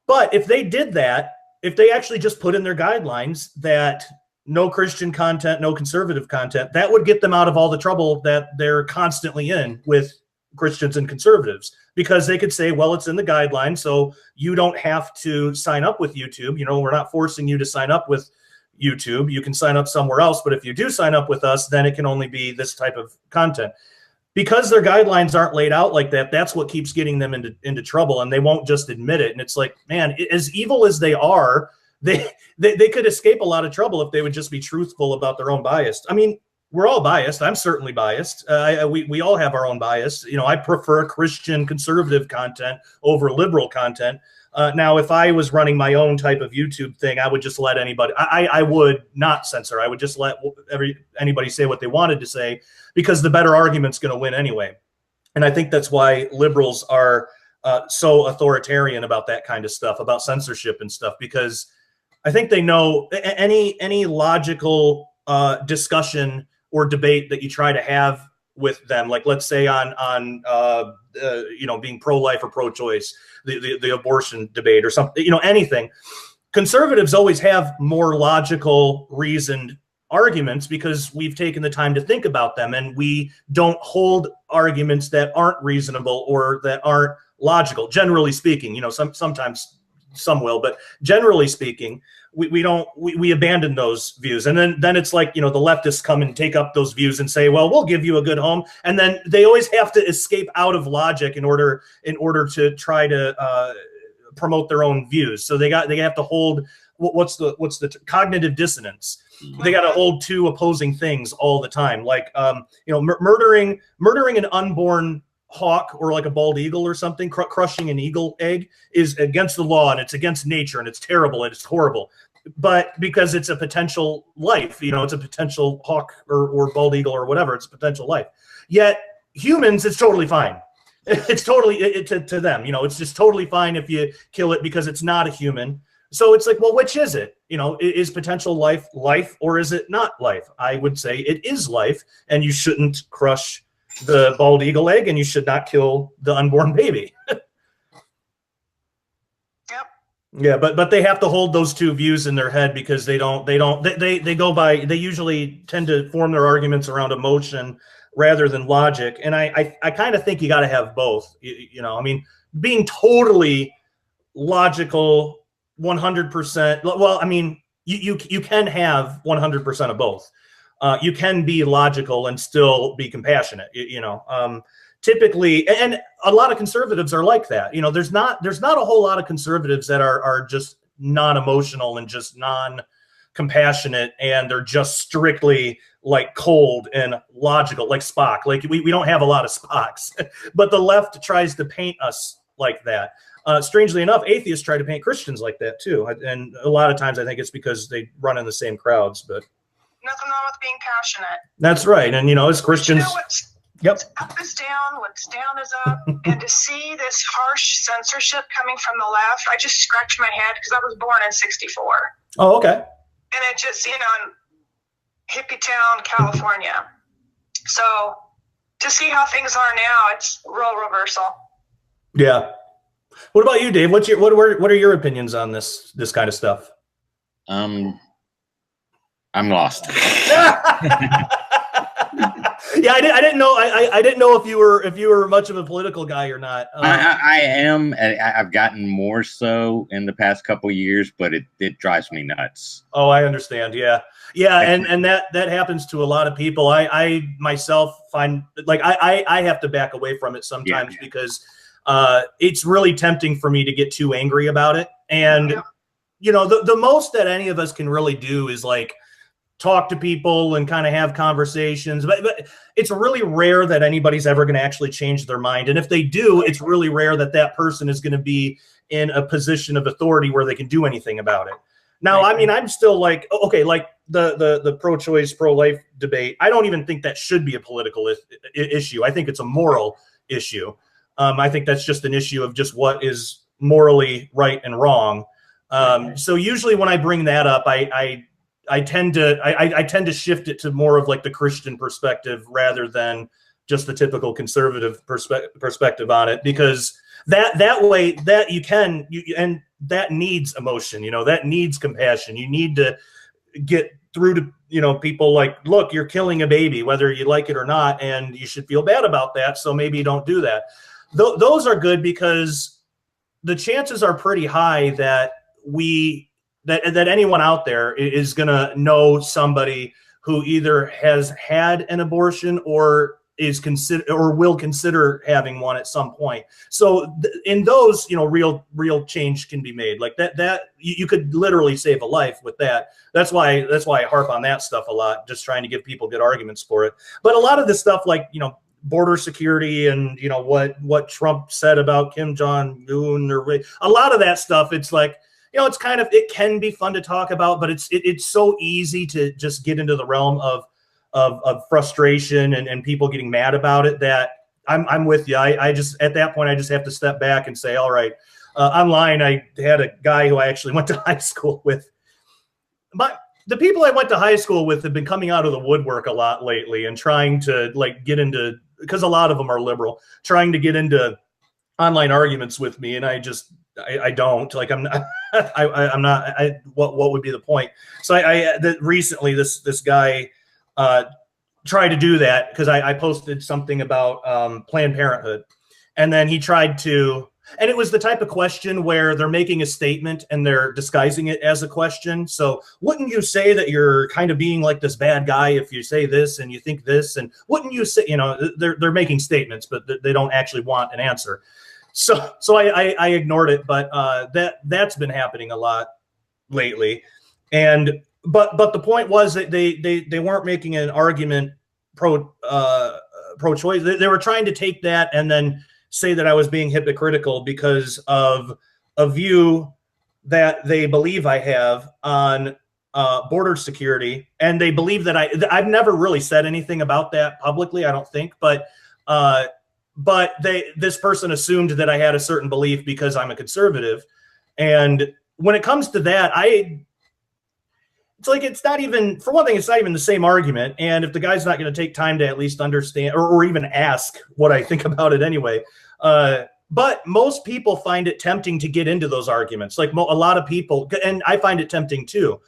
But if they did that, if they actually just put in their guidelines that no Christian content, no conservative content, that would get them out of all the trouble that they're constantly in with Christians and conservatives, because they could say, well, it's in the guidelines, so you don't have to sign up with YouTube. We're not forcing you to sign up with YouTube. You can sign up somewhere else, but if you do sign up with us, then it can only be this type of content. Because their guidelines aren't laid out like that, that's what keeps getting them into trouble, and they won't just admit it. And it's like, man, as evil as they are, they could escape a lot of trouble if they would just be truthful about their own bias. I mean, we're all biased. I'm certainly biased. We all have our own bias. I prefer Christian conservative content over liberal content. Now, if I was running my own type of YouTube thing, I would just let anybody, I would not censor. I would just let anybody say what they wanted to say, because the better argument's going to win anyway. And I think that's why liberals are so authoritarian about that kind of stuff, about censorship and stuff, because I think they know any logical discussion or debate that you try to have with them, like let's say on being pro-life or pro-choice, the abortion debate or something, anything. Conservatives always have more logical, reasoned arguments because we've taken the time to think about them, and we don't hold arguments that aren't reasonable or that aren't logical. Generally speaking, sometimes some will, but generally speaking, we abandon those views. And then it's like, the leftists come and take up those views and say, well, we'll give you a good home. And then they always have to escape out of logic in order to try to promote their own views. So they have to hold what's the cognitive dissonance. They got to hold two opposing things all the time. Like, murdering an unborn hawk or like a bald eagle or something, crushing an eagle egg is against the law, and it's against nature, and it's terrible and it's horrible. But because it's a potential life, it's a potential hawk or bald eagle or whatever, it's a potential life. Yet humans, it's totally fine. It's totally to them, it's just totally fine if you kill it because it's not a human. So it's like, well, which is it? Is potential life or is it not life? I would say it is life, and you shouldn't crush the bald eagle egg, and you should not kill the unborn baby. Yep. Yeah, but they have to hold those two views in their head because they usually tend to form their arguments around emotion rather than logic. And I kind of think you got to have both. Being totally logical 100%. Well, you can have 100% of both. You can be logical and still be compassionate, typically, and a lot of conservatives are like that. There's not a whole lot of conservatives that are just non-emotional and just non-compassionate, and they're just strictly like cold and logical, like Spock. Like we don't have a lot of Spocks, but the left tries to paint us like that. Strangely enough, atheists try to paint Christians like that too. And a lot of times I think it's because they run in the same crowds, but nothing wrong with being passionate. That's right. And, as Christians, what's up is down, what's down is up. And to see this harsh censorship coming from the left, I just scratched my head because I was born in 1964. Oh, okay. And it just, in hippie town, California. So to see how things are now, it's real reversal. Yeah. What about you, Dave? What are your opinions on this kind of stuff? I'm lost. Yeah, I didn't know. I didn't know if you were much of a political guy or not. I am. I've gotten more so in the past couple of years, but it drives me nuts. Oh, I understand. Yeah, and that happens to a lot of people. I myself find like I have to back away from it sometimes because it's really tempting for me to get too angry about it. And the most that any of us can really do is like talk to people and kind of have conversations, but it's really rare that anybody's ever going to actually change their mind. And if they do, it's really rare that person is going to be in a position of authority where they can do anything about it. Now, I mean, I'm still like, okay, like the pro-choice, pro-life debate. I don't even think that should be a political issue. I think it's a moral issue. I think that's just an issue of just what is morally right and wrong. So usually when I bring that up, I tend to shift it to more of like the Christian perspective rather than just the typical conservative perspective on it, because that way that and that needs emotion, that needs compassion. You need to get through to, people like, look, you're killing a baby, whether you like it or not, and you should feel bad about that. So maybe you don't do that. Those are good because the chances are pretty high that that anyone out there is going to know somebody who either has had an abortion or will consider having one at some point. So in those, real change can be made. Like that you could literally save a life with that. That's why I harp on that stuff a lot, just trying to give people good arguments for it. But a lot of this stuff, like, border security and, what Trump said about Kim Jong-un, or a lot of that stuff, it's like, it's kind of, it can be fun to talk about, but it's so easy to just get into the realm of frustration and people getting mad about it, that I'm with you. I just, at that point, I just have to step back and say, all right. Online, I had a guy who I actually went to high school with. But the people I went to high school with have been coming out of the woodwork a lot lately and trying to get into, because a lot of them are liberal, trying to get into online arguments with me. And I don't like, I'm not, what would be the point? So recently this guy, tried to do that because I posted something about Planned Parenthood, and then he tried to, and it was the type of question where they're making a statement and they're disguising it as a question. So wouldn't you say that you're kind of being like this bad guy if you say this and you think this, and wouldn't you say, they're making statements, but they don't actually want an answer. So I ignored it, but that's been happening a lot lately. And But the point was that they weren't making an argument pro-choice. They were trying to take that and then say that I was being hypocritical because of a view that they believe I have on border security, and they believe that I've never really said anything about that publicly, I don't think, but this person assumed that I had a certain belief because I'm a conservative, and when it comes to that, it's like, it's not even, for one thing, it's not even the same argument. And if the guy's not going to take time to at least understand or even ask what I think about it anyway. But most people find it tempting to get into those arguments. Like a lot of people, and I find it tempting too.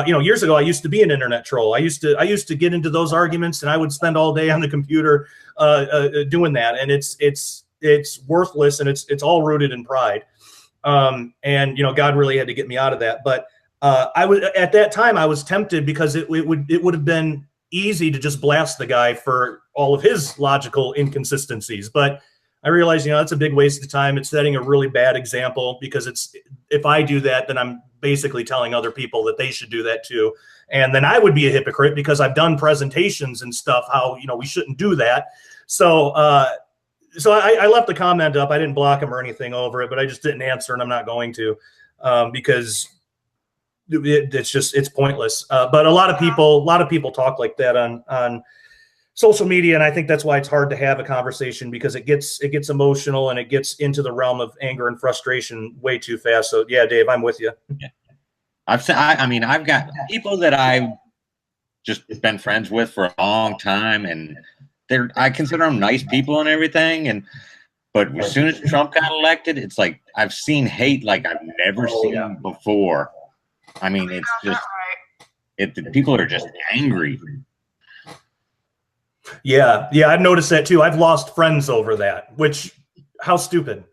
Years ago, I used to be an internet troll. I used to get into those arguments, and I would spend all day on the computer doing that. And it's worthless, and it's all rooted in pride. And God really had to get me out of that. But at that time I was tempted because it would have been easy to just blast the guy for all of his logical inconsistencies. But I realized, that's a big waste of time. It's setting a really bad example, because if I do that, then I'm basically telling other people that they should do that too. And then I would be a hypocrite because I've done presentations and stuff, how, we shouldn't do that. So I left the comment up. I didn't block him or anything over it, but I just didn't answer, and I'm not going to, because it's pointless. But a lot of people talk like that on social media, and I think that's why it's hard to have a conversation, because it gets emotional and it gets into the realm of anger and frustration way too fast. So yeah, Dave, I'm with you. Yeah. I've got people that I've just been friends with for a long time, and I consider them nice people and everything. But as soon as Trump got elected, it's like I've seen hate like I've never seen before. I mean, it's just people are just angry. Yeah, I've noticed that too. I've lost friends over that. Which, how stupid.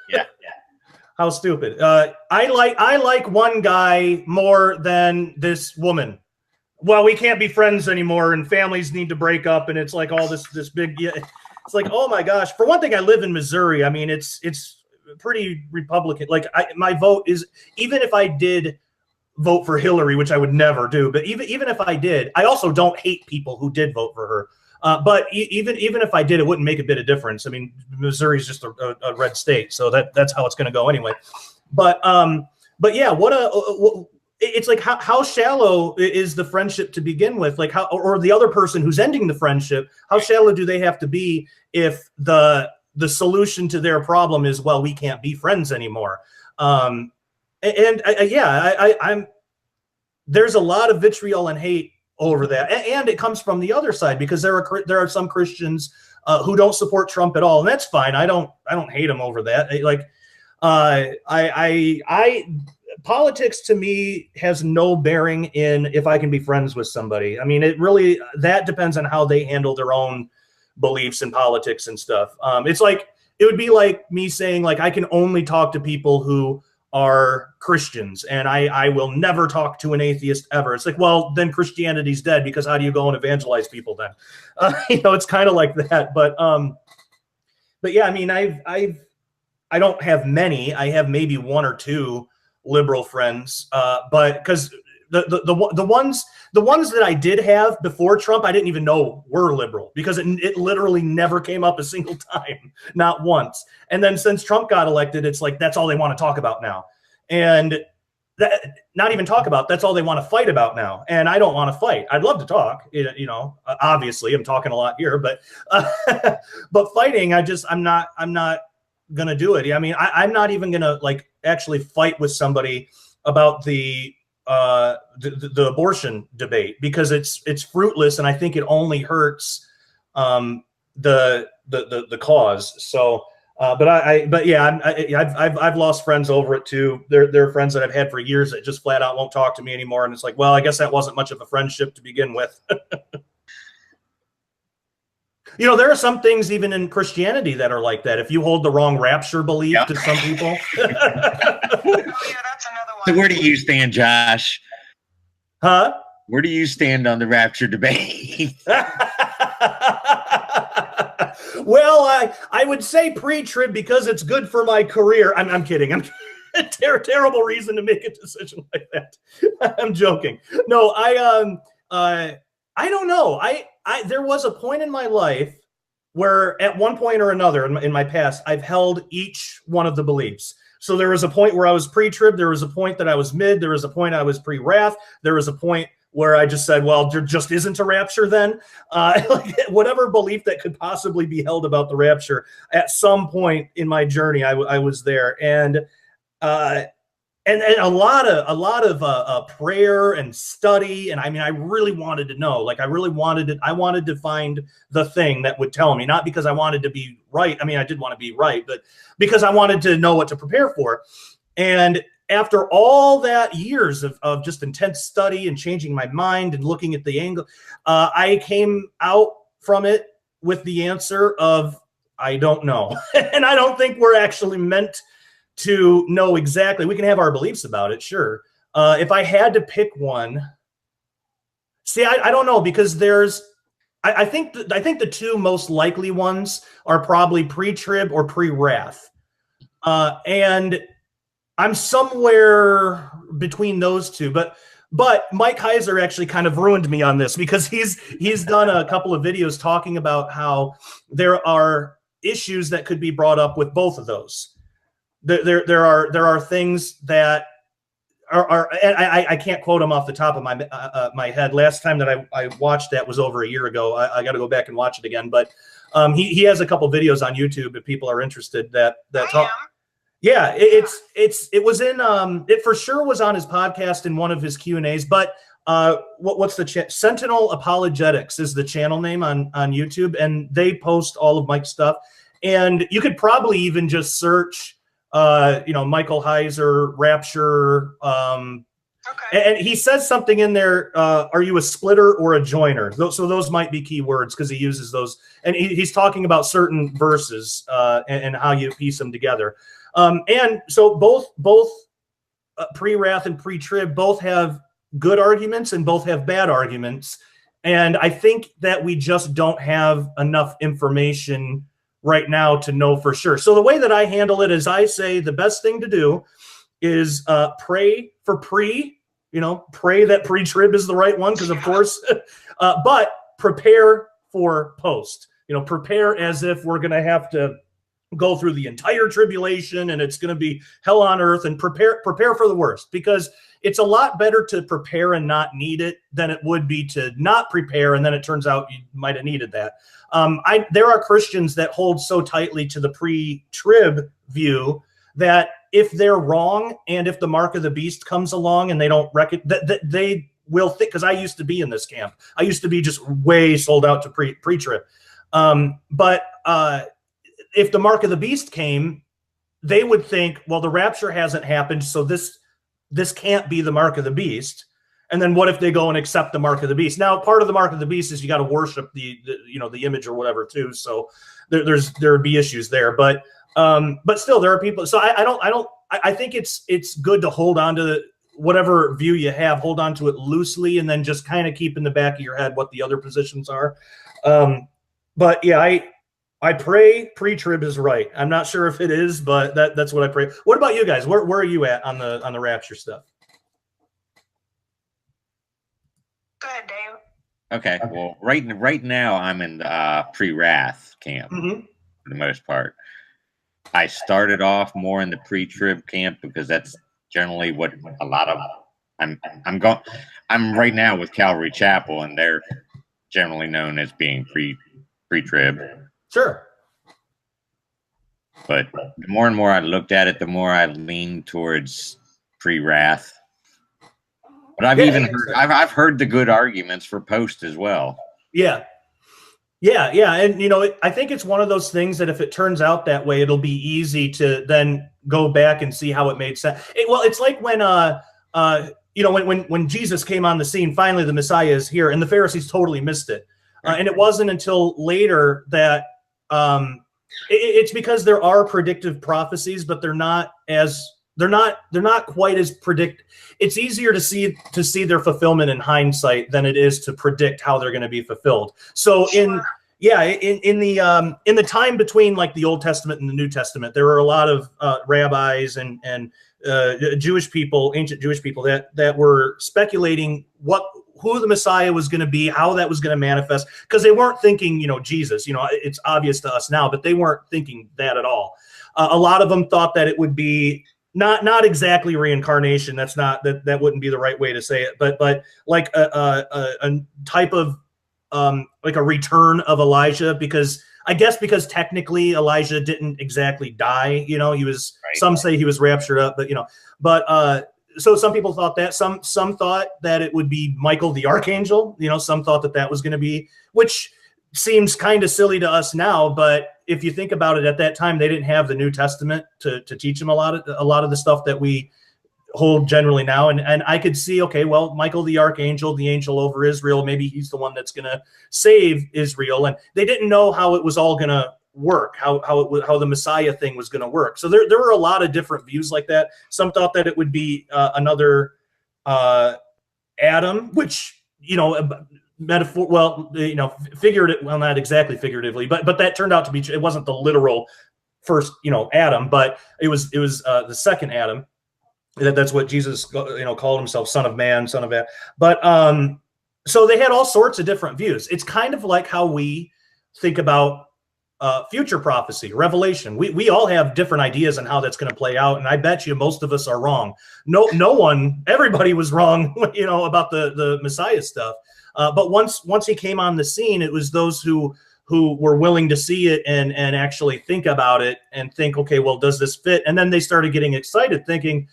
Yeah. How stupid. I like one guy more than this woman. Well, we can't be friends anymore, and families need to break up, and it's like all this big. Yeah, it's like, oh my gosh. For one thing, I live in Missouri. I mean, it's pretty Republican. Like my vote is, even if I did vote for Hillary, which I would never do, but even if I did, I also don't hate people who did vote for her. But even if I did, it wouldn't make a bit of difference. I mean, Missouri is just a red state, so that's how it's going to go anyway. But yeah, it's like how shallow is the friendship to begin with? Like how, or the other person who's ending the friendship, how shallow do they have to be if the solution to their problem is, well, we can't be friends anymore? I'm there's a lot of vitriol and hate over that, and it comes from the other side, because there are some Christians who don't support Trump at all, and that's fine. I don't hate them over that. Politics to me has no bearing in if I can be friends with somebody. I mean, that depends on how they handle their own beliefs in politics and stuff. It's like, it would be like me saying, like, I can only talk to people who are Christians, and I will never talk to an atheist ever. It's like, well, then Christianity's dead, because how do you go and evangelize people then? It's kind of like that. But yeah, I mean, I don't have many. I have maybe one or two liberal friends, but because the ones that I did have before Trump, I didn't even know were liberal, because it literally never came up a single time, not once. And then since Trump got elected, it's like that's all they want to talk about now, and not even talk about. That's all they want to fight about now, and I don't want to fight. I'd love to talk, obviously I'm talking a lot here, but but fighting, I'm not gonna do it. I mean, I'm not even gonna like actually fight with somebody about the abortion debate, because it's fruitless, and I think it only hurts the cause. So, but yeah, I've lost friends over it too. There are friends that I've had for years that just flat out won't talk to me anymore, and it's like, well, I guess that wasn't much of a friendship to begin with. There are some things even in Christianity that are like that. If you hold the wrong rapture belief to some people. Oh, yeah, that's another one. So where do you stand, Josh? Huh? Where do you stand on the rapture debate? Well, I would say pre-trib, because it's good for my career. I'm kidding. I'm a terrible reason to make a decision like that. I'm joking. No, I don't know. There was a point in my life where at one point or another in my past, I've held each one of the beliefs. So there was a point where I was pre-trib. There was a point that I was mid. There was a point I was pre-wrath. There was a point where I just said, well, there just isn't a rapture then. Like whatever belief that could possibly be held about the rapture, at some point in my journey, I was there. And a lot of prayer and study. And I mean, I really wanted to know, like, I wanted to find the thing that would tell me, not because I wanted to be right. I mean, I did want to be right, but because I wanted to know what to prepare for. And after all that years of just intense study and changing my mind and looking at the angle, I came out from it with the answer of, I don't know. And I don't think we're actually meant to know exactly. We can have our beliefs about it, sure. If I had to pick one, see, I don't know, because I think the two most likely ones are probably pre-trib or pre-wrath. And I'm somewhere between those two, but Mike Heiser actually kind of ruined me on this, because he's done a couple of videos talking about how there are issues that could be brought up with both of those. There are things that are and I can't quote him off the top of my head. Last time that I watched that was over a year ago. I got to go back and watch it again. But he has a couple videos on YouTube if people are interested. That talk. Yeah, it was in it for sure was on his podcast in one of his Q&As. But what's the Sentinel Apologetics is the channel name on YouTube, and they post all of Mike's stuff. And you could probably even just search Michael Heiser, Rapture. Okay. And he says something in there. Are you a splitter or a joiner? So those might be key words, because he uses those. And he's talking about certain verses and how you piece them together. And so both pre-wrath and pre-trib both have good arguments and both have bad arguments. And I think that we just don't have enough information right now to know for sure. So the way that I handle it is I say the best thing to do is pray for pray that pre-trib is the right one, because of course, but prepare for post. Prepare as if we're going to have to go through the entire tribulation and it's going to be hell on earth, and prepare for the worst, because it's a lot better to prepare and not need it than it would be to not prepare, and then it turns out you might have needed that. There are Christians that hold so tightly to the pre-trib view that if they're wrong, and if the mark of the beast comes along and they don't that they will think, because I used to be in this camp. I used to be just way sold out to pre-trib. But if the mark of the beast came, they would think, well, the rapture hasn't happened, so this can't be the mark of the beast. And then what if they go and accept the mark of the beast? Now, part of the mark of the beast is you got to worship the image or whatever too. So there would be issues there, but still there are people. So I think it's good to hold on to whatever view you have, hold on to it loosely, and then just kind of keep in the back of your head what the other positions are. But yeah, I pray pre-trib is right. I'm not sure if it is, but that's what I pray. What about you guys? Where are you at on the rapture stuff? Go ahead, Dave. Okay. Well, right now I'm in the pre-wrath camp for the most part. I started off more in the pre-trib camp because that's generally what a lot of I'm right now with Calvary Chapel, and they're generally known as being pre-trib. Sure. But the more and more I looked at it, the more I leaned towards pre-wrath. But I've heard the good arguments for post as well. Yeah. And I think it's one of those things that if it turns out that way, it'll be easy to then go back and see how it made sense. It's like when when Jesus came on the scene, finally the Messiah is here, and the Pharisees totally missed it. And it wasn't until later that it's because there are predictive prophecies, but they're not quite as predict. It's easier to see their fulfillment in hindsight than it is to predict how they're going to be fulfilled. So in the time between like the Old Testament and the New Testament, there were a lot of rabbis and Jewish people, ancient Jewish people that were speculating who the Messiah was going to be, how that was going to manifest, because they weren't thinking, Jesus. It's obvious to us now, but they weren't thinking that at all. A lot of them thought that it would be not exactly reincarnation. That wouldn't be the right way to say it, but like a type of like a return of Elijah, because technically Elijah didn't exactly die. He was right. Some say he was raptured up, but so some people thought that. Some thought that it would be Michael the archangel. Some thought that was going to be, which seems kind of silly to us now, but if you think about it, at that time they didn't have the New Testament to teach them a lot of the stuff that we hold generally now. And I could see, okay, well, Michael the archangel, the angel over Israel, maybe he's the one that's going to save Israel. And they didn't know how it was all going to work, how the Messiah thing was going to work. So there were a lot of different views like that. Some thought that it would be another Adam, which metaphor, figurative, well, not exactly figuratively, but that turned out to be, it wasn't the literal first Adam, but it was the second Adam. That's what Jesus called himself, Son of Man, Son of Man. But so they had all sorts of different views. It's kind of like how we think about future prophecy, Revelation. We all have different ideas on how that's going to play out, and I bet you most of us are wrong. Everybody was wrong, about the Messiah stuff. But once he came on the scene, it was those who were willing to see it and actually think about it and think, okay, well, does this fit? And then they started getting excited, thinking,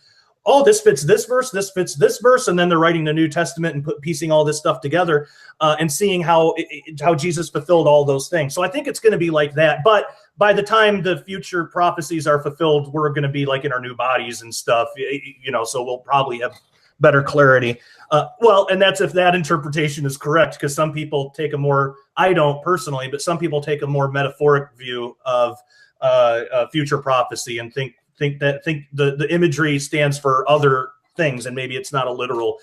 oh, this fits this verse, this fits this verse, and then they're writing the New Testament and piecing all this stuff together and seeing how Jesus fulfilled all those things. So I think it's going to be like that. But by the time the future prophecies are fulfilled, we're going to be like in our new bodies and stuff, so we'll probably have better clarity. And that's if that interpretation is correct, because some people take I don't personally, but some people take a more metaphoric view of future prophecy and think the imagery stands for other things, and maybe it's not a literal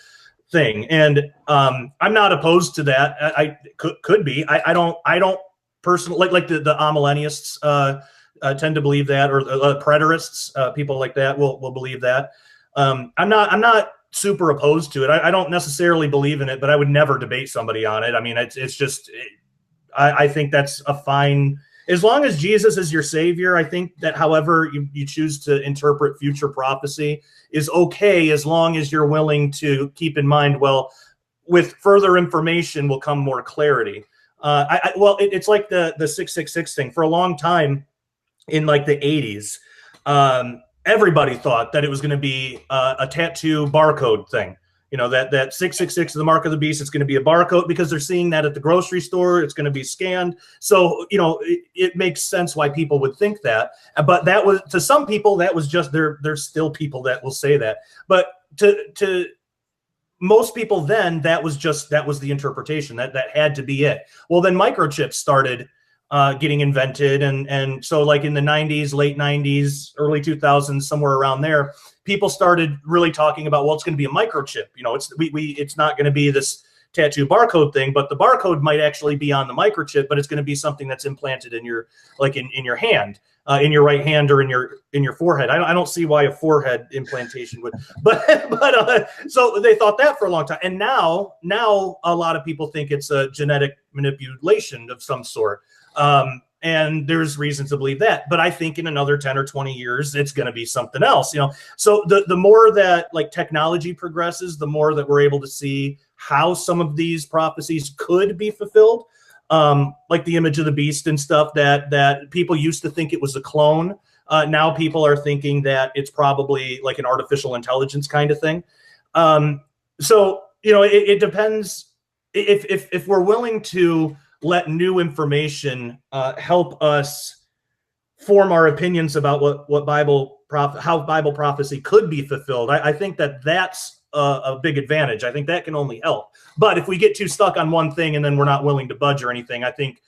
thing. And I'm not opposed to that. I could be. I don't personally like the amillennialists tend to believe that, or preterists, people like that will believe that. I'm not super opposed to it. I don't necessarily believe in it, but I would never debate somebody on it. I mean, it's just I think that's a fine. as long as Jesus is your savior, I think that however you choose to interpret future prophecy is okay, as long as you're willing to keep in mind, well, with further information will come more clarity. It's like the 666 thing. For a long time in like the 80s, everybody thought that it was going to be a tattoo barcode thing. You know, that 666 is the mark of the beast. It's going to be a barcode because they're seeing that at the grocery store. It's going to be scanned. So, you know, it makes sense why people would think that. But that was, to some people, that was just, there's still people that will say that. But to most people then, that was the interpretation. That had to be it. Well, then microchips started getting invented. And so like in the 90s, late 90s, early 2000s, somewhere around there, people started really talking about, well, it's going to be a microchip. You know, it's not going to be this tattoo barcode thing, but the barcode might actually be on the microchip, but it's going to be something that's implanted in your, like in your hand, in your right hand or in your forehead. I don't see why a forehead implantation would, but so they thought that for a long time. And now a lot of people think it's a genetic manipulation of some sort. And there's reason to believe that, but I think in another 10 or 20 years, it's going to be something else, you know? So the more that like technology progresses, the more that we're able to see how some of these prophecies could be fulfilled. Like the image of the beast and stuff that people used to think it was a clone. Now people are thinking that it's probably like an artificial intelligence kind of thing. So, you know, it depends if we're willing to let new information help us form our opinions about how Bible prophecy could be fulfilled. I think that's a big advantage. I think that can only help. But if we get too stuck on one thing and then we're not willing to budge or anything, I think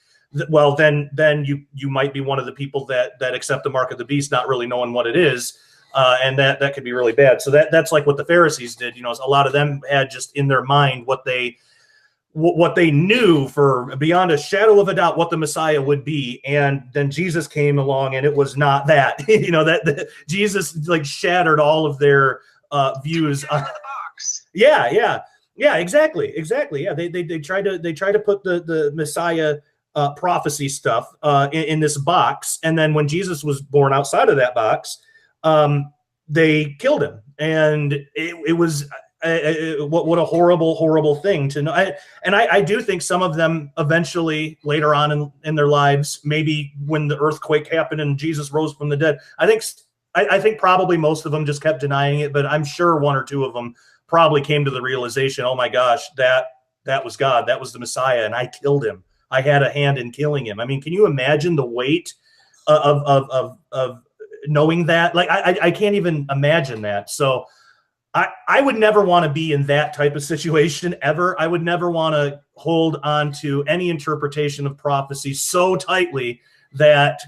well, then you might be one of the people that accept the mark of the beast, not really knowing what it is. And that could be really bad. So that's like what the Pharisees did. You know, a lot of them had just in their mind what they knew for beyond a shadow of a doubt what the Messiah would be. And then Jesus came along and it was not that. You know, that Jesus like shattered all of their views on the box. Yeah, exactly. Yeah, they try to put the Messiah prophecy stuff in this box, and then when Jesus was born outside of that box, they killed him, and it was what a horrible thing to know. I do think some of them eventually later on in their lives, maybe when the earthquake happened and Jesus rose from the dead, I think probably most of them just kept denying it, but I'm sure one or two of them probably came to the realization, oh my gosh, that was God, that was the Messiah, and I killed him. I had a hand in killing him. I mean, can you imagine the weight of knowing that? Like, I can't even imagine that. So I would never want to be in that type of situation ever. I would never want to hold on to any interpretation of prophecy so tightly that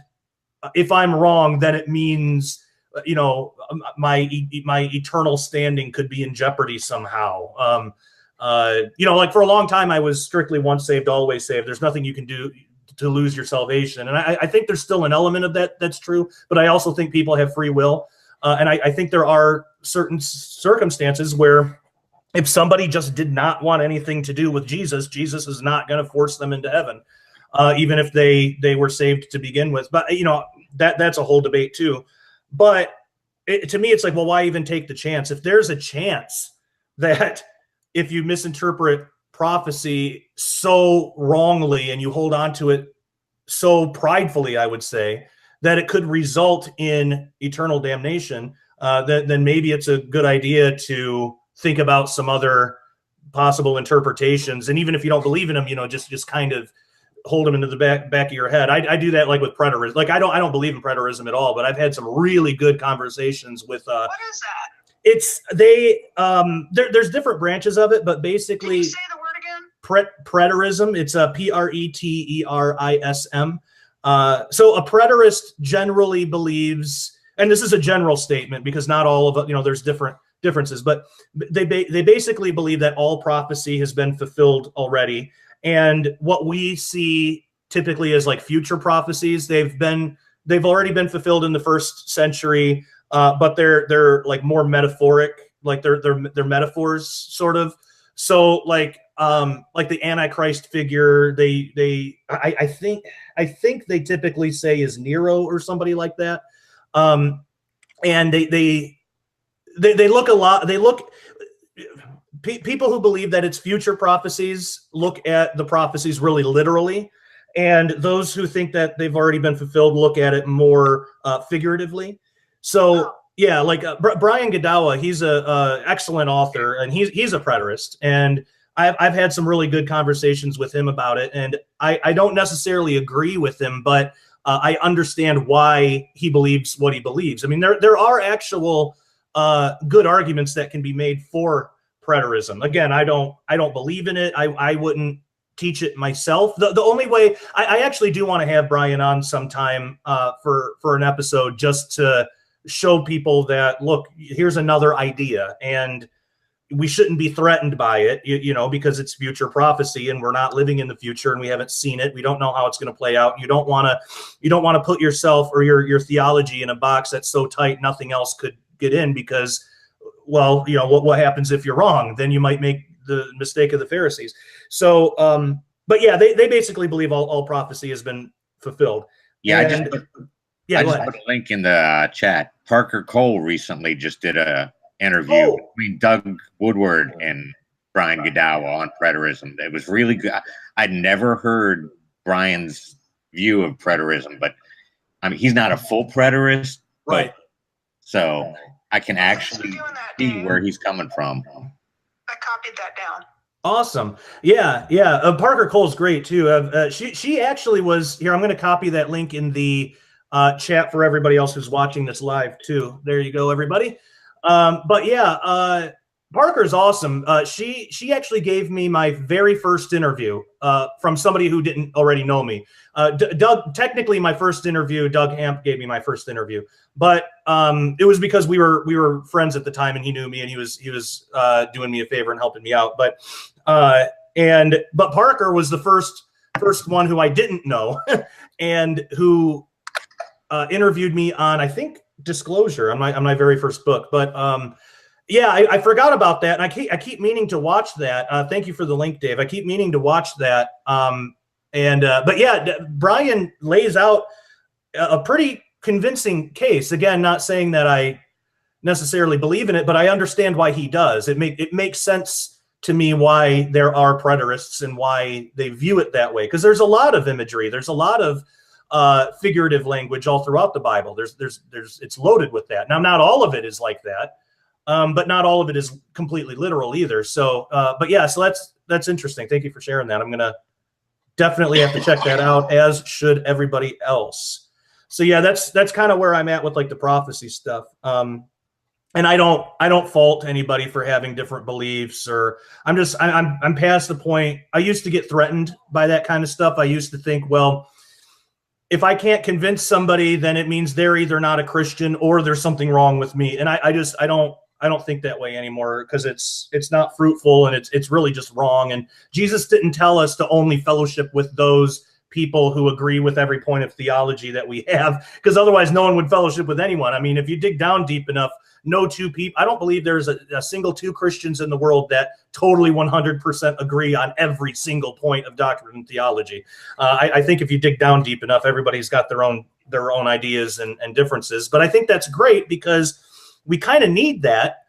if I'm wrong, then it means, you know, my eternal standing could be in jeopardy somehow. You know, like for a long time, I was strictly once saved, always saved. There's nothing you can do to lose your salvation. And I think there's still an element of that's true, but I also think people have free will. And I think there are certain circumstances where if somebody just did not want anything to do with Jesus, Jesus is not going to force them into heaven, even if they were saved to begin with. But, you know, that's a whole debate too. But to me, it's like, well, why even take the chance? If there's a chance that if you misinterpret prophecy so wrongly and you hold on to it so pridefully, I would say, that it could result in eternal damnation, then maybe it's a good idea to think about some other possible interpretations. And even if you don't believe in them, you know, just kind of hold them into the back of your head. I do that like with preterism. Like I don't believe in preterism at all, but I've had some really good conversations with what is that? It's there's different branches of it, but basically, can you say the word again? Preterism. It's a preterism. So a preterist generally believes, and this is a general statement because not all of it, you know, there's differences, but they basically believe that all prophecy has been fulfilled already. And what we see typically as like future prophecies, they've already been fulfilled in the first century, but they're like more metaphoric, like they're metaphors sort of. So like the Antichrist figure, I think they typically say is Nero or somebody like that. And they look a lot. People who believe that it's future prophecies look at the prophecies really literally, and those who think that they've already been fulfilled look at it more figuratively. So yeah, like Brian Godawa, he's a excellent author, and he's a preterist, and I've had some really good conversations with him about it, and I don't necessarily agree with him, but I understand why he believes what he believes. I mean, there are actual good arguments that can be made for preterism. Again, I don't believe in it. I wouldn't teach it myself. The only way I actually do want to have Brian on sometime for an episode, just to show people that, look, here's another idea, and we shouldn't be threatened by it, you know, because it's future prophecy and we're not living in the future and we haven't seen it. We don't know how it's going to play out. You don't want to put yourself or your theology in a box that's so tight nothing else could get in, because, well, you know, what happens if you're wrong? Then you might make the mistake of the Pharisees. So, but yeah, they basically believe all prophecy has been fulfilled. Yeah, and, I just put a link in the chat. Parker Cole recently just did a interview between Doug Woodward and Brian Godawa on preterism. It was really good. I'd never heard Brian's view of preterism, but I mean, he's not a full preterist, right? So I can actually see where he's coming from. I copied that down. Awesome. Yeah. Parker Cole's great too. She actually was here. I'm going to copy that link in the chat for everybody else who's watching this live too. There you go, everybody. But yeah, Parker's awesome. She actually gave me my very first interview from somebody who didn't already know me. Doug, technically my first interview, Doug Hamp gave me my first interview, but it was because we were friends at the time and he knew me and he was doing me a favor and helping me out. But Parker was the first one who I didn't know and who interviewed me on, I think, Disclosure on my very first book. But yeah, I forgot about that, and I keep meaning to watch that. Thank you for the link, Dave. I keep meaning to watch that. But yeah, Brian lays out a pretty convincing case. Again, not saying that I necessarily believe in it, but I understand why he does. It makes sense to me why there are preterists and why they view it that way. Because there's a lot of imagery. There's a lot of figurative language all throughout the Bible. It's loaded with that. Now, not all of it is like that, but not all of it is completely literal either. So, but yeah, so that's interesting. Thank you for sharing that. I'm gonna definitely have to check that out, as should everybody else. So yeah, that's kind of where I'm at with like the prophecy stuff. And I don't fault anybody for having different beliefs, or I'm past the point. I used to get threatened by that kind of stuff. I used to think, well, if I can't convince somebody, then it means they're either not a Christian or there's something wrong with me. And I don't think that way anymore, because it's not fruitful and it's really just wrong. And Jesus didn't tell us to only fellowship with those people who agree with every point of theology that we have, because otherwise no one would fellowship with anyone. I mean, if you dig down deep enough, no two people, I don't believe there's a single two Christians in the world that totally 100% agree on every single point of doctrine and theology. I think if you dig down deep enough, everybody's got their own ideas and differences. But I think that's great, because we kind of need that,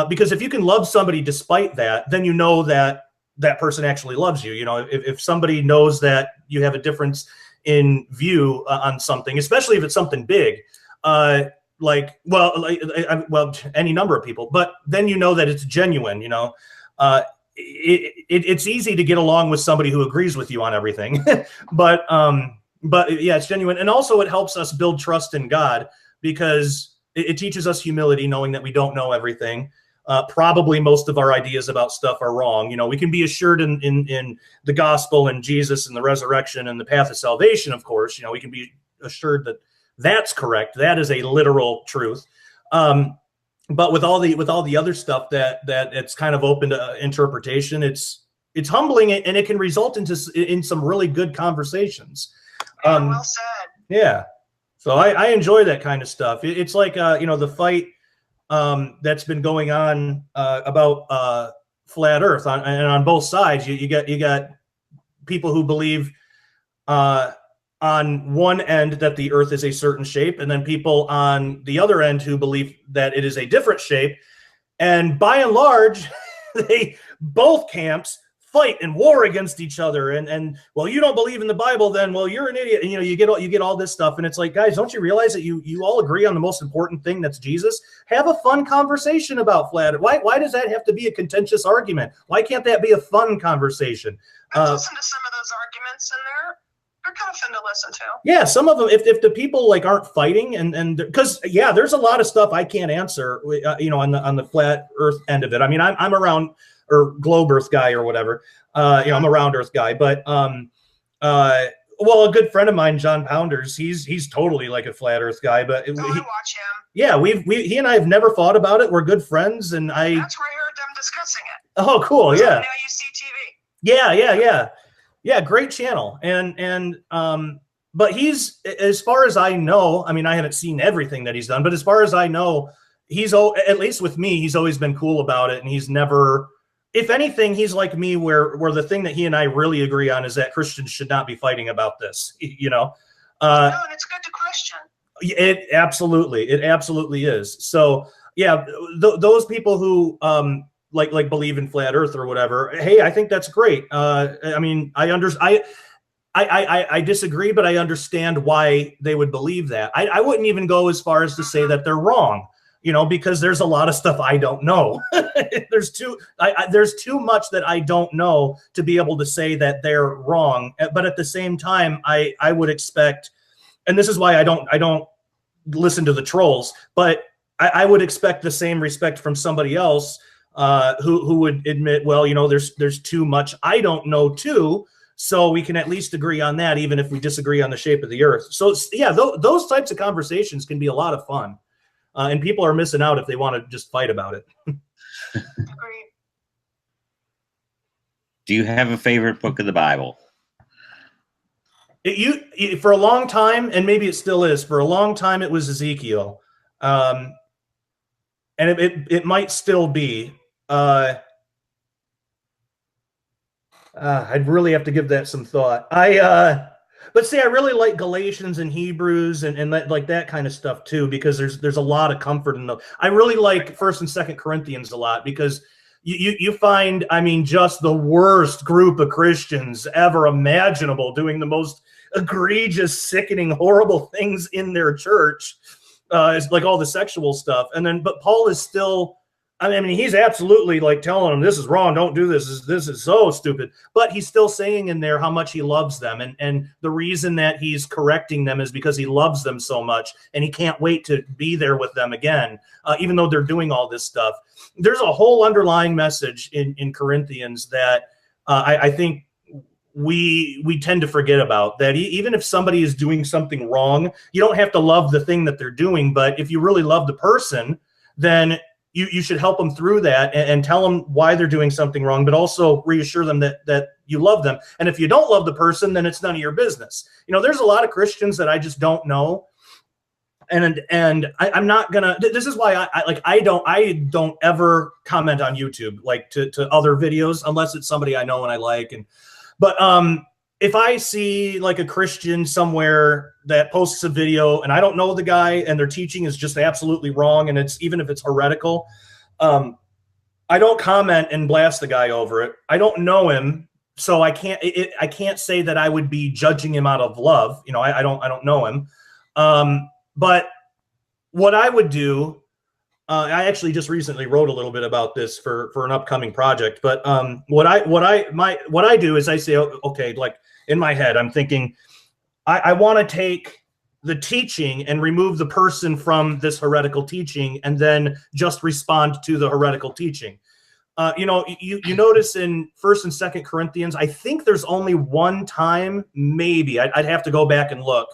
because if you can love somebody despite that, then you know that that person actually loves you. You know, if somebody knows that you have a difference in view on something, especially if it's something big, well, any number of people, but then you know that it's genuine. You know, it's easy to get along with somebody who agrees with you on everything, but yeah, it's genuine, and also it helps us build trust in God, because it teaches us humility, knowing that we don't know everything. Probably most of our ideas about stuff are wrong. You know, we can be assured in the gospel and Jesus and the resurrection and the path of salvation. Of course, you know, we can be assured that that's correct. That is a literal truth. But with all the other stuff that it's kind of open to interpretation, it's humbling, and it can result in some really good conversations. Well said. Yeah. So I enjoy that kind of stuff. It's like, the fight that's been going on about flat Earth, and on both sides, you got people who believe on one end that the Earth is a certain shape, and then people on the other end who believe that it is a different shape. And by and large, both camps fight and war against each other. And well, you don't believe in the Bible, then well, you're an idiot. And, you get all this stuff, and it's like, guys, don't you realize that you all agree on the most important thing? That's Jesus. Have a fun conversation about flat. Why does that have to be a contentious argument? Why can't that be a fun conversation? I've listened to some of those arguments, and they're kind of fun to listen to. Yeah, some of them, if the people like aren't fighting, and because there's a lot of stuff I can't answer, on the flat Earth end of it. I mean, I'm around, or globe Earth guy or whatever. I'm a round Earth guy, but a good friend of mine, John Pounders, he's totally like a flat Earth guy. But I watch him. Yeah, he and I have never fought about it. We're good friends, and that's where I heard them discussing it. Oh, cool, yeah. Now you see TV. Yeah, great channel. And but he's, as far as I know, I mean, I haven't seen everything that he's done, but as far as I know, he's, at least with me, he's always been cool about it. And he's never, if anything, he's like me, where the thing that he and I really agree on is that Christians should not be fighting about this, No, and it's good to question. It absolutely is. So yeah, those people who, like believe in flat Earth or whatever. Hey, I think that's great. I mean, I disagree, but I understand why they would believe that. I wouldn't even go as far as to say that they're wrong, because there's a lot of stuff I don't know. There's too much that I don't know to be able to say that they're wrong. But at the same time, I would expect, and this is why I don't listen to the trolls, but I would expect the same respect from somebody else who would admit, well, there's too much I don't know too, so we can at least agree on that, even if we disagree on the shape of the Earth. So yeah, those types of conversations can be a lot of fun, and people are missing out if they want to just fight about it. Agreed. Do you have a favorite book of the Bible? For a long time, and maybe it still is, for a long time it was Ezekiel, and it might still be. I'd really have to give that some thought. But see, I really like Galatians and Hebrews and that kind of stuff too, because there's a lot of comfort in them. I really like 1st and 2nd Corinthians a lot, because you find, I mean, just the worst group of Christians ever imaginable doing the most egregious, sickening, horrible things in their church. It's like all the sexual stuff. But Paul is still, I mean, he's absolutely like telling them this is wrong, don't do this. This is so stupid. But he's still saying in there how much he loves them. And the reason that he's correcting them is because he loves them so much, and he can't wait to be there with them again, even though they're doing all this stuff. There's a whole underlying message in Corinthians that I think we tend to forget about, that even if somebody is doing something wrong, you don't have to love the thing that they're doing. But if you really love the person, then you should help them through that and tell them why they're doing something wrong, but also reassure them that you love them. And if you don't love the person, then it's none of your business. There's a lot of Christians that I just don't know. And I'm not gonna, this is why I don't ever comment on YouTube, like to other videos, unless it's somebody I know and I like. But if I see like a Christian somewhere that posts a video and I don't know the guy and their teaching is just absolutely wrong, and even if it's heretical, I don't comment and blast the guy over it. I don't know him, so I can't say that I would be judging him out of love. I don't know him. But what I would do, I actually just recently wrote a little bit about this for an upcoming project. But what I do is I say, okay, like in my head, I'm thinking, I want to take the teaching and remove the person from this heretical teaching, and then just respond to the heretical teaching. You notice in 1st and 2nd Corinthians, I think there's only one time, maybe I'd have to go back and look.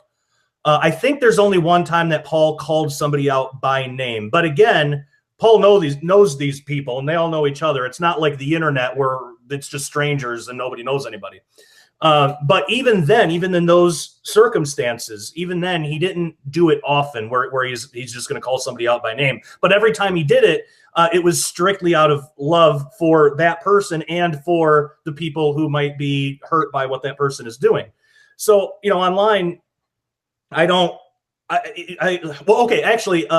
I think there's only one time that Paul called somebody out by name. But again, Paul knows these people, and they all know each other. It's not like the internet where it's just strangers and nobody knows anybody. But even then, even in those circumstances, even then, he didn't do it often where he's just going to call somebody out by name. But every time he did it, it was strictly out of love for that person and for the people who might be hurt by what that person is doing. So, you know, online, well, okay, actually,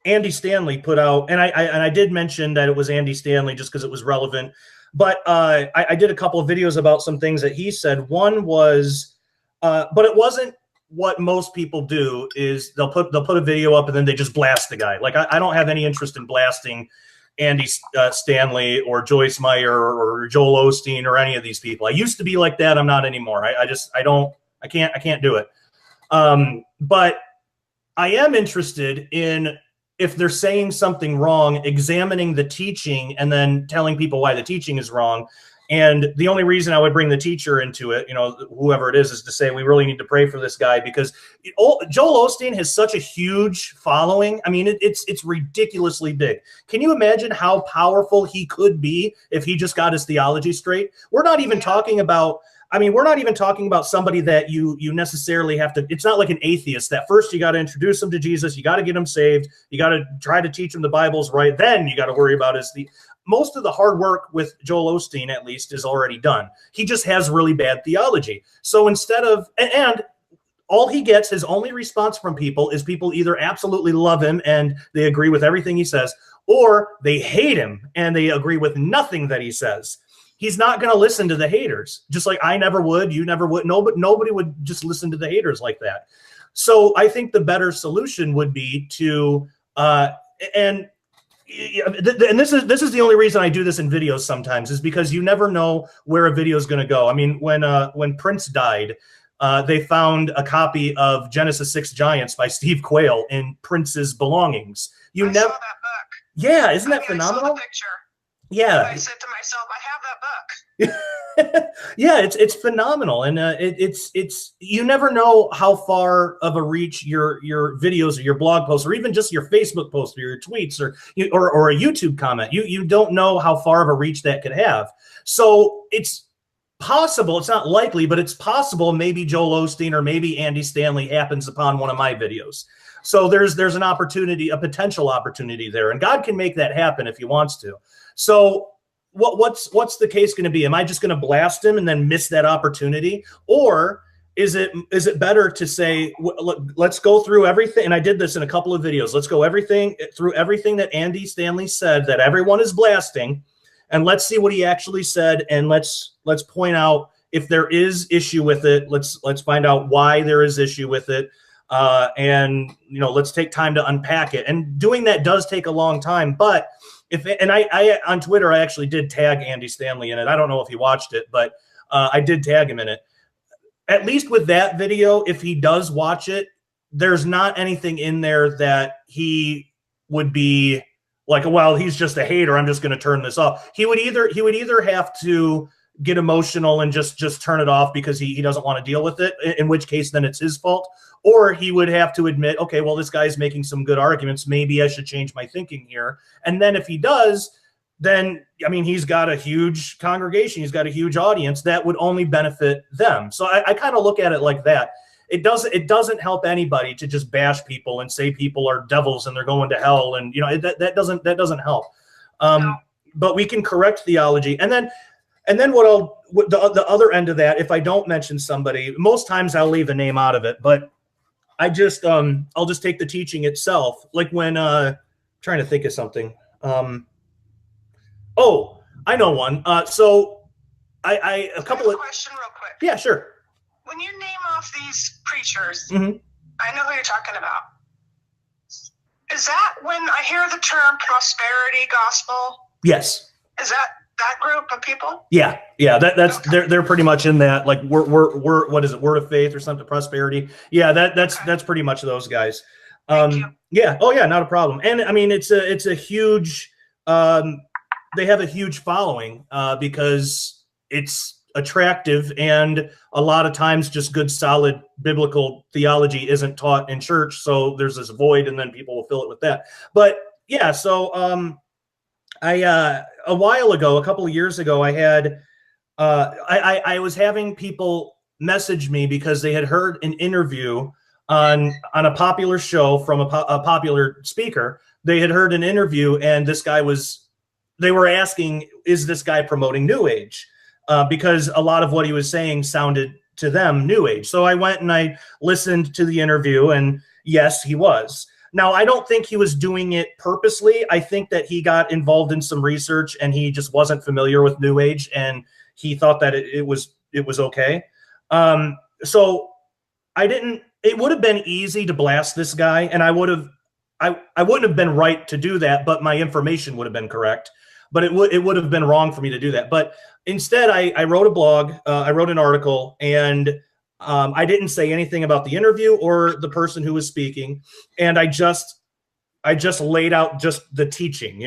Andy Stanley put out, and I did mention that it was Andy Stanley just because it was relevant. But I did a couple of videos about some things that he said. One was, but it wasn't what most people do is they'll put a video up and then they just blast the guy. Like I don't have any interest in blasting Andy Stanley or Joyce Meyer or Joel Osteen or any of these people. I used to be like that. I'm not anymore. I can't do it. But I am interested in, if they're saying something wrong, examining the teaching and then telling people why the teaching is wrong. And the only reason I would bring the teacher into it, you know, whoever it is to say we really need to pray for this guy, because Joel Osteen has such a huge following. I mean, it's ridiculously big. Can you imagine how powerful he could be if he just got his theology straight? We're not even talking about, we're not even talking about somebody that you necessarily have to, it's not like an atheist that first you got to introduce them to Jesus, you got to get them saved, you got to try to teach them the Bible's right, then you got to worry about most of the hard work with Joel Osteen, at least, is already done. He just has really bad theology. So instead of, and all he gets, his only response from people is people either absolutely love him and they agree with everything he says, or they hate him and they agree with nothing that he says. He's not going to listen to the haters, just like I never would, you never would. Nobody would just listen to the haters like that. So I think the better solution would be to, and this is the only reason I do this in videos sometimes, is because you never know where a video is going to go. I mean, when Prince died, they found a copy of Genesis 6 Giants by Steve Quayle in Prince's belongings. I saw that book. Yeah, isn't that phenomenal? I saw the picture. Yeah. I said to myself, I have that book. Yeah, it's phenomenal. And it's you never know how far of a reach your videos or your blog posts or even just your Facebook post or your tweets or a YouTube comment, you don't know how far of a reach that could have. So it's possible, it's not likely, but it's possible maybe Joel Osteen or maybe Andy Stanley happens upon one of my videos. So there's an opportunity, a potential opportunity there, and God can make that happen if he wants to. So what's the case going to be? Am I just going to blast him and then miss that opportunity? Or is it better to say, look, let's go through everything? And I did this in a couple of videos. Let's go through everything that Andy Stanley said that everyone is blasting, and let's see what he actually said. And let's point out if there is issue with it. Let's find out why there is issue with it. And let's take time to unpack it. And doing that does take a long time, but I on Twitter, I actually did tag Andy Stanley in it. I don't know if he watched it, but I did tag him in it. At least with that video, if he does watch it, there's not anything in there that he would be like, well, he's just a hater, I'm just going to turn this off. He would either have to get emotional and just turn it off because he doesn't want to deal with it, in which case then it's his fault, or he would have to admit, okay, well, this guy's making some good arguments, maybe I should change my thinking here. And then if he does, then he's got a huge congregation, he's got a huge audience that would only benefit them. So I kind of look at it like that. It doesn't help anybody to just bash people and say people are devils and they're going to hell, and that doesn't help. No. But we can correct theology, and then the other end of that, if I don't mention somebody, most times I'll leave a name out of it, but I'll just take the teaching itself. Like when trying to think of something. Oh, I know one. So a couple of question real quick. Yeah, sure. When you name off these preachers, mm-hmm. I know who you're talking about. Is that when I hear the term prosperity gospel? Yes. Is that group of people? Yeah. That's okay. They're pretty much in that. Like we're what is it? Word of faith or something? Prosperity. Yeah. That's pretty much those guys. Thank you. Yeah. Oh yeah. Not a problem. And it's a huge. They have a huge following because it's attractive, and a lot of times just good solid biblical theology isn't taught in church, so there's this void and then people will fill it with that. But yeah, so I a while ago, a couple of years ago, I had I was having people message me because they had heard an interview on a popular show from a popular speaker. They had heard an interview, and they were asking, is this guy promoting New Age? Because a lot of what he was saying sounded to them New Age. So I went and I listened to the interview, and yes, he was. Now, I don't think he was doing it purposely. I think that he got involved in some research and he just wasn't familiar with New Age, and he thought that it was okay. So it would have been easy to blast this guy, and I wouldn't have been right to do that, but my information would have been correct. But it would have been wrong for me to do that. But instead, I wrote a blog, I wrote an article, and I didn't say anything about the interview or the person who was speaking. And I just laid out just the teaching,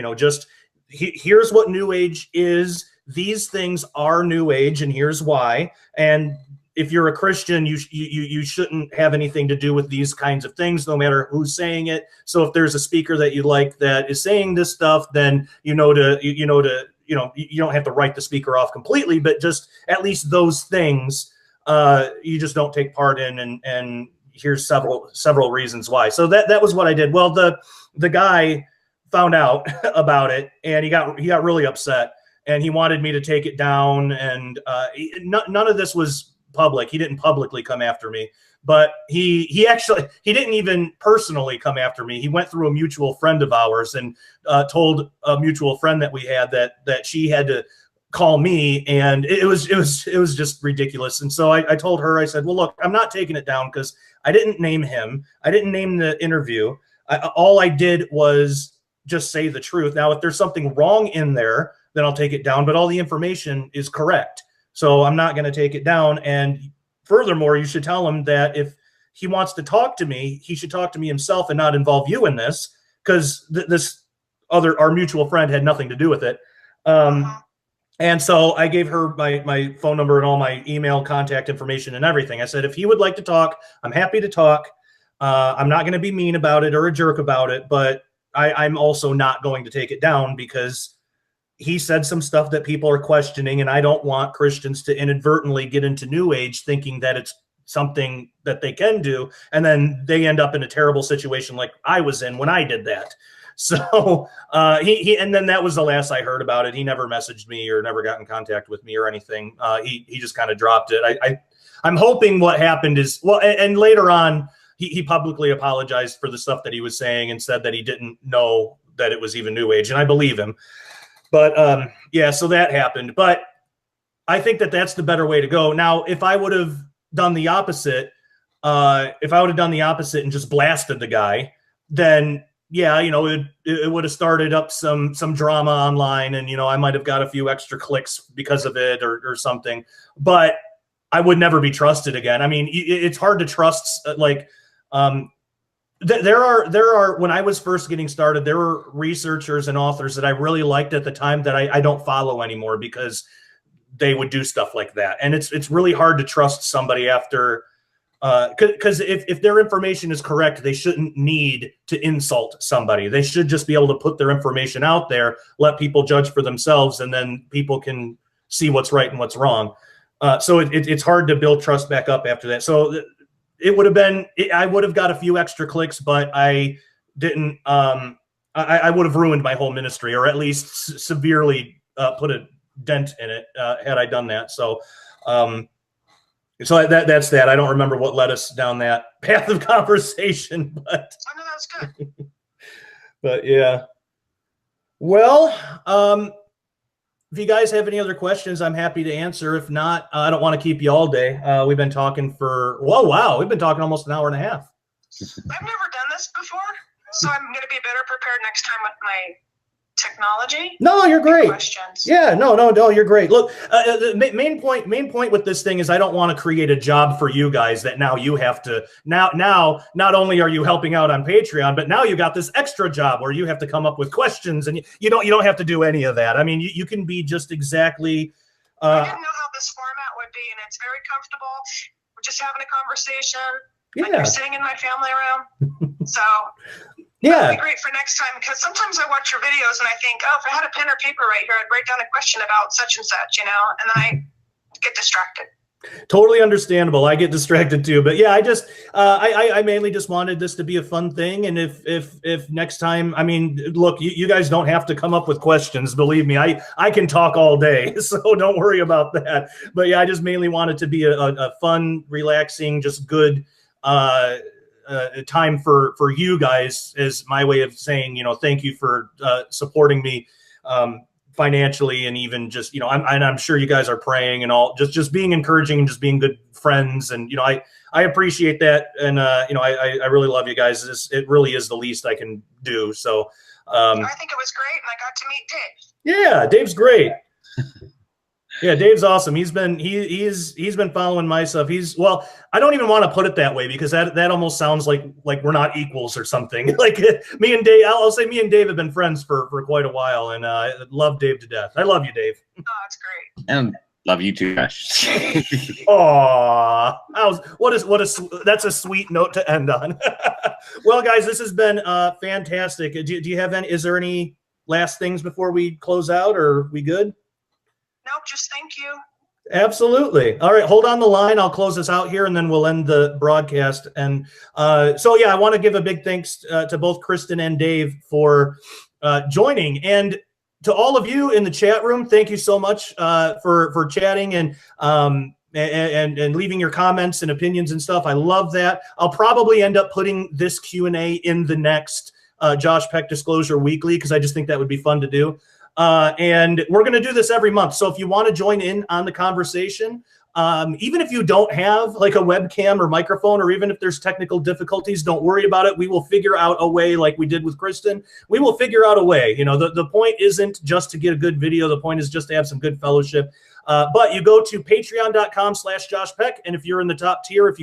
here's what New Age is. These things are New Age, and here's why. And if you're a Christian, you shouldn't have anything to do with these kinds of things, no matter who's saying it. So if there's a speaker that you like that is saying this stuff, then you don't have to write the speaker off completely, but just at least those things you just don't take part in. And here's several reasons why. So that was what I did. Well, the guy found out about it, and he got really upset, and he wanted me to take it down. And none of this was public. He didn't publicly come after me, but he didn't even personally come after me. He went through a mutual friend of ours and told a mutual friend that we had that she had to call me, and it was just ridiculous. And so I told her, I said, well, look, I'm not taking it down because I didn't name him. I didn't name the interview. All I did was just say the truth. Now, if there's something wrong in there, then I'll take it down, but all the information is correct. So I'm not going to take it down. And furthermore, you should tell him that if he wants to talk to me, he should talk to me himself and not involve you in this, because our mutual friend had nothing to do with it. And so I gave her my phone number and all my email contact information and everything. I said, if he would like to talk, I'm happy to talk. I'm not going to be mean about it or a jerk about it, but I'm also not going to take it down because he said some stuff that people are questioning, and I don't want Christians to inadvertently get into New Age thinking that it's something that they can do, and then they end up in a terrible situation like I was in when I did that. So and then that was the last I heard about it. He never messaged me or never got in contact with me or anything. He just kind of dropped it. I'm hoping what happened is, well, and later on, he publicly apologized for the stuff that he was saying and said that he didn't know that it was even New Age, and I believe him. But yeah, so that happened. But I think that that's the better way to go. Now, if I would have done the opposite, and just blasted the guy, then yeah, it would have started up some drama online, and I might have got a few extra clicks because of it or something. But I would never be trusted again. I mean, it's hard to trust. There are when I was first getting started, there were researchers and authors that I really liked at the time that I don't follow anymore because they would do stuff like that. And it's really hard to trust somebody after, because if their information is correct, they shouldn't need to insult somebody. They should just be able to put their information out there, let people judge for themselves, and then people can see what's right and what's wrong. So it's hard to build trust back up after that. So it would have been, I would have got a few extra clicks, but I didn't, I would have ruined my whole ministry, or at least severely put a dent in it had I done that. So that's that. I don't remember what led us down that path of conversation, but I know that's good. But yeah. Well, if you guys have any other questions, I'm happy to answer. If not, I don't want to keep you all day. We've been talking we've been talking almost an hour and a half. I've never done this before, so I'm going to be better prepared next time with my technology. No, you're great. Questions. Yeah, no, you're great. Look, the main point with this thing is I don't want to create a job for you guys that now you have to now not only are you helping out on Patreon, but now you got this extra job where you have to come up with questions, and you don't have to do any of that. I mean, you can be just exactly. I didn't know how this format would be, and it's very comfortable. We're just having a conversation. Yeah. Like you're sitting in my family room, so. Yeah. That'd be great for next time, because sometimes I watch your videos and I think, oh, if I had a pen or paper right here, I'd write down a question about such and such, and then get distracted. Totally understandable. I get distracted too, but yeah, I mainly just wanted this to be a fun thing. And if next time, I mean, look, you guys don't have to come up with questions. Believe me, I can talk all day, so don't worry about that. But yeah, I just mainly wanted to be a fun, relaxing, just good time for you guys, is my way of saying, you know, thank you for supporting me financially, and even just, you know, I'm sure you guys are praying and all, just being encouraging and just being good friends. And, you know, I appreciate that. And, you know, I really love you guys. It really is the least I can do. So, I think it was great. And I got to meet Dave. Yeah, Dave's great. Yeah, Dave's awesome. He's been following my stuff. Well, I don't even want to put it that way, because that almost sounds like we're not equals or something. Like me and Dave, I'll say me and Dave have been friends for quite a while, and I love Dave to death. I love you, Dave. Oh, that's great. And love you too, Josh. Aw, that's a sweet note to end on. Well, guys, this has been fantastic. Do you have is there any last things before we close out, or are we good? Nope, just thank you. Absolutely. All right, hold on the line. I'll close this out here, and then we'll end the broadcast. And so, yeah, I want to give a big thanks to both Kristen and Dave for joining. And to all of you in the chat room, thank you so much for chatting and leaving your comments and opinions and stuff. I love that. I'll probably end up putting this Q&A in the next Josh Peck Disclosure Weekly, because I just think that would be fun to do. And we're going to do this every month. So if you want to join in on the conversation, even if you don't have like a webcam or microphone, or even if there's technical difficulties, don't worry about it. We will figure out a way, like we did with Kristen. We will figure out a way. You know, the point isn't just to get a good video. The point is just to have some good fellowship. But you go to patreon.com/Josh Peck. And if you're in the top tier, if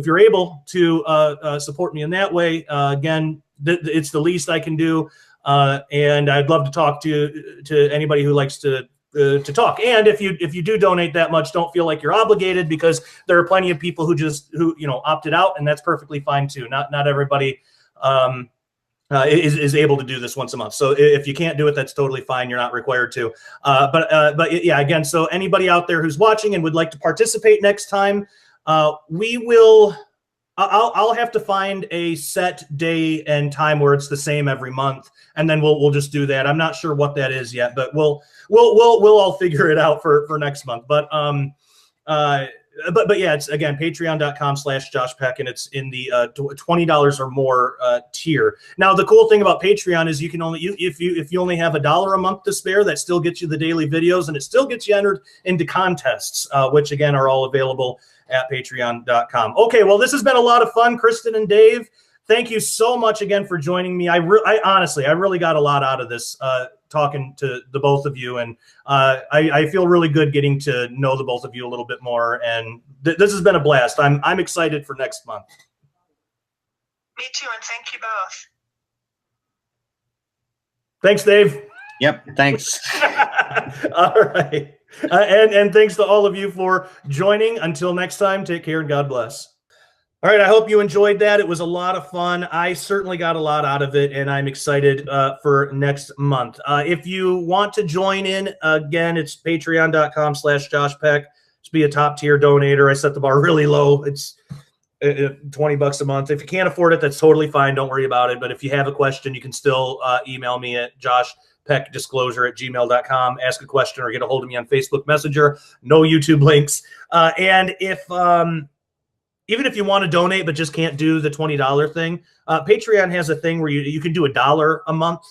you're able to support me in that way, again, it's the least I can do. And I'd love to talk to anybody who likes to talk. And if you do donate that much, don't feel like you're obligated, because there are plenty of people who you know, opted out, and that's perfectly fine too. Not everybody is able to do this once a month. So if you can't do it, that's totally fine. You're not required to. But yeah, again, so anybody out there who's watching and would like to participate next time, we will. I'll have to find a set day and time where it's the same every month, and then we'll just do that. I'm not sure what that is yet, but we'll all figure it out for next month. But yeah, it's again patreon.com/Josh Peck, and it's in the $20 or more tier. Now, the cool thing about Patreon is you can only if you only have $1 a month to spare, that still gets you the daily videos, and it still gets you entered into contests, which again are all available at patreon.com. Okay, well, this has been a lot of fun. Kristen and Dave, thank you so much again for joining me. I honestly really got a lot out of this, talking to the both of you, and I feel really good getting to know the both of you a little bit more, and this has been a blast. I'm excited for next month. Me too, and thank you both. Thanks, Dave. Yep, thanks. All right. And thanks to all of you for joining. Until next time, take care and God bless. All right, I hope you enjoyed that. It was a lot of fun. I certainly got a lot out of it, and I'm excited for next month. If you want to join in, again, it's patreon.com/Josh Peck. Just be a top tier donator. I set the bar really low. It's $20 a month. If you can't afford it, that's totally fine. Don't worry about it. But if you have a question, you can still email me at joshpeckdisclosure@gmail.com. Ask a question or get a hold of me on Facebook Messenger. No YouTube links. And if even if you want to donate but just can't do the $20 thing, Patreon has a thing where you can do $1 a month,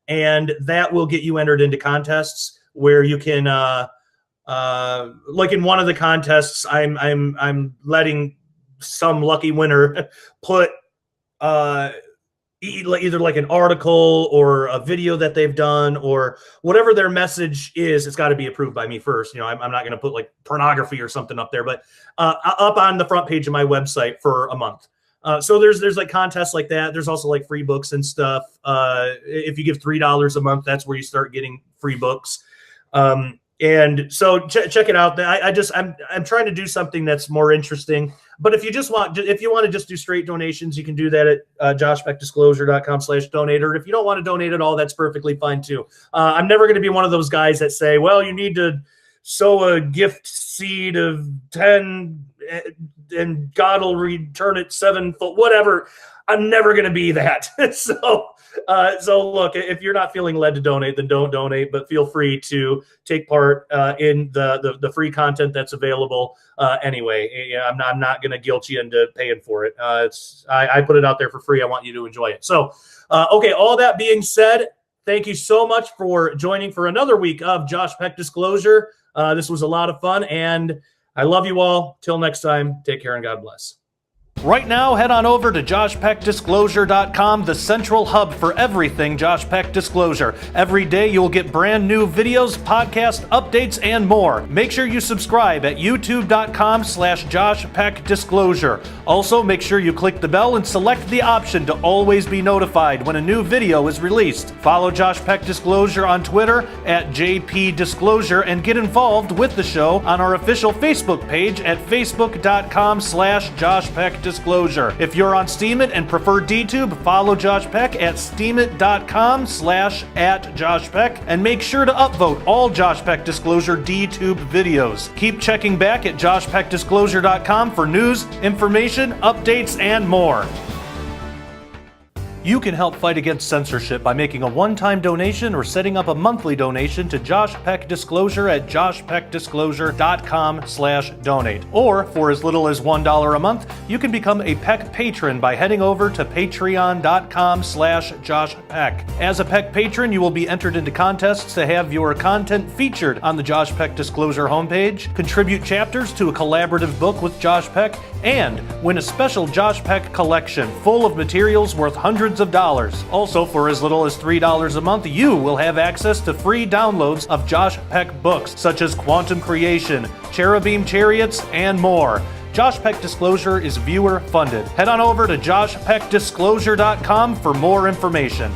and that will get you entered into contests where you can like in one of the contests, I'm letting some lucky winner put either like an article or a video that they've done or whatever their message is. It's got to be approved by me first. You know, I'm not going to put like pornography or something up there, but up on the front page of my website for a month. So there's like contests like that. There's also like free books and stuff. If you give $3 a month, that's where you start getting free books. And so check it out. I'm trying to do something that's more interesting. But if you want to just do straight donations, you can do that at joshpeckdisclosure.com/donator. If you don't want to donate at all, that's perfectly fine too. I'm never going to be one of those guys that say, well, you need to sow a gift seed of 10 and God will return it 7 foot, whatever. I'm never going to be that. So look, if you're not feeling led to donate, then don't donate, but feel free to take part in the free content that's available anyway. I'm not going to guilt you into paying for it. I put it out there for free. I want you to enjoy it. So, okay, all that being said, thank you so much for joining for another week of Josh Peck Disclosure. This was a lot of fun, and I love you all. Till next time, take care and God bless. Right now, head on over to joshpeckdisclosure.com, the central hub for everything Josh Peck Disclosure. Every day you'll get brand new videos, podcast updates, and more. Make sure you subscribe at youtube.com/joshpeckdisclosure. Also, make sure you click the bell and select the option to always be notified when a new video is released. Follow Josh Peck Disclosure on Twitter at JPDisclosure and get involved with the show on our official Facebook page at facebook.com/JoshPeckDisclosure. If you're on Steemit and prefer DTube, follow Josh Peck at steemit.com/@JoshPeck and make sure to upvote all Josh Peck Disclosure DTube videos. Keep checking back at joshpeckdisclosure.com for news, information, updates, and more. You can help fight against censorship by making a one-time donation or setting up a monthly donation to Josh Peck Disclosure at joshpeckdisclosure.com/donate. Or, for as little as $1 a month, you can become a Peck patron by heading over to patreon.com/joshpeck. As a Peck patron, you will be entered into contests to have your content featured on the Josh Peck Disclosure homepage, contribute chapters to a collaborative book with Josh Peck, and win a special Josh Peck collection full of materials worth hundreds of dollars. Also, for as little as $3 a month, you will have access to free downloads of Josh Peck books such as Quantum Creation, Cherubim Chariots, and more. Josh Peck Disclosure is viewer funded. Head on over to joshpeckdisclosure.com for more information.